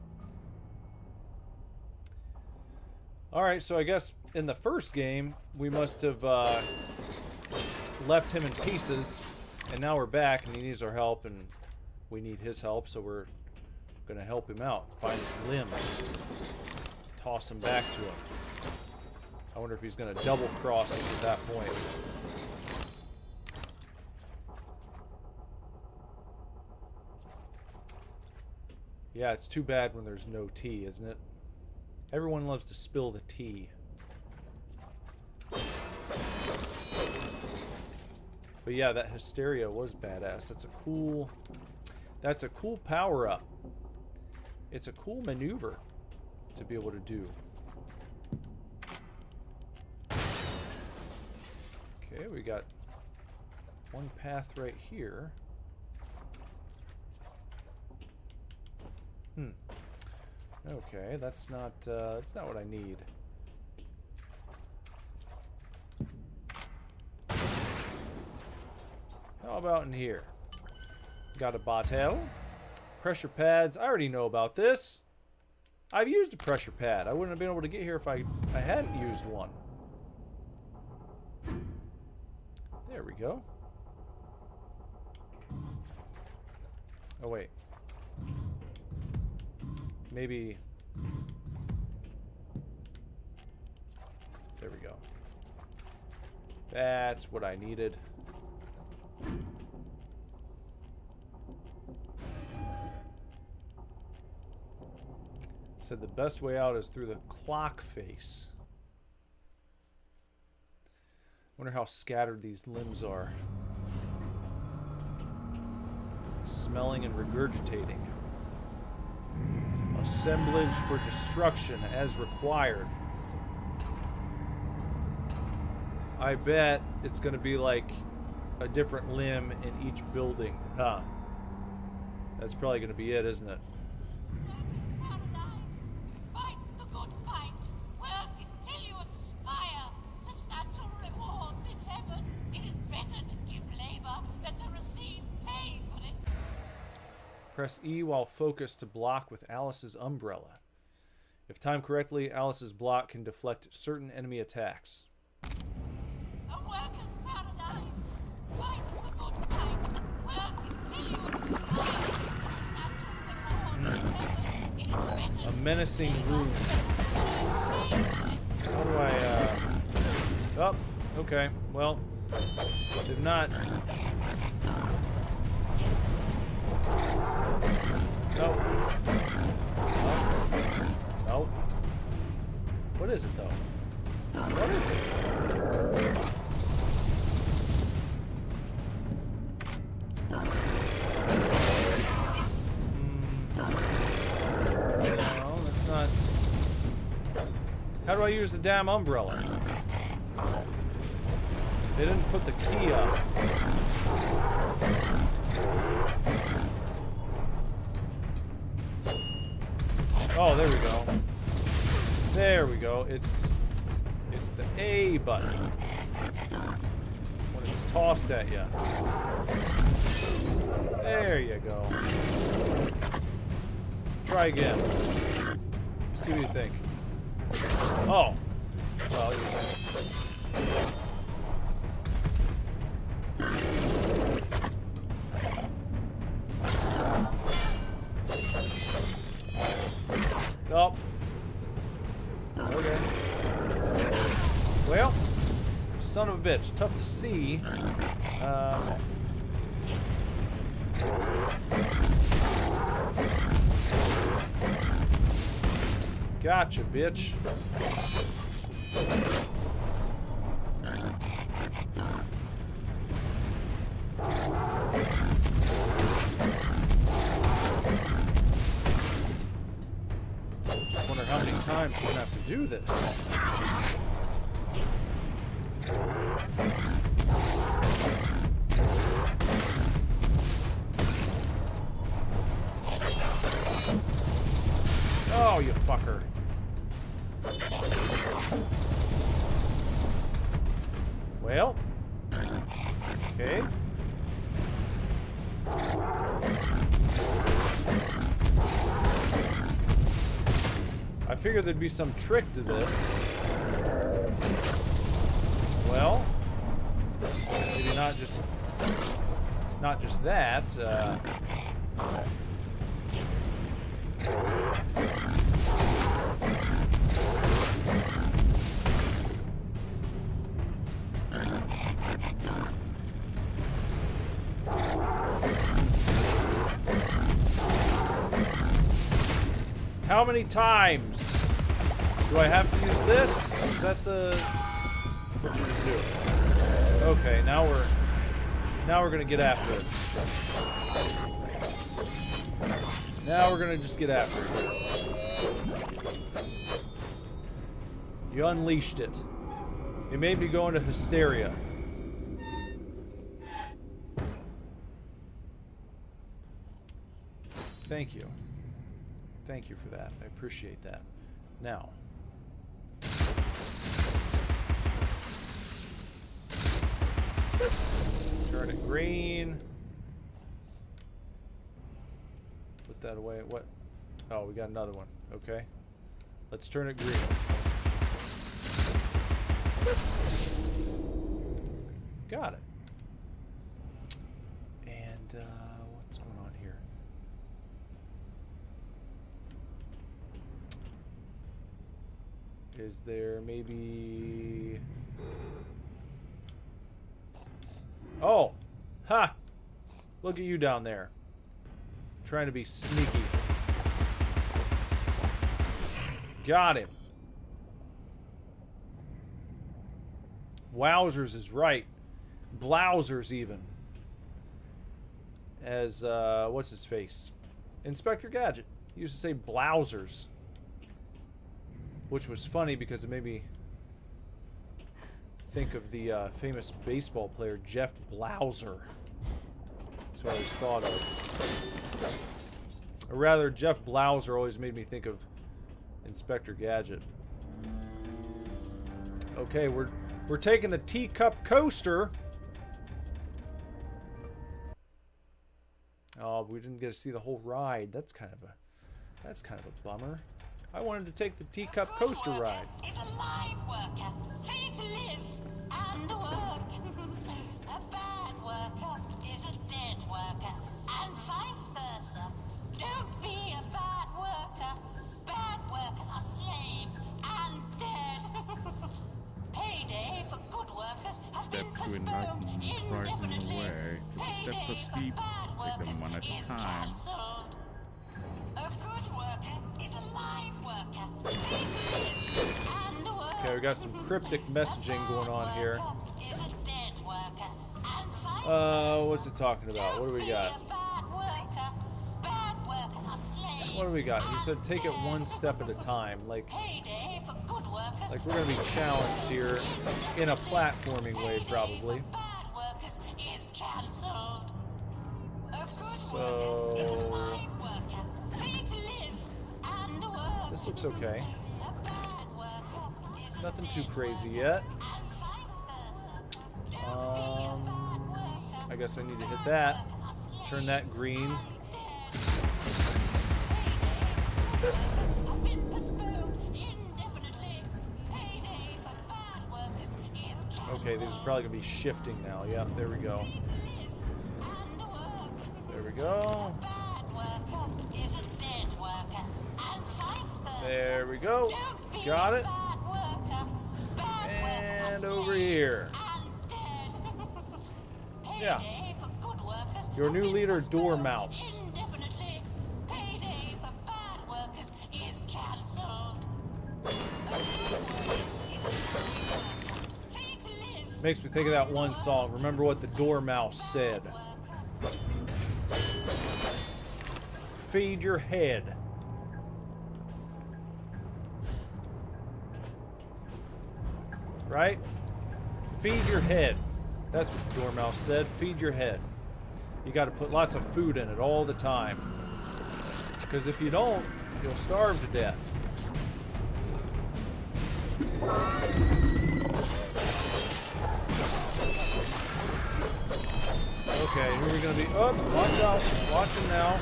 Alright, so I guess in the first game, we must have left him in pieces. And now we're back, and he needs our help, and we need his help, so we're Gonna help him out. Find his limbs. Toss him back to him. I wonder if he's gonna double cross us at that point. Yeah, it's too bad when there's no tea, isn't it? Everyone loves to spill the tea. But yeah, that hysteria was badass. That's a cool power-up. It's a cool maneuver to be able to do. Okay, we got one path right here. Okay, that's not what I need. How about in here? Got a bottle. Pressure pads. I already know about this. I've used a pressure pad. I wouldn't have been able to get here if I hadn't used one. There we go. Oh, wait. Maybe... There we go. That's what I needed. Said the best way out is through the clock face. Wonder how scattered these limbs are. Smelling and regurgitating. Assemblage for destruction as required. I bet it's gonna be like a different limb in each building, huh? That's probably gonna be it, isn't it?
Fight the good fight. Work until you expire. Substantial rewards in heaven. It is better to give labor than to receive pay for it.
Press E while focused to block with Alice's umbrella. If timed correctly, Alice's block can deflect certain enemy attacks.
A worker's paradise. Fight the good fight. Work until you expire. Substantial rewards in heaven. It is better
A menacing room. How do I, Oh, okay. Well, did not... Nope. Nope. What is it, though? What is it? No, that's not... How do I use the damn umbrella? They didn't put the key up. Oh, there we go. There we go. It's the A button when it's tossed at you. There you go. Try again. See what you think. Oh. Well, Oh. Okay. Well, son of a bitch. Tough to see. Gotcha, bitch. Just wonder how many times we're gonna have to do this. Oh, you fucker. Well. Okay. I figured there'd be some trick to this. Well, maybe not just that. How many times do I have to use this? Is that the what you just do? Okay, now we're gonna get after it. Now we're gonna just get after it. You unleashed it. It made me go into hysteria. Thank you. Thank you for that. I appreciate that. Now. Turn it green. Put that away. What? Oh, we got another one. Okay. Let's turn it green. Got it. And, what's going on here? Is there maybe... Oh! Ha! Look at you down there. Trying to be sneaky. Got him. Wowzers is right. Blowzers even. As, what's his face? Inspector Gadget. He used to say blowzers. Which was funny because it made me think of the famous baseball player Jeff Blauser. That's what I always thought of. Or rather, Jeff Blauser always made me think of Inspector Gadget. Okay, we're taking the teacup coaster. Oh, we didn't get to see the whole ride. That's kind of a bummer. I wanted to take the teacup coaster ride.
Is a live worker, free to live and work. A bad worker is a dead worker, and vice versa. Don't be a bad worker. Bad workers are slaves and dead. Payday for good workers has been postponed indefinitely. Payday for bad workers is cancelled. A good worker is a live worker. Free to live and work.
Okay, we got some cryptic messaging going on here.
Is a dead worker, and vice versa.
What's it talking about? What do we got?
Bad workers are slaves.
What do we got? He said take it one step at a time. Like we're gonna be challenged here in a platforming way, probably. So this looks okay. Nothing too crazy yet. I guess I need to hit that. Turn that green. Okay, this is probably gonna be shifting now. Yeah, there we go. There we go. There we go. Got it. And over here. Yeah. Your new leader, Dormouse. Makes me think of that one song. Remember what the Dormouse said. Feed your head. Right? Feed your head. That's what the Dormouse said. Feed your head. You got to put lots of food in it all the time. Because if you don't, you'll starve to death. Okay, here we're gonna be. Oh, watch out! Watch him now!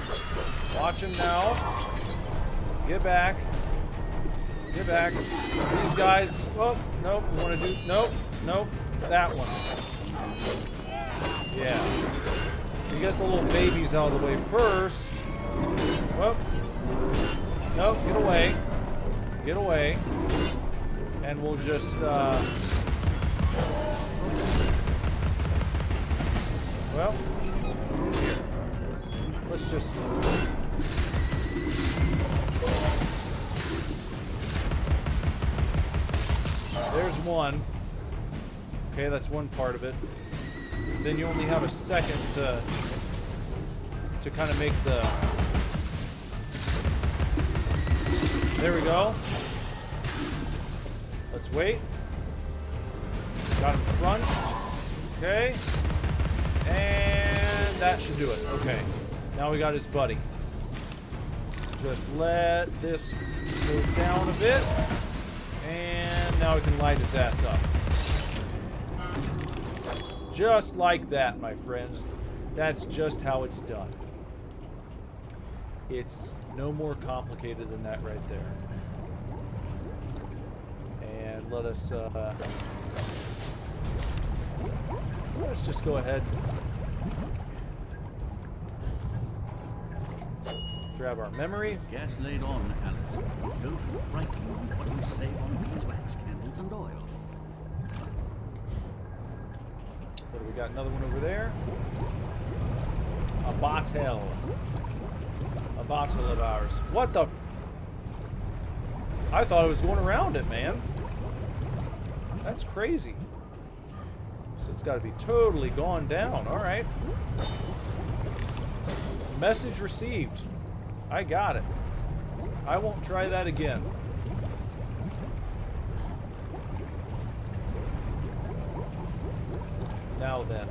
Watch him now! Get back! Get back! These guys. Oh, nope. We want to do. Nope. Nope. That one. Yeah. You get the little babies out of the way first. Well, No, get away. Get away. And we'll just, well, here. Let's just... There's one. Okay, that's one part of it. Then you only have a second to kind of make the... There we go. Let's wait. Got him crunched. Okay. And that should do it. Okay. Now we got his buddy. Just let this move down a bit. And now we can light his ass up. Just like that, my friends. That's just how it's done. It's no more complicated than that right there. And let's just go ahead. Grab our memory.
Gas laid on, Alice. Go to writing on what we save on beeswax candles and oil.
What do we got? Another one over there. A bottle. A bottle of ours. What the? I thought it was going around it, man. That's crazy. So it's got to be totally gone down. All right. Message received. I got it. I won't try that again. Now then.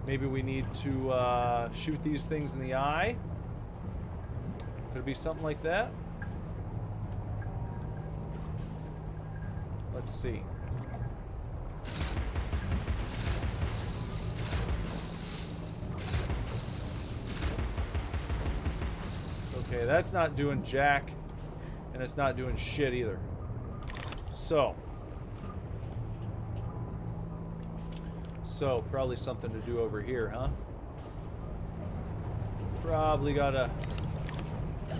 Maybe we need to shoot these things in the eye. Could it be something like that? Let's see. Okay, that's not doing jack, and it's not doing shit either. So probably something to do over here, huh? Probably gotta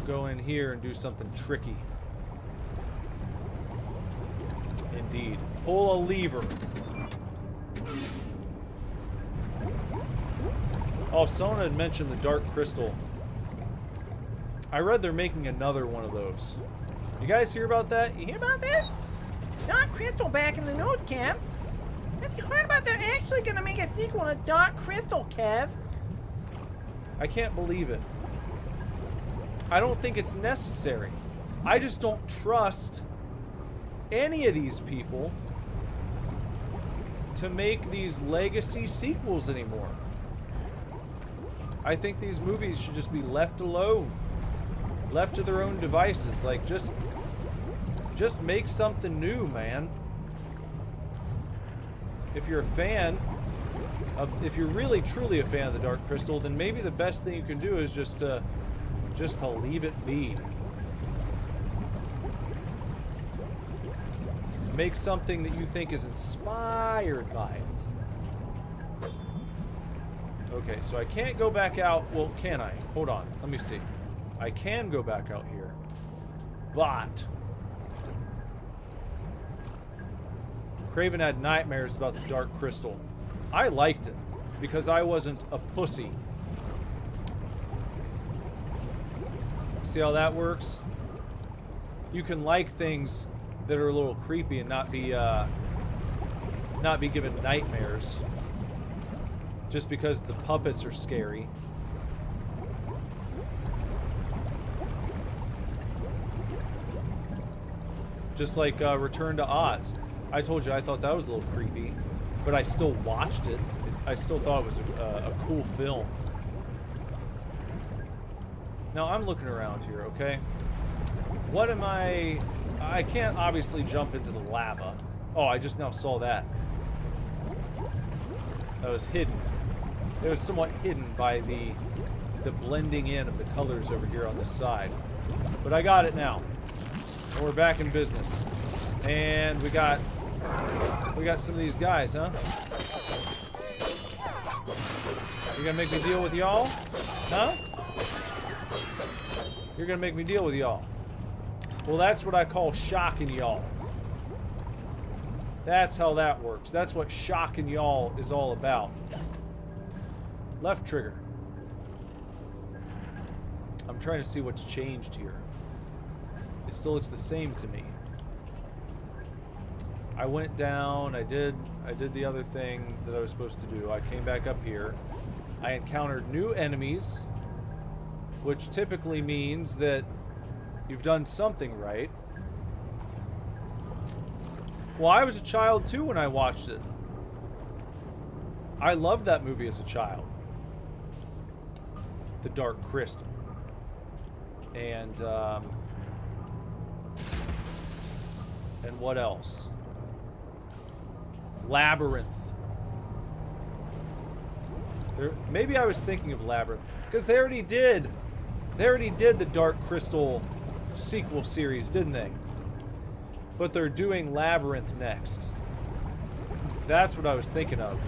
go in here and do something tricky. Indeed. Pull a lever. Oh, someone had mentioned the dark crystal. I read they're making another one of those. You guys hear about that? You hear about this?
Dark Crystal back in the news, Kev. Have you heard about they're actually going to make a sequel to Dark Crystal, Kev?
I can't believe it. I don't think it's necessary. I just don't trust any of these people to make these legacy sequels anymore. I think these movies should just be left alone. Left to their own devices. Like, just make something new, man. If you're a fan of, if you're really truly a fan of the Dark Crystal, then maybe the best thing you can do is just to leave it be. Make something that you think is inspired by it. Okay, so I can't go back out. Well, can I? Hold on. Let me see. I can go back out here. But Craven had nightmares about the Dark Crystal. I liked it because I wasn't a pussy. See how that works? You can like things that are a little creepy and not be given nightmares just because the puppets are scary. Just like Return to Oz. I told you I thought that was a little creepy, but I still watched it. I still thought it was a cool film. Now I'm looking around here, okay? What am I can't obviously jump into the lava. Oh, I just now saw that. That was hidden. It was somewhat hidden by the blending in of the colors over here on this side. But I got it now. And we're back in business. And we got We got some of these guys, huh? You gonna make me deal with y'all? Huh? You're gonna make me deal with y'all. Well, that's what I call shocking y'all. That's how that works. That's what shocking y'all is all about. Left trigger. I'm trying to see what's changed here. It still looks the same to me. I went down, I did the other thing that I was supposed to do. I came back up here. I encountered new enemies, which typically means that you've done something right. Well, I was a child too when I watched it. I loved that movie as a child. The Dark Crystal. And what else? Labyrinth. Maybe I was thinking of Labyrinth, because they already did the Dark Crystal sequel series, didn't they? But they're doing Labyrinth next. That's what I was thinking of.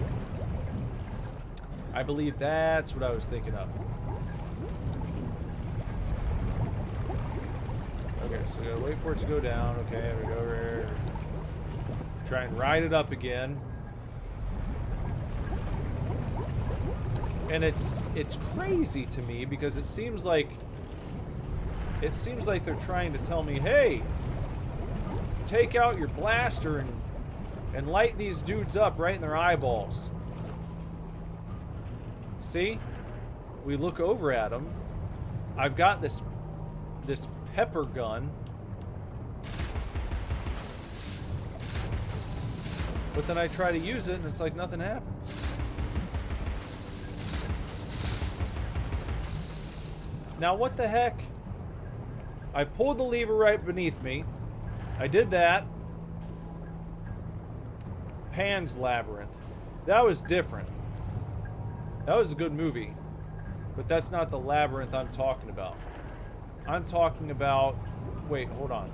I believe that's what I was thinking of. Okay, so gotta wait for it to go down. Okay, there we go. Here. Try and ride it up again. And it's crazy to me because it seems like they're trying to tell me, hey, take out your blaster and light these dudes up right in their eyeballs. See? We look over at them. I've got this pepper gun. But then I try to use it and it's like nothing happens. Now what the heck? I pulled the lever right beneath me. I did that. Pan's Labyrinth. That was different. That was a good movie. But that's not the labyrinth I'm talking about. I'm talking about... Wait, hold on.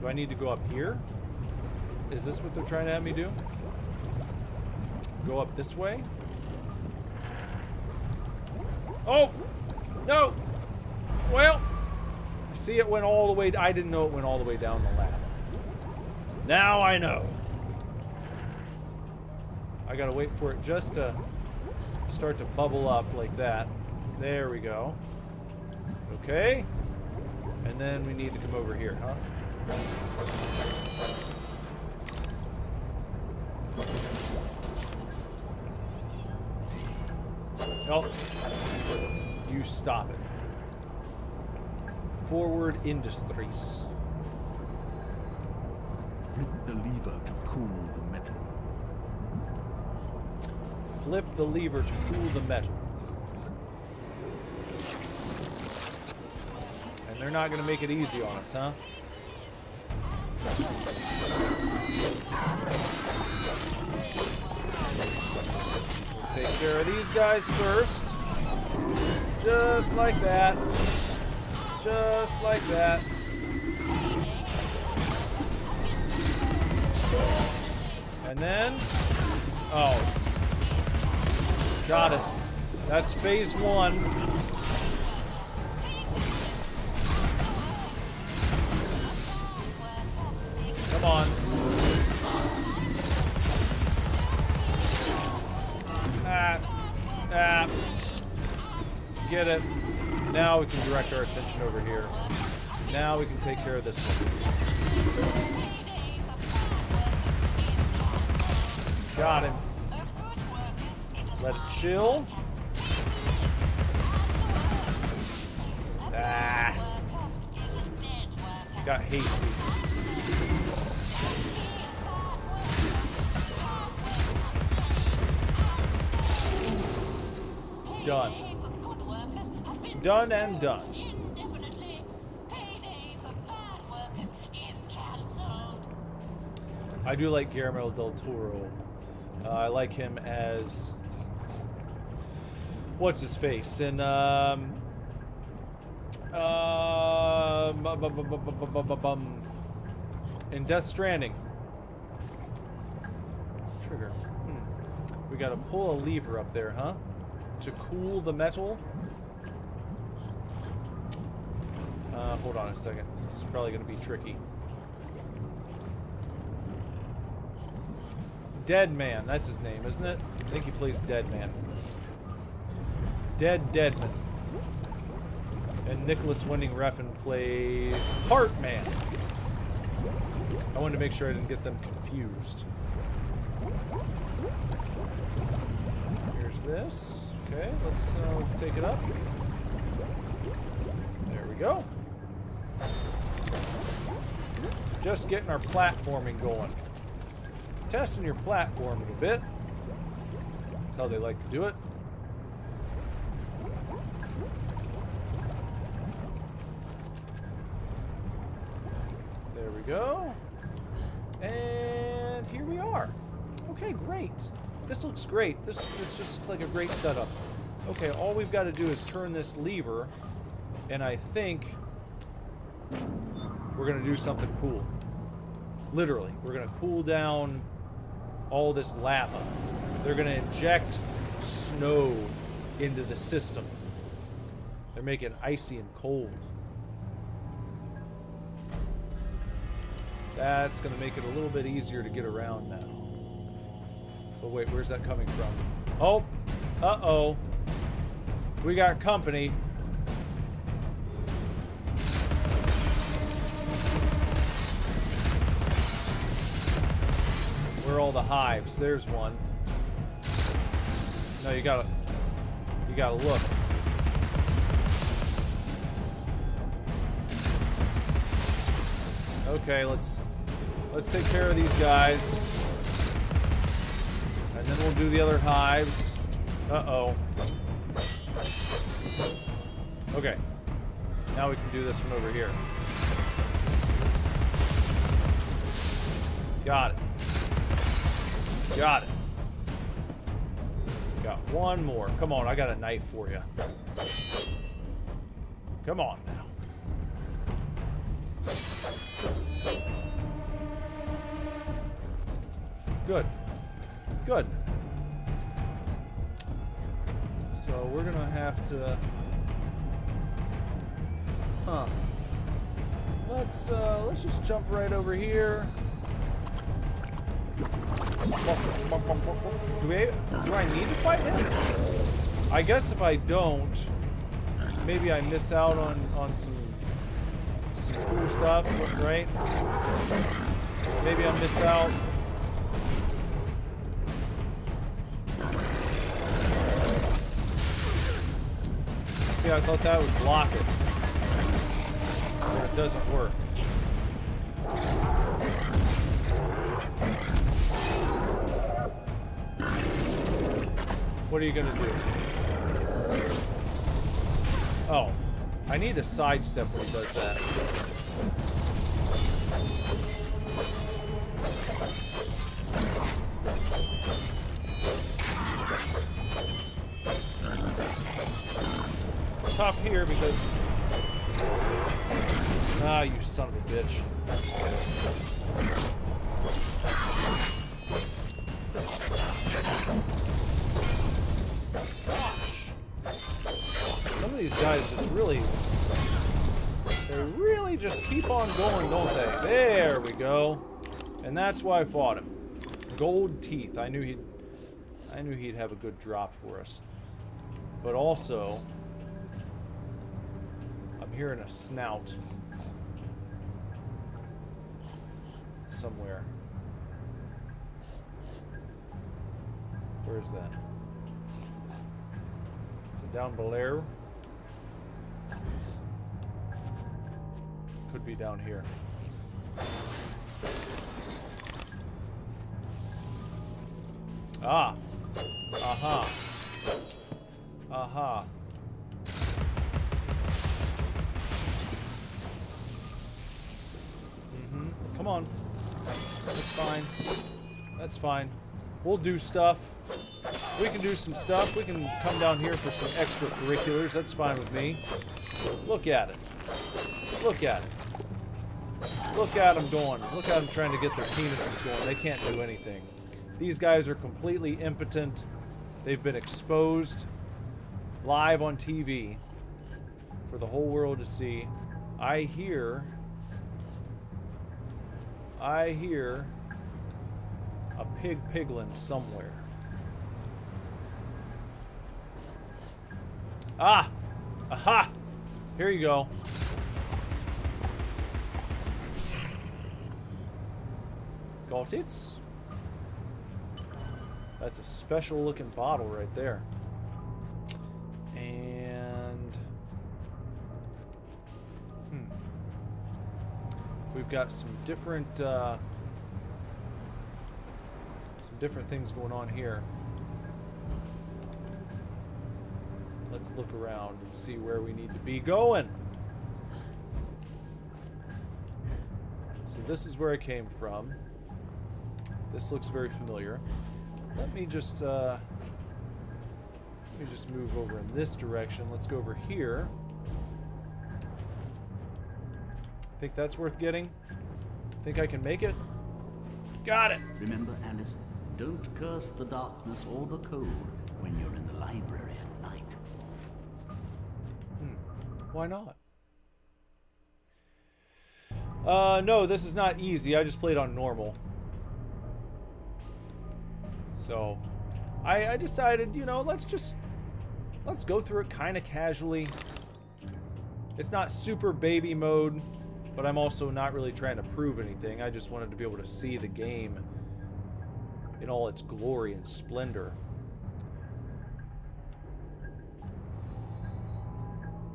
Do I need to go up here? Is this what they're trying to have me do? Go up this way? Oh! No! Well, see, it went all the way... I didn't know it went all the way down the ladder. Now I know. I gotta wait for it just to start to bubble up like that. There we go. Okay. And then we need to come over here, huh? Oh. You stop it. Forward Industries.
Flip the lever to cool the metal.
Flip the lever to cool the metal. And they're not going to make it easy on us, huh? We'll take care of these guys first. Just like that. Just like that. And then... Oh. Got it. That's phase one. Come on. Get it. Now we can direct our attention over here. Now we can take care of this one. Got him. Let it chill. Got hasty. Done. Done and done. I do like Guillermo del Toro. I like him as... What's his face? In, in Death Stranding. trigger. We gotta pull a lever up there, huh? To cool the metal. Hold on a second. This is probably gonna be tricky. Dead Man, that's his name, isn't it? I think he plays Dead Man. Deadman. And Nicholas Winding Refn plays Heart Man. I wanted to make sure I didn't get them confused. Here's this. Okay, let's take it up. There we go. Just getting our platforming going. Testing your platforming a bit. That's how they like to do it. There we go. And here we are. Okay, great. This looks great. This just looks like a great setup. Okay, all we've got to do is turn this lever, and I think we're gonna do something cool. Literally, we're gonna cool down all this lava. They're gonna inject snow into the system. They're making it icy and cold. That's gonna make it a little bit easier to get around now. But wait, where's that coming from? Oh, uh-oh. We got company. Where are all the hives? There's one. No, you gotta look. Okay, let's take care of these guys. And then we'll do the other hives. Uh-oh. Okay. Now we can do this one over here. Got it. Got it. Got one more. Come on, I got a knife for you. Come on now. Good. Good. So we're gonna have to... Huh. Let's just jump right over here. Do I need to fight him? I guess if I don't, maybe I miss out on some cool stuff, right? Maybe I miss out. See, I thought that would block it. But it doesn't work. What are you gonna do? Oh, I need to sidestep when he does that. It's tough here because... Ah, you son of a bitch. Some of these guys just really... They really just keep on going, don't they? There we go. And that's why I fought him. Gold teeth. I knew he'd have a good drop for us. But also... I'm hearing a snout. Somewhere. Where is that? Is it down below? Could be down here. Ah. Aha. Aha. Come on. That's fine. That's fine. We'll do stuff. We can do some stuff. We can come down here for some extracurriculars. That's fine with me. Look at it. Look at it. Look at them going. Look at them trying to get their penises going. They can't do anything. These guys are completely impotent. They've been exposed live on TV for the whole world to see. I hear a piglin somewhere. Ah! Aha! Here you go. Got it. That's a special looking bottle right there. And we've got some different things going on here. Let's look around and see where we need to be going. So this is where I came from. This looks very familiar. Let me just move over in this direction. Let's go over here. Think that's worth getting? Think I can make it? Got it!
Remember, Alice, don't curse the darkness or the cold when you're in the library at night.
Why not? No, this is not easy. I just played on normal. So, I decided, you know, let's go through it kind of casually. It's not super baby mode, but I'm also not really trying to prove anything. I just wanted to be able to see the game in all its glory and splendor.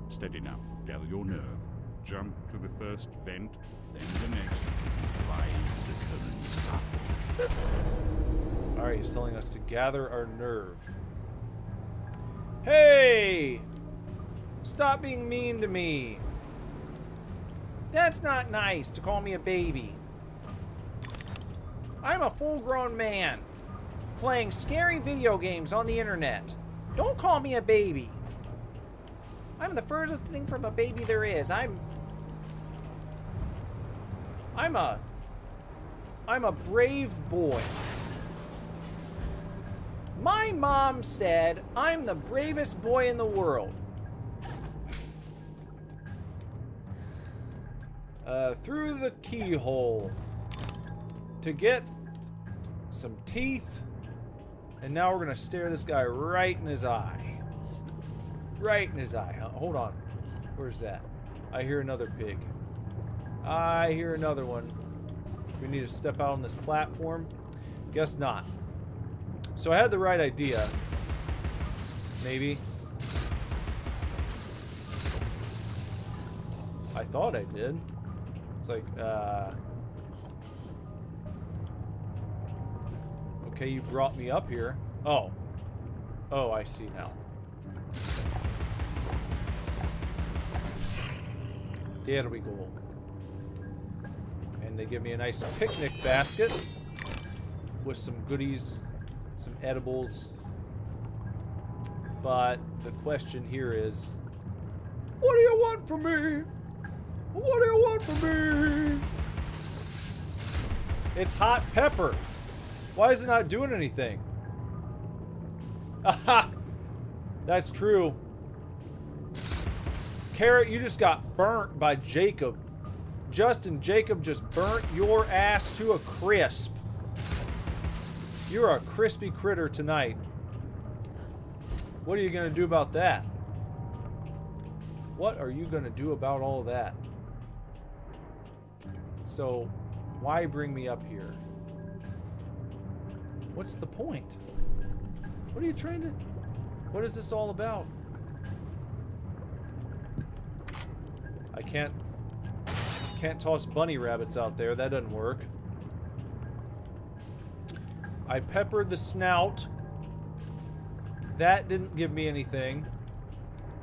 Steady now. Gather your nerve. Jump to the first vent, then the next. Fly the currents up.
Alright, he's telling us to gather our nerve. Hey! Stop being mean to me. That's not nice to call me a baby. I'm a full-grown man playing scary video games on the internet. Don't call me a baby. I'm the furthest thing from a baby there is. I'm a brave boy. My mom said I'm the bravest boy in the world. Through the keyhole to get some teeth, and now we're gonna stare this guy right in his eye. Right in his eye. Hold on. Where's that? I hear another pig. I hear another one. We need to step out on this platform? Guess not. So I had the right idea. Maybe. I thought I did. It's like, okay, you brought me up here. Oh. Oh, I see now. There we go. And they give me a nice picnic basket with some goodies, some edibles. But the question here is, what do you want from me? What do you want from me? It's hot pepper. Why is it not doing anything? Aha! That's true. Carrot, you just got burnt by Jacob. Justin, Jacob just burnt your ass to a crisp. You're a crispy critter tonight. What are you gonna do about that? What are you gonna do about all of that? So, why bring me up here? What's the point? What are you trying to... What is this all about? I can't toss bunny rabbits out there. That doesn't work. I peppered the snout. That didn't give me anything.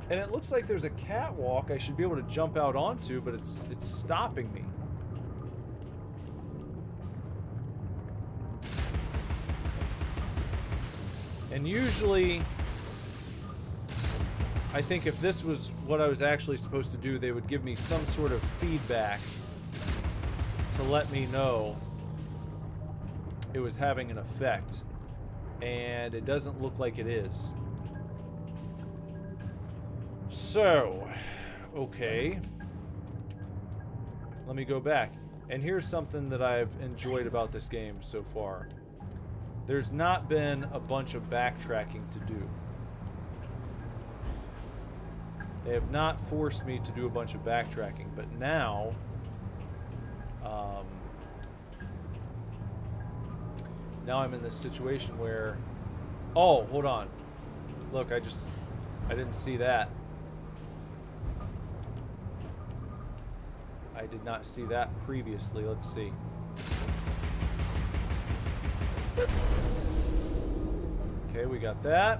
And it looks like there's a catwalk I should be able to jump out onto, but it's stopping me. And usually, I think if this was what I was actually supposed to do, they would give me some sort of feedback to let me know it was having an effect. And it doesn't look like it is. So, okay. Let me go back. And here's something that I've enjoyed about this game so far. There's not been a bunch of backtracking to do. They have not forced me to do a bunch of backtracking, but now, now I'm in this situation where, oh, hold on. Look, I didn't see that. I did not see that previously. Let's see. Okay, we got that.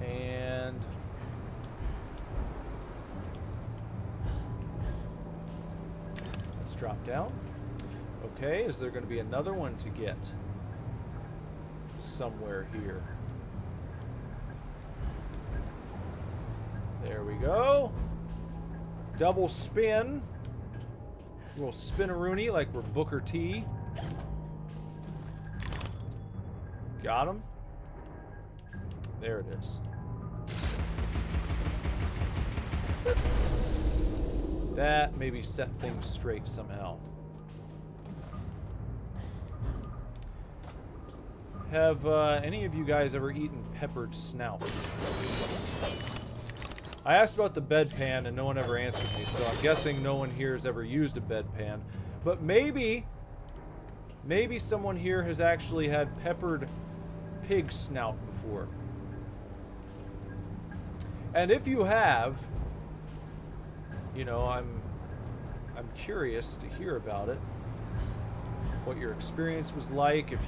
And let's drop down. Okay, is there going to be another one to get somewhere here? There we go. Double spin. A little spin-a-rooney like we're Booker T. Got him. There it is. That maybe set things straight somehow. Have any of you guys ever eaten peppered snout? I asked about the bedpan and no one ever answered me, so I'm guessing no one here has ever used a bedpan. But maybe someone here has actually had peppered pig snout before. And if you have, you know, I'm curious to hear about it. What your experience was like, if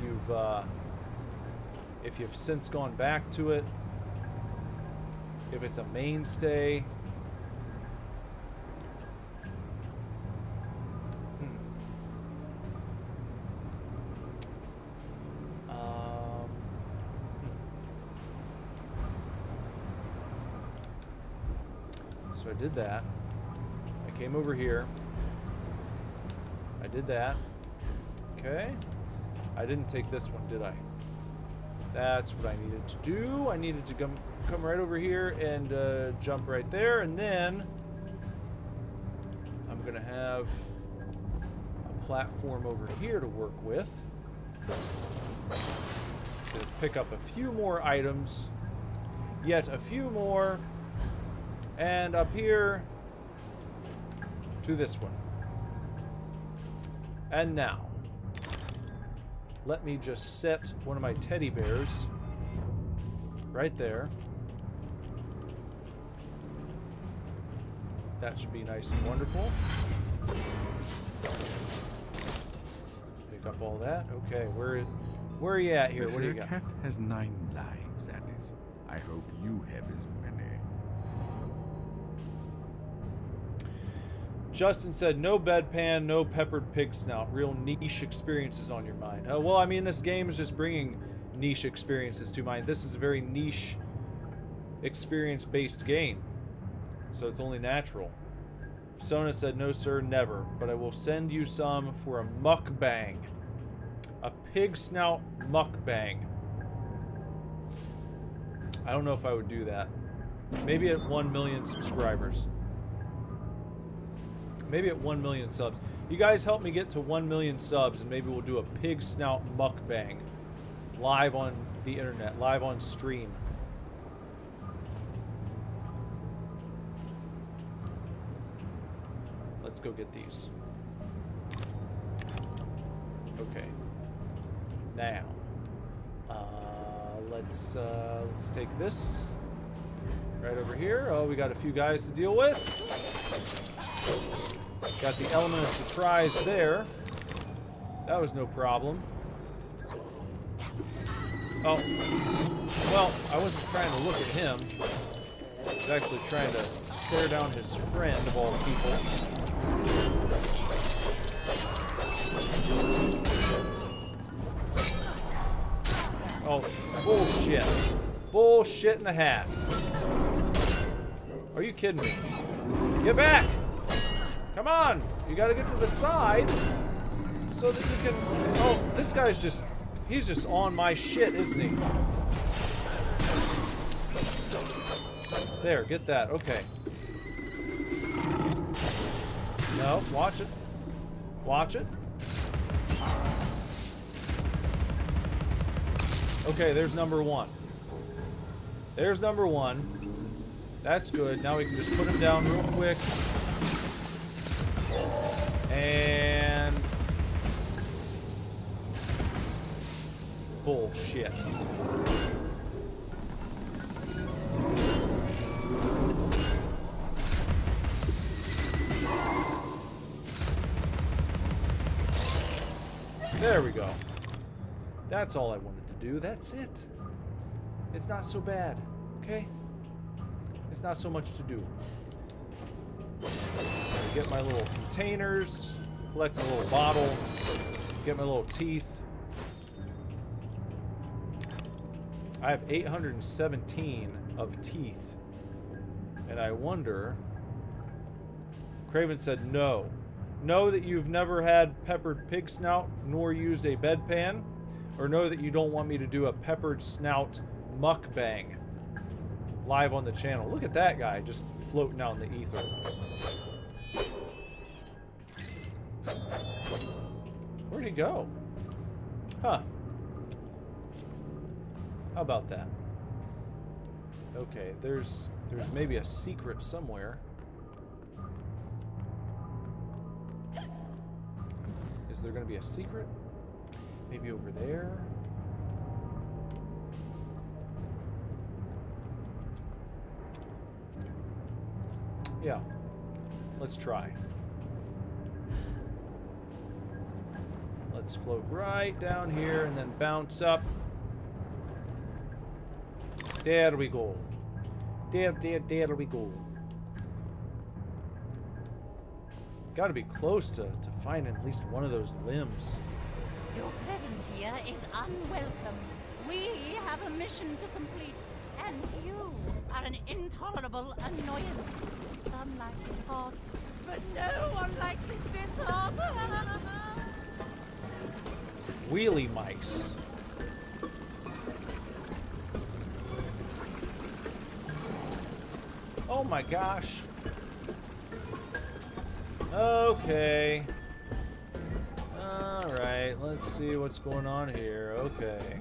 you've since gone back to it. If it's a mainstay. So I did that. I came over here. I did that. Okay. I didn't take this one, did I? That's what I needed to do. I needed to come right over here and jump right there, and then I'm gonna have a platform over here to work with. To pick up a few more items, yet a few more, and up here to this one. And now, let me just set one of my teddy bears right there. That should be nice and wonderful. Pick up all that. Okay, where are you at here?
This
What do you
here
got?
cat has 9 lives, Alice. I hope you have as many.
Justin said, no bedpan, no peppered pig snout. Real niche experiences on your mind. Well, I mean, this game is just bringing niche experiences to mind. This is a very niche experience-based game. So it's only natural. Sona said, no sir, never. But I will send you some for a mukbang. A pig snout mukbang. I don't know if I would do that. Maybe at 1 million subscribers. Maybe at 1 million subs. You guys help me get to 1 million subs and maybe we'll do a pig snout mukbang. Live on the internet. Live on stream. Let's go get these. Okay. Now, let's take this right over here. Oh, we got a few guys to deal with. Got the element of surprise there. That was no problem. Oh, well, I wasn't trying to look at him. I was actually trying to stare down his friend of all people. Oh, bullshit. Bullshit and a half. Are you kidding me? Get back! Come on! You gotta get to the side. So that you can... Oh, this guy's just... He's just on my shit, isn't he? There, get that. Okay. No, watch it. Watch it. Okay, there's number one. There's number one. That's good. Now we can just put him down real quick. And... Bullshit. There we go. That's all I wanted to do. That's it. It's not so bad, okay? It's not so much to do. Get my little containers, collect my little bottle, get my little teeth. I have 817 of teeth. And I wonder... Craven said no. Know that you've never had peppered pig snout nor used a bedpan, or know that you don't want me to do a peppered snout mukbang live on the channel. Look at that guy just floating out in the ether. Where'd he go? Huh. How about that? Okay, there's maybe a secret somewhere. Is there going to be a secret? Maybe over there? Yeah. Let's try. Let's float right down here and then bounce up. There we go. There we go. Gotta be close to finding at least one of those limbs.
Your presence here is unwelcome. We have a mission to complete, and you are an intolerable annoyance. Some like it hot, but no one likes it this hot.
Wheelie mice. Oh my gosh. Okay. Alright, let's see what's going on here. Okay.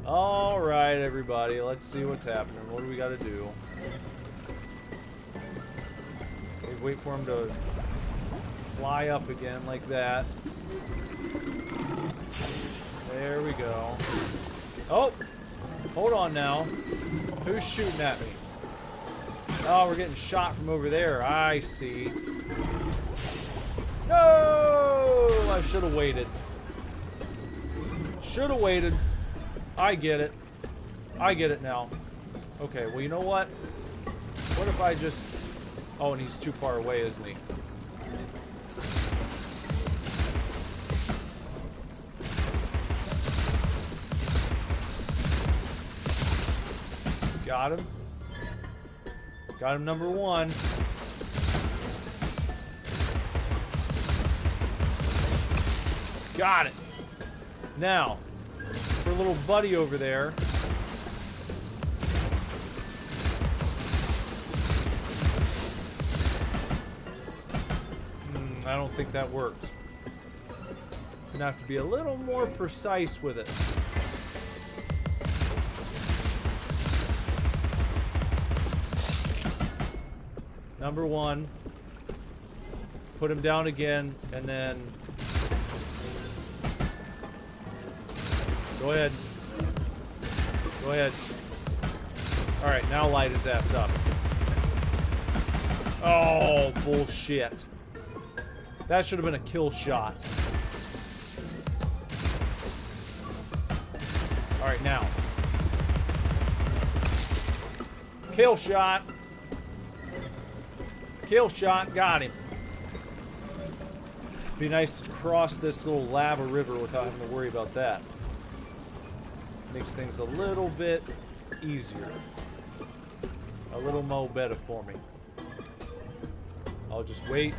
Alright, everybody, let's see what's happening. What do we gotta do? Wait for him to fly up again like that. There we go. Oh! Hold on now. Who's shooting at me? Oh, we're getting shot from over there. I see. No! I should have waited. Should have waited. I get it. I get it now. Okay, well, you know what? What if I just... Oh, and he's too far away, isn't he? Got him. Got him, number one. Got it. Now, for little buddy over there. I don't think that worked. Gonna have to be a little more precise with it. Number one. Put him down again, and then... Go ahead. Go ahead. Alright, now light his ass up. Oh, bullshit. That should have been a kill shot. Alright, now. Kill shot. Kill shot. Got him. Be nice to cross this little lava river without having to worry about that. Makes things a little bit easier. A little mo better for me. I'll just wait.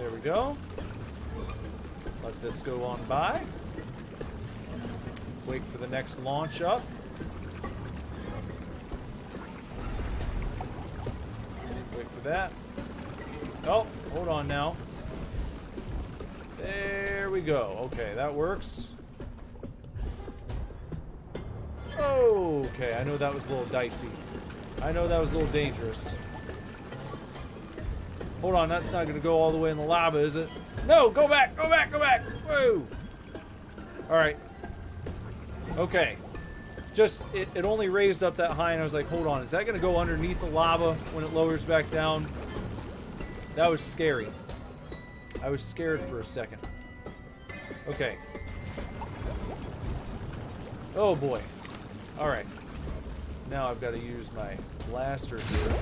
There we go. Let this go on by. Wait for the next launch up. Wait for that. Oh, hold on now. There we go. Okay, that works. Okay, I know that was a little dicey. I know that was a little dangerous. Hold on, that's not going to go all the way in the lava, is it? No, go back, go back, go back. Whoa. All right. Okay. Just, it only raised up that high, and I was like, hold on, is that going to go underneath the lava when it lowers back down? That was scary. I was scared for a second. Okay. Oh, boy. All right. Now I've got to use my blaster here.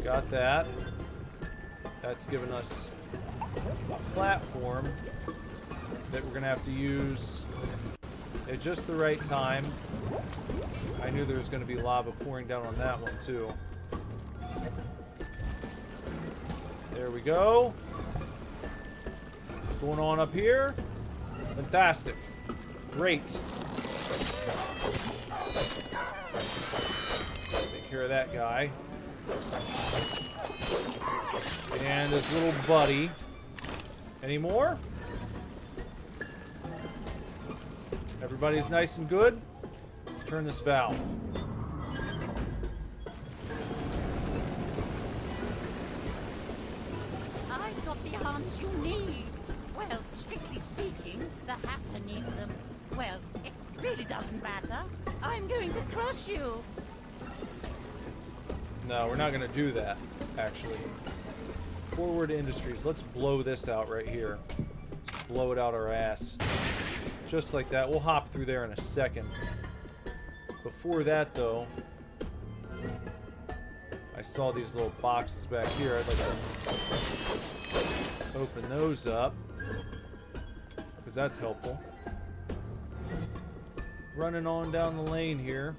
Got that. That's given us a platform that we're going to have to use at just the right time. I knew there was going to be lava pouring down on that one, too. There we go. Going on up here. Fantastic. Great. Take care of that guy. And his little buddy. Any more? Everybody's nice and good. Let's turn this valve.
I've got the arms you need. Well, strictly speaking, the Hatter needs them. Well, it really doesn't matter. I'm going to crush you.
No, we're not going to do that, actually. Forward Industries. Let's blow this out right here. Just blow it out our ass. Just like that. We'll hop through there in a second. Before that, though, I saw these little boxes back here. I'd like to open those up, because that's helpful. Running on down the lane here.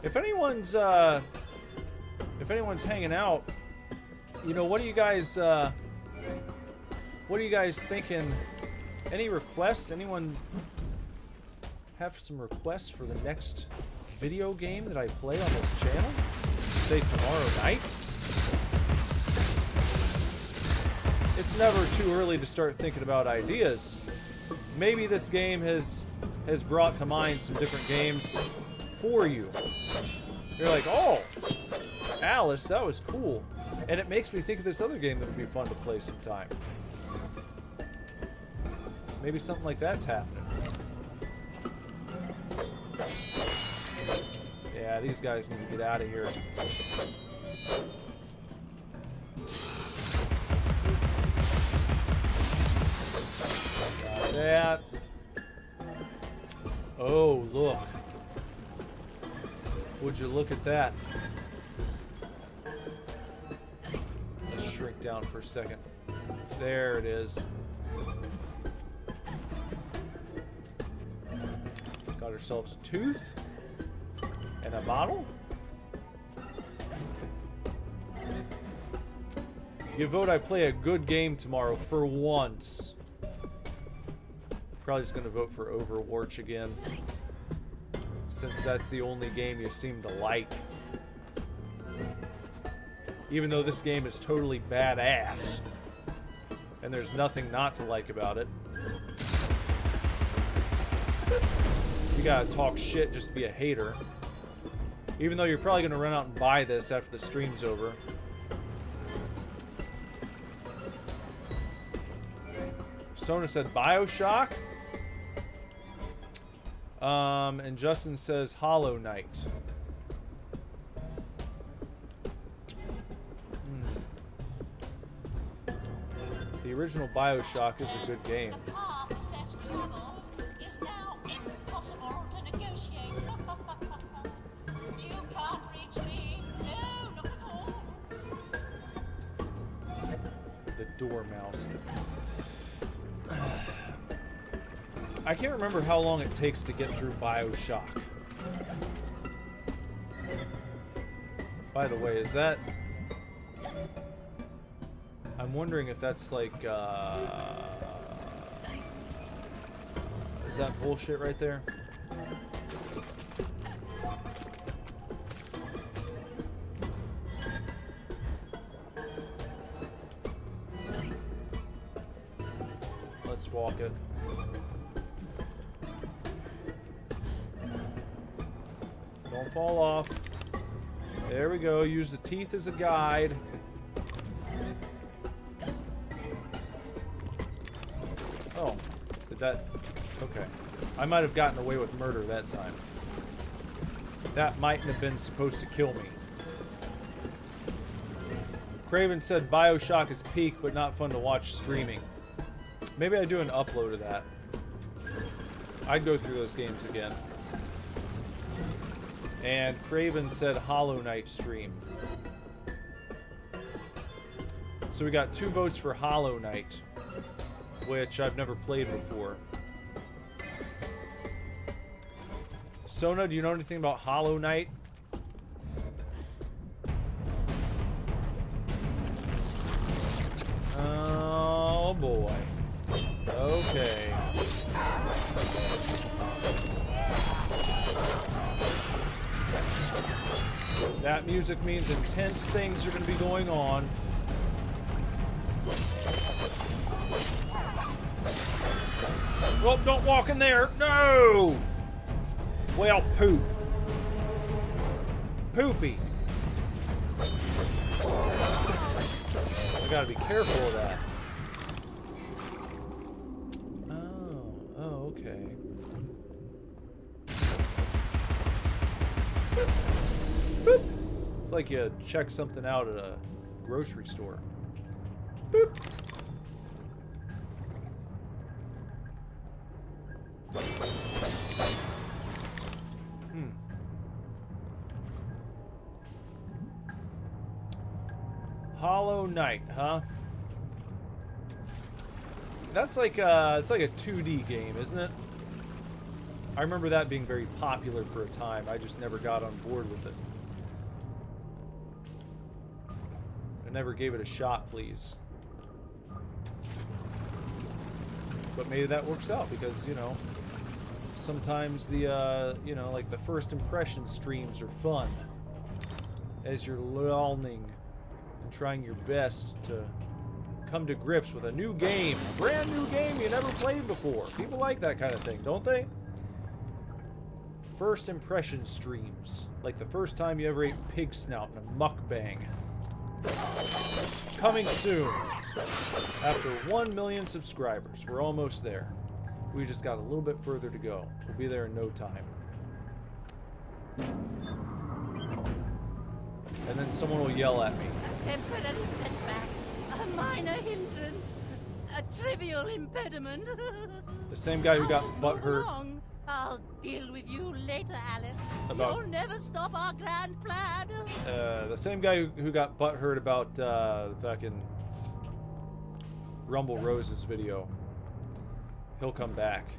If anyone's hanging out, you know, what are you guys thinking? Any requests? Anyone have some requests for the next video game that I play on this channel? Say tomorrow night? It's never too early to start thinking about ideas. Maybe this game has brought to mind some different games for you. You're like, oh, Alice, that was cool. And it makes me think of this other game that would be fun to play sometime. Maybe something like that's happening. Yeah, these guys need to get out of here. Got that. Oh, look. Would you look at that? Let's shrink down for a second. There it is. Got ourselves a tooth and a bottle. You vote I play a good game tomorrow for once. Probably just gonna vote for Overwatch again, since that's the only game you seem to like. Even though this game is totally badass, and there's nothing not to like about it. You gotta talk shit just to be a hater. Even though you're probably gonna run out and buy this after the stream's over. Sona said BioShock. And Justin says Hollow Knight. The original BioShock is a good game.
The path less traveled is now impossible to negotiate. You can't reach me. No, not at all.
The Dormouse. I can't remember how long it takes to get through BioShock. By the way, is that I'm wondering if that's like, is that bullshit right there? Let's walk it. Don't fall off. There we go. Use the teeth as a guide. Oh, did that... Okay. I might have gotten away with murder that time. That mightn't have been supposed to kill me. Craven said Bioshock is peak, but not fun to watch streaming. Maybe I do an upload of that. I'd go through those games again. And Craven said Hollow Knight stream. So we got 2 votes for Hollow Knight, which I've never played before. Sona, do you know anything about Hollow Knight? Oh boy. Okay. That music means intense things are going to be going on. Oh, don't walk in there. No! Well, poop. Poopy. I gotta be careful of that. Oh, okay. Boop. It's like you check something out at a grocery store. Boop. Hollow Knight, huh? That's like it's like a 2D game, isn't it? I remember that being very popular for a time. I just never got on board with it. I never gave it a shot, please. But maybe that works out because, you know, sometimes the, you know, like the first impression streams are fun as you're learning and trying your best to come to grips with a new game, a brand new game you never played before. People like that kind of thing, don't they? First impression streams, like the first time you ever ate pig snout in a mukbang. Coming soon. After 1 million subscribers. We're almost there. We just got a little bit further to go. We'll be there in no time. And then someone will yell at me.
A temporary setback, a minor hindrance, a trivial impediment.
The same guy who got butthurt.
I'll deal with you later, Alice.
About-
You'll never stop our grand plan.
The same guy who got butthurt about the fucking Rumble Roses video. He'll come back.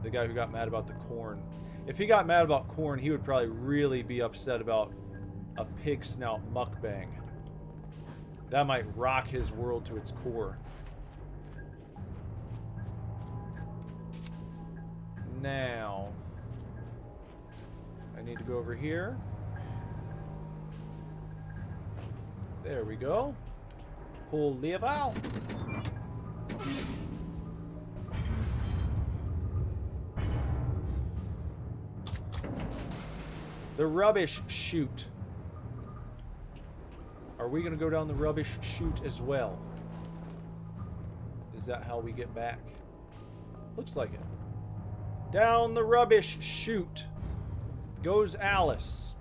The guy who got mad about the corn. If he got mad about corn, he would probably really be upset about a pig snout mukbang. That might rock his world to its core. Now, I need to go over here. There we go. Pull lever. The rubbish chute. Are we going to go down the rubbish chute as well? Is that how we get back? Looks like it. Down the rubbish chute goes Alice.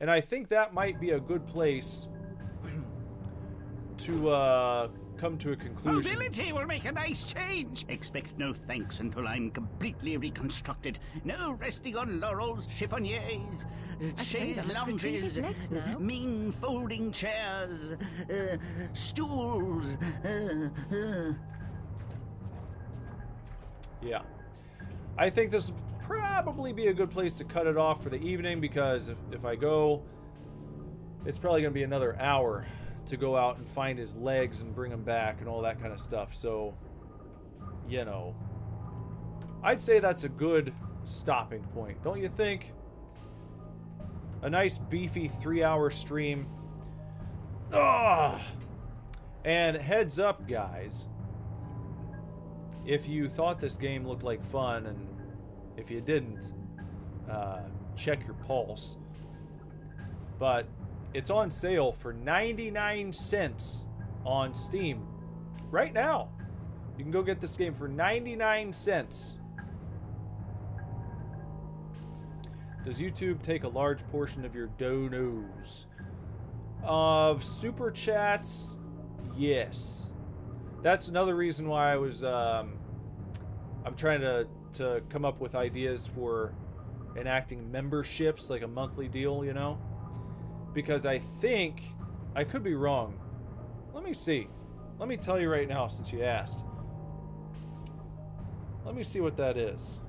And I think that might be a good place to come to a conclusion.
Mobility will make a nice change. Expect no thanks until I'm completely reconstructed. No resting on laurels, chiffoniers, chaise lounges, mean folding chairs, stools.
Yeah. I think this will probably be a good place to cut it off for the evening because if I go, it's probably going to be another hour to go out and find his legs and bring them back and all that kind of stuff. So, you know, I'd say that's a good stopping point, don't you think? A nice beefy 3-hour stream. Ugh! And heads up, guys, if you thought this game looked like fun, and if you didn't, check your pulse. But it's on sale for 99 cents on Steam right now. You can go get this game for 99 cents. Does YouTube take a large portion of your donos? Of super chats, yes. That's another reason why I was I'm trying to come up with ideas for enacting memberships, like a monthly deal, you know? Because I think, I could be wrong. Let me see. Let me tell you right now, since you asked. Let me see what that is.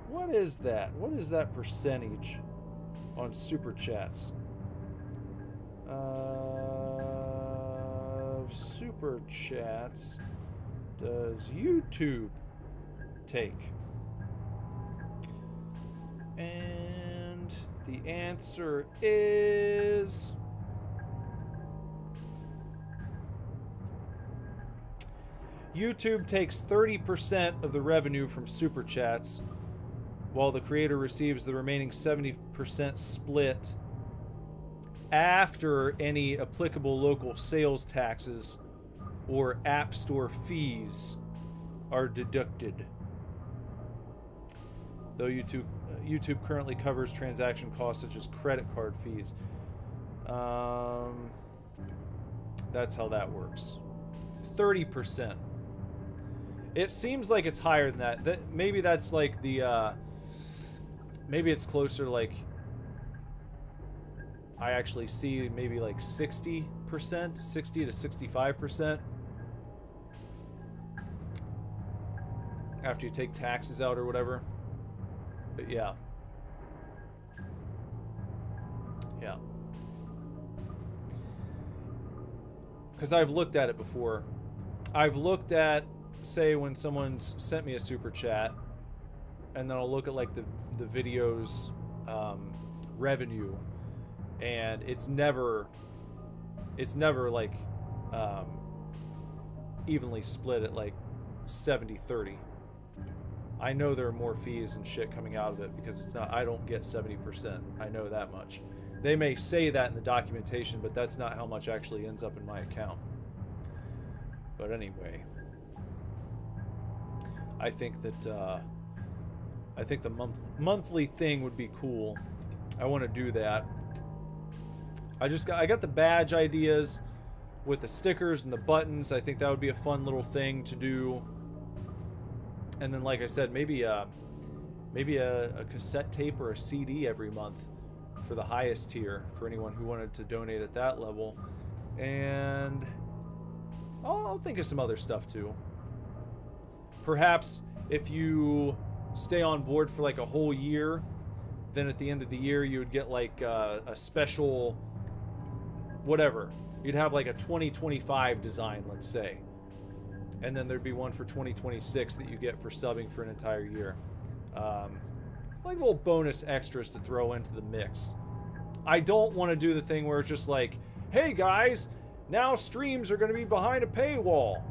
What is that? What is that percentage on super chats? Super chats does YouTube take? And the answer is YouTube takes 30% of the revenue from super chats, while the creator receives the remaining 70% split after any applicable local sales taxes or app store fees are deducted. Though YouTube currently covers transaction costs such as credit card fees. That's how that works. 30%. It seems like it's higher than that. Maybe that's like the maybe it's closer to like, I actually see maybe like 60%, 60 to 65% after you take taxes out or whatever. But yeah. Yeah. Because I've looked at it before. I've looked at, say, when someone's sent me a super chat, and then I'll look at like the video's revenue, and it's never like evenly split at like 70-30. I know there are more fees and shit coming out of it because it's not, I don't get 70%. I know that much. They may say that in the documentation, but that's not how much actually ends up in my account. But anyway, I think that the monthly thing would be cool. I want to do that. I got the badge ideas with the stickers and the buttons. I think that would be a fun little thing to do. And then, like I said, maybe a cassette tape or a CD every month for the highest tier for anyone who wanted to donate at that level. And I'll think of some other stuff too. Perhaps if you stay on board for like a whole year, then at the end of the year you would get like a special whatever. You'd have like a 2025 design, let's say. And then there'd be one for 2026 that you get for subbing for an entire year. Like little bonus extras to throw into the mix. I don't want to do the thing where it's just like, hey guys, now streams are going to be behind a paywall.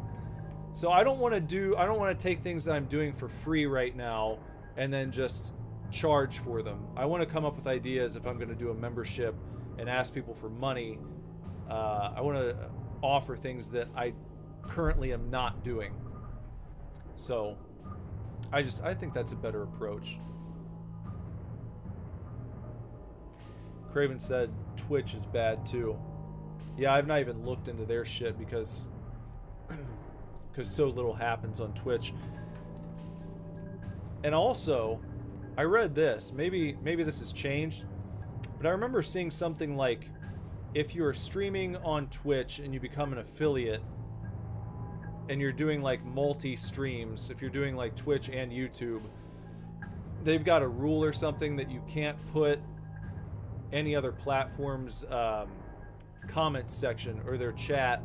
So I don't want to take things that I'm doing for free right now and then just charge for them. I want to come up with ideas if I'm going to do a membership and ask people for money. I want to offer things that I currently am not doing. So I think that's a better approach. Craven said Twitch is bad too. Yeah, I've not even looked into their shit because so little happens on Twitch. And also, I read this. Maybe this has changed, but I remember seeing something like, if you're streaming on Twitch and you become an affiliate, and you're doing like multi-streams, if you're doing like Twitch and YouTube, they've got a rule or something that you can't put any other platform's comment section or their chat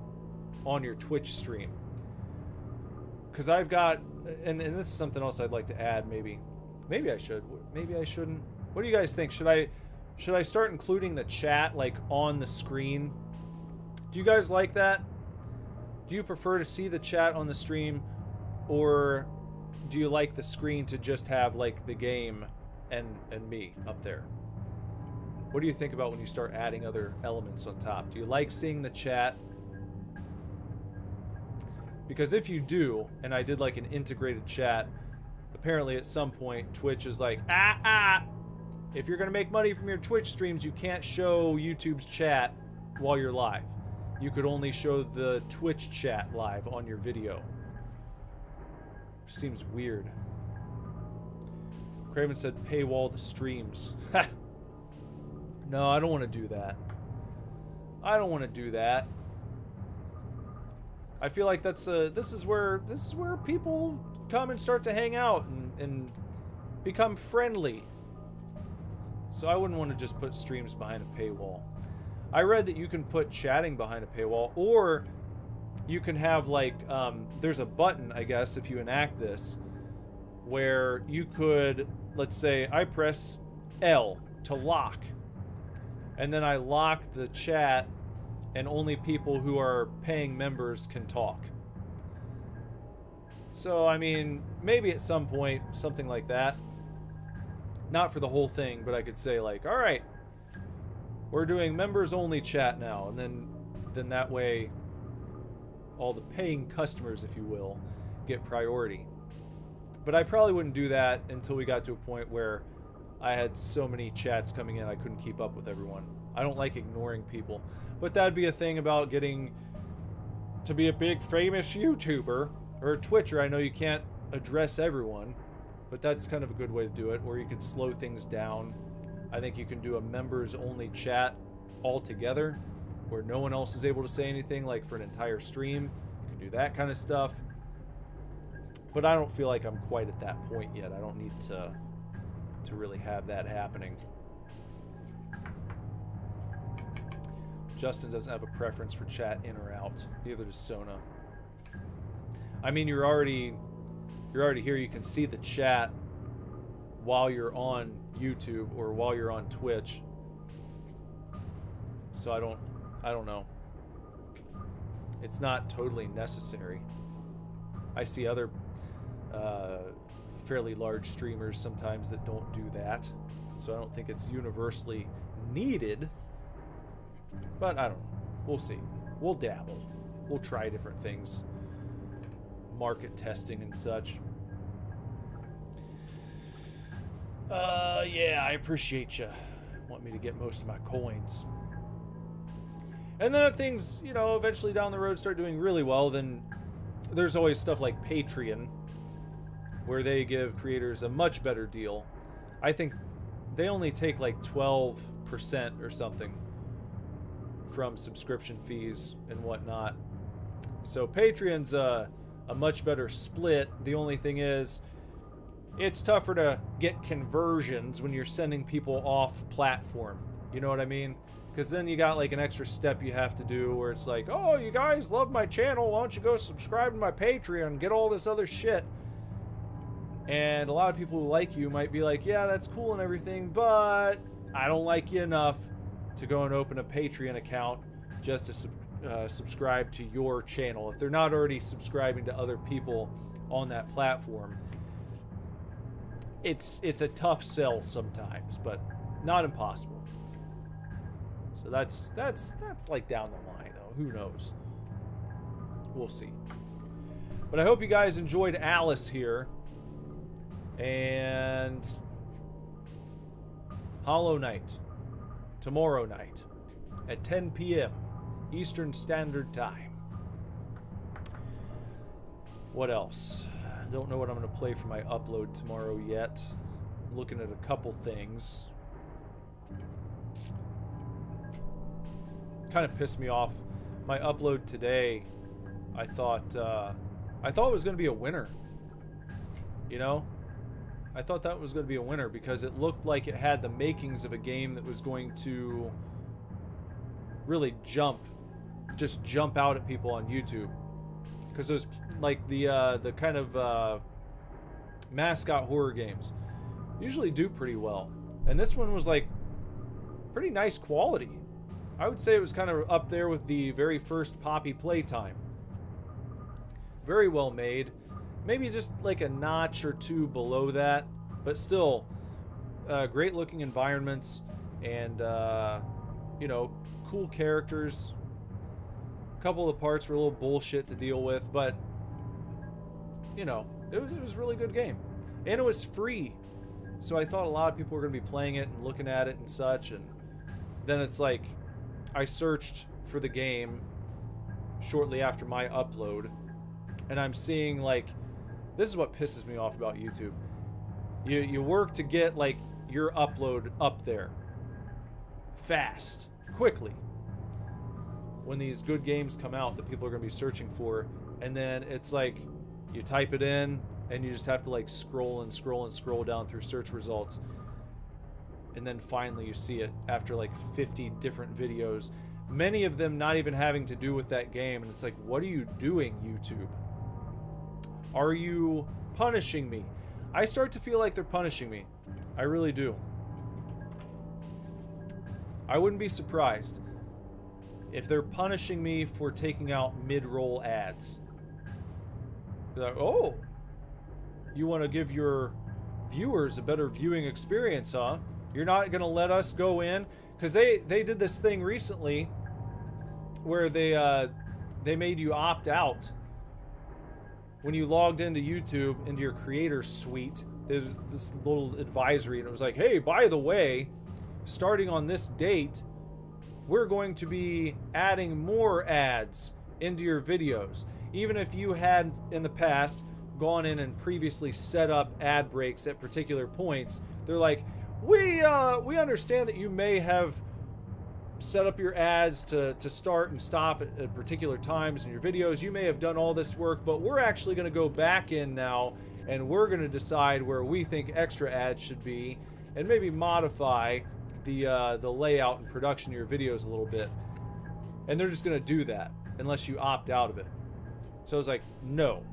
on your Twitch stream. Because I've got, and this is something else I'd like to add. Maybe I should. Maybe I shouldn't. What do you guys think? Should I start including the chat like on the screen? Do you guys like that? Do you prefer to see the chat on the stream, or do you like the screen to just have like the game and me up there? What do you think about when you start adding other elements on top? Do you like seeing the chat? Because if you do, and I did like an integrated chat, apparently at some point Twitch is like, if you're gonna make money from your Twitch streams, you can't show YouTube's chat while you're live. You could only show the Twitch chat live on your video. Which seems weird. Craven said paywall the streams. No, I don't want to do that. I don't want to do that. I feel like this is where people come and start to hang out and become friendly. So I wouldn't want to just put streams behind a paywall. I read that you can put chatting behind a paywall, or you can have like there's a button, I guess, if you enact this, where you could, let's say I press L to lock, and then I lock the chat, and only people who are paying members can talk. So, I mean, maybe at some point, something like that. Not for the whole thing, but I could say like, all right, we're doing members only chat now, and then that way all the paying customers, if you will, get priority. But I probably wouldn't do that until we got to a point where I had so many chats coming in I couldn't keep up with everyone. I don't like ignoring people. But that'd be a thing about getting to be a big famous YouTuber or a Twitcher. I know you can't address everyone, but that's kind of a good way to do it, or you could slow things down. I think you can do a members only chat altogether where no one else is able to say anything, like for an entire stream. You can do that kind of stuff. But I don't feel like I'm quite at that point yet. I don't need to really have that happening. Justin doesn't have a preference for chat in or out. Neither does Sona. I mean, you're already here. You can see the chat while you're on YouTube or while you're on Twitch. So I don't know. It's not totally necessary. I see other fairly large streamers sometimes that don't do that. So I don't think it's universally needed. But I don't know. We'll see. We'll dabble. We'll try different things. Market testing and such. Yeah, I appreciate you. Want me to get most of my coins. And then if things, eventually down the road start doing really well, then there's always stuff like Patreon, where they give creators a much better deal. I think they only take like 12% or something from subscription fees and whatnot. So Patreon's a much better split. The only thing is, it's tougher to get conversions when you're sending people off platform. You know what I mean? Because then you got like an extra step you have to do where it's like, oh, you guys love my channel, why don't you go subscribe to my Patreon, get all this other shit. And a lot of people who like you might be like, yeah, that's cool and everything, but I don't like you enough to go and open a Patreon account just to subscribe to your channel. If they're not already subscribing to other people on that platform, it's a tough sell sometimes, but not impossible. So that's like down the line, though. Who knows? We'll see. But I hope you guys enjoyed Alice here. And Hollow Knight tomorrow night at 10 p.m. Eastern Standard Time. What else? I don't know what I'm going to play for my upload tomorrow yet. I'm looking at a couple things. Kind of pissed me off. My upload today, I thought it was going to be a winner. I thought that was going to be a winner because it looked like it had the makings of a game that was going to really just jump out at people on YouTube, because those like the kind of mascot horror games usually do pretty well, and this one was like pretty nice quality. I would say it was kind of up there with the very first Poppy Playtime. Very well made, maybe just like a notch or two below that, but still great looking environments, and you know, cool characters. A couple of the parts were a little bullshit to deal with, but you know, it was a really good game, and it was free, so I thought a lot of people were going to be playing it and looking at it and such. And then it's like, I searched for the game shortly after my upload, and I'm seeing, like, this is what pisses me off about YouTube. You work to get like your upload up there fast, quickly, when these good games come out that people are going to be searching for, and then it's like you type it in and you just have to like scroll and scroll and scroll down through search results, and then finally you see it after like 50 different videos, many of them not even having to do with that game. And it's like, what are you doing, YouTube? Are you punishing me? I start to feel like they're punishing me. I really do. I wouldn't be surprised if they're punishing me for taking out mid-roll ads. They're like, oh, you want to give your viewers a better viewing experience, huh? You're not going to let us go in? Because they did this thing recently where they made you opt out. When you logged into YouTube, into your creator suite, there's this little advisory, and it was like, hey, by the way, starting on this date, we're going to be adding more ads into your videos. Even if you had in the past gone in and previously set up ad breaks at particular points, they're like, we understand that you may have set up your ads to start and stop at particular times in your videos. You may have done all this work, but we're actually going to go back in now, and we're going to decide where we think extra ads should be, and maybe modify the layout and production of your videos a little bit. And they're just going to do that unless you opt out of it. So I was like, no,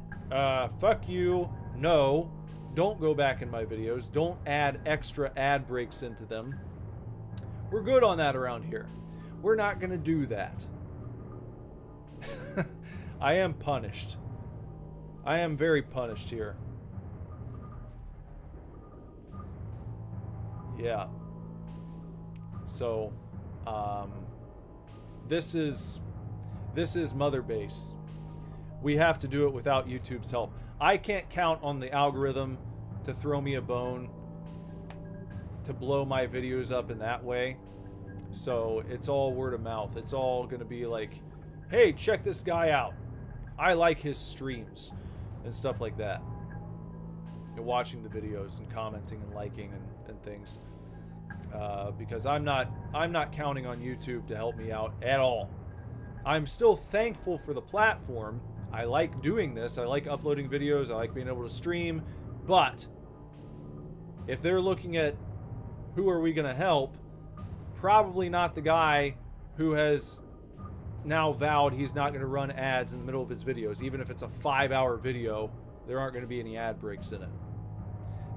fuck you, no, don't go back in my videos, don't add extra ad breaks into them. We're good on that around here. We're not going to do that. I am punished. I am very punished here. Yeah. So, this is Mother Base. We have to do it without YouTube's help. I can't count on the algorithm to throw me a bone, to blow my videos up in that way. So it's all word of mouth. It's all going to be like, hey, check this guy out. I like his streams and stuff like that. And watching the videos and commenting and liking and things. Because I'm not counting on YouTube to help me out at all. I'm still thankful for the platform. I like doing this. I like uploading videos. I like being able to stream. But if they're looking at who are we going to help, probably not the guy who has now vowed he's not going to run ads in the middle of his videos. Even if it's a 5-hour video, there aren't going to be any ad breaks in it.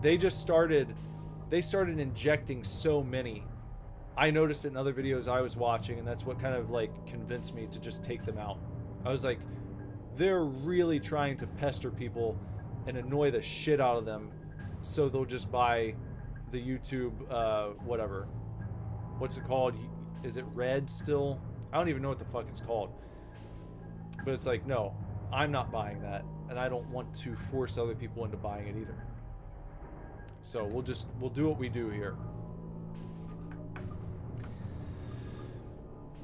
They started injecting so many. I noticed it in other videos I was watching, and that's what kind of like convinced me to just take them out. I was like, they're really trying to pester people and annoy the shit out of them, so they'll just buy the YouTube whatever. What's it called? Is it Red still? I don't even know what the fuck it's called. But it's like, no, I'm not buying that, and I don't want to force other people into buying it either. So we'll do what we do here.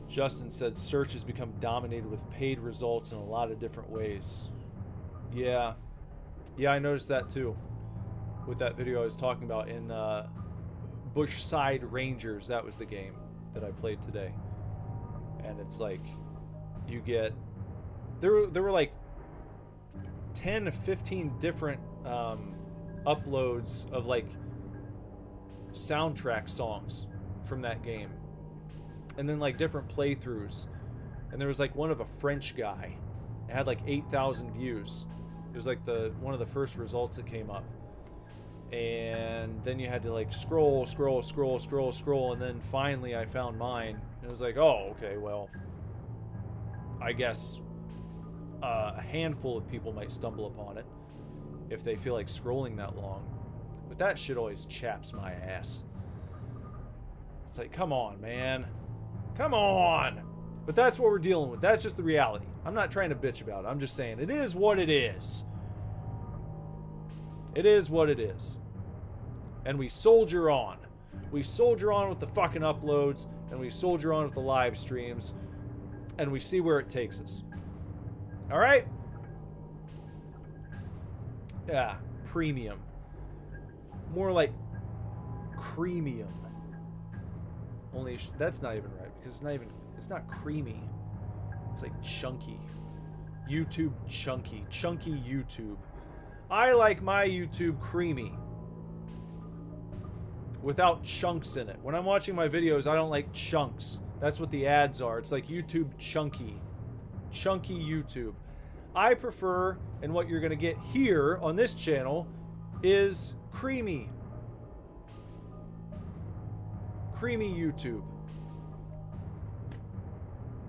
Justin said search has become dominated with paid results in a lot of different ways. Yeah, I noticed that too. With that video I was talking about in Bushside Rangers, that was the game that I played today. And it's like, you get, there were like 10 to 15 different uploads of like soundtrack songs from that game. and then like different playthroughs. And there was like one of a French guy. It had like 8,000 views. It was like one of the first results that came up. And then you had to like scroll, and then finally I found mine. And it was like, oh, okay, well, I guess a handful of people might stumble upon it if they feel like scrolling that long. But that shit always chaps my ass. It's like, come on, man. Come on! But that's what we're dealing with. That's just the reality. I'm not trying to bitch about it. I'm just saying, it is what it is. It is what it is. And we soldier on. We soldier on with the fucking uploads, and we soldier on with the live streams, and we see where it takes us. Alright? Yeah, premium. More like creamium. Only that's not even right, because it's not creamy. It's like chunky. YouTube chunky. Chunky YouTube. I like my YouTube creamy. Without chunks in it. When I'm watching my videos, I don't like chunks. That's what the ads are. It's like YouTube chunky. Chunky YouTube. I prefer, and what you're going to get here on this channel, is creamy. Creamy YouTube.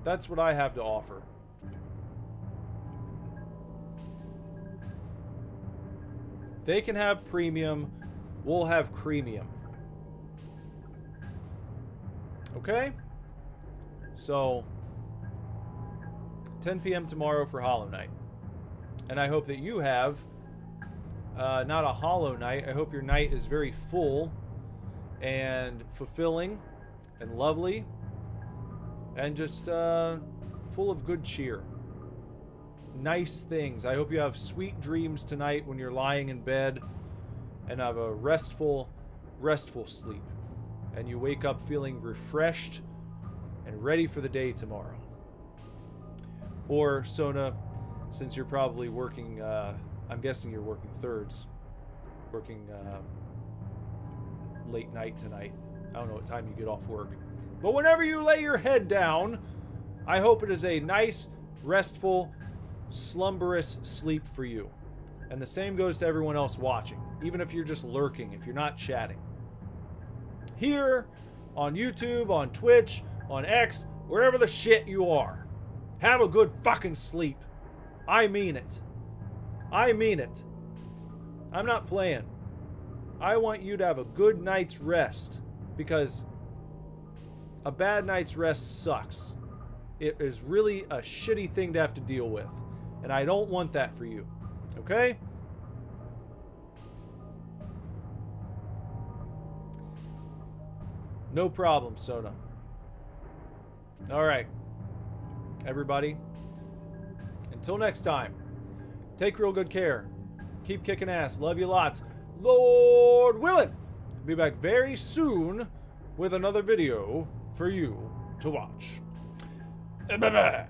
That's what I have to offer. They can have premium, we'll have creamium. Okay? So, 10 p.m. tomorrow for Hollow Knight. And I hope that you have not a hollow night. I hope your night is very full and fulfilling and lovely and just full of good cheer. Nice things. I hope you have sweet dreams tonight when you're lying in bed and have a restful sleep. And you wake up feeling refreshed and ready for the day tomorrow. Or, Sona, since you're probably working, I'm guessing you're working thirds. Working late night tonight. I don't know what time you get off work. But whenever you lay your head down, I hope it is a nice, restful, slumberous sleep for you. And the same goes to everyone else watching, even if you're just lurking, if you're not chatting. Here, on YouTube, on Twitch, on X, wherever the shit you are, have a good fucking sleep. I mean it. I mean it. I'm not playing. I want you to have a good night's rest, because a bad night's rest sucks. It is really a shitty thing to have to deal with, and I don't want that for you. Okay? No problem, Sona. Alright. Everybody. Until next time. Take real good care. Keep kicking ass. Love you lots. Lord willing. I'll be back very soon with another video for you to watch. Bye-bye.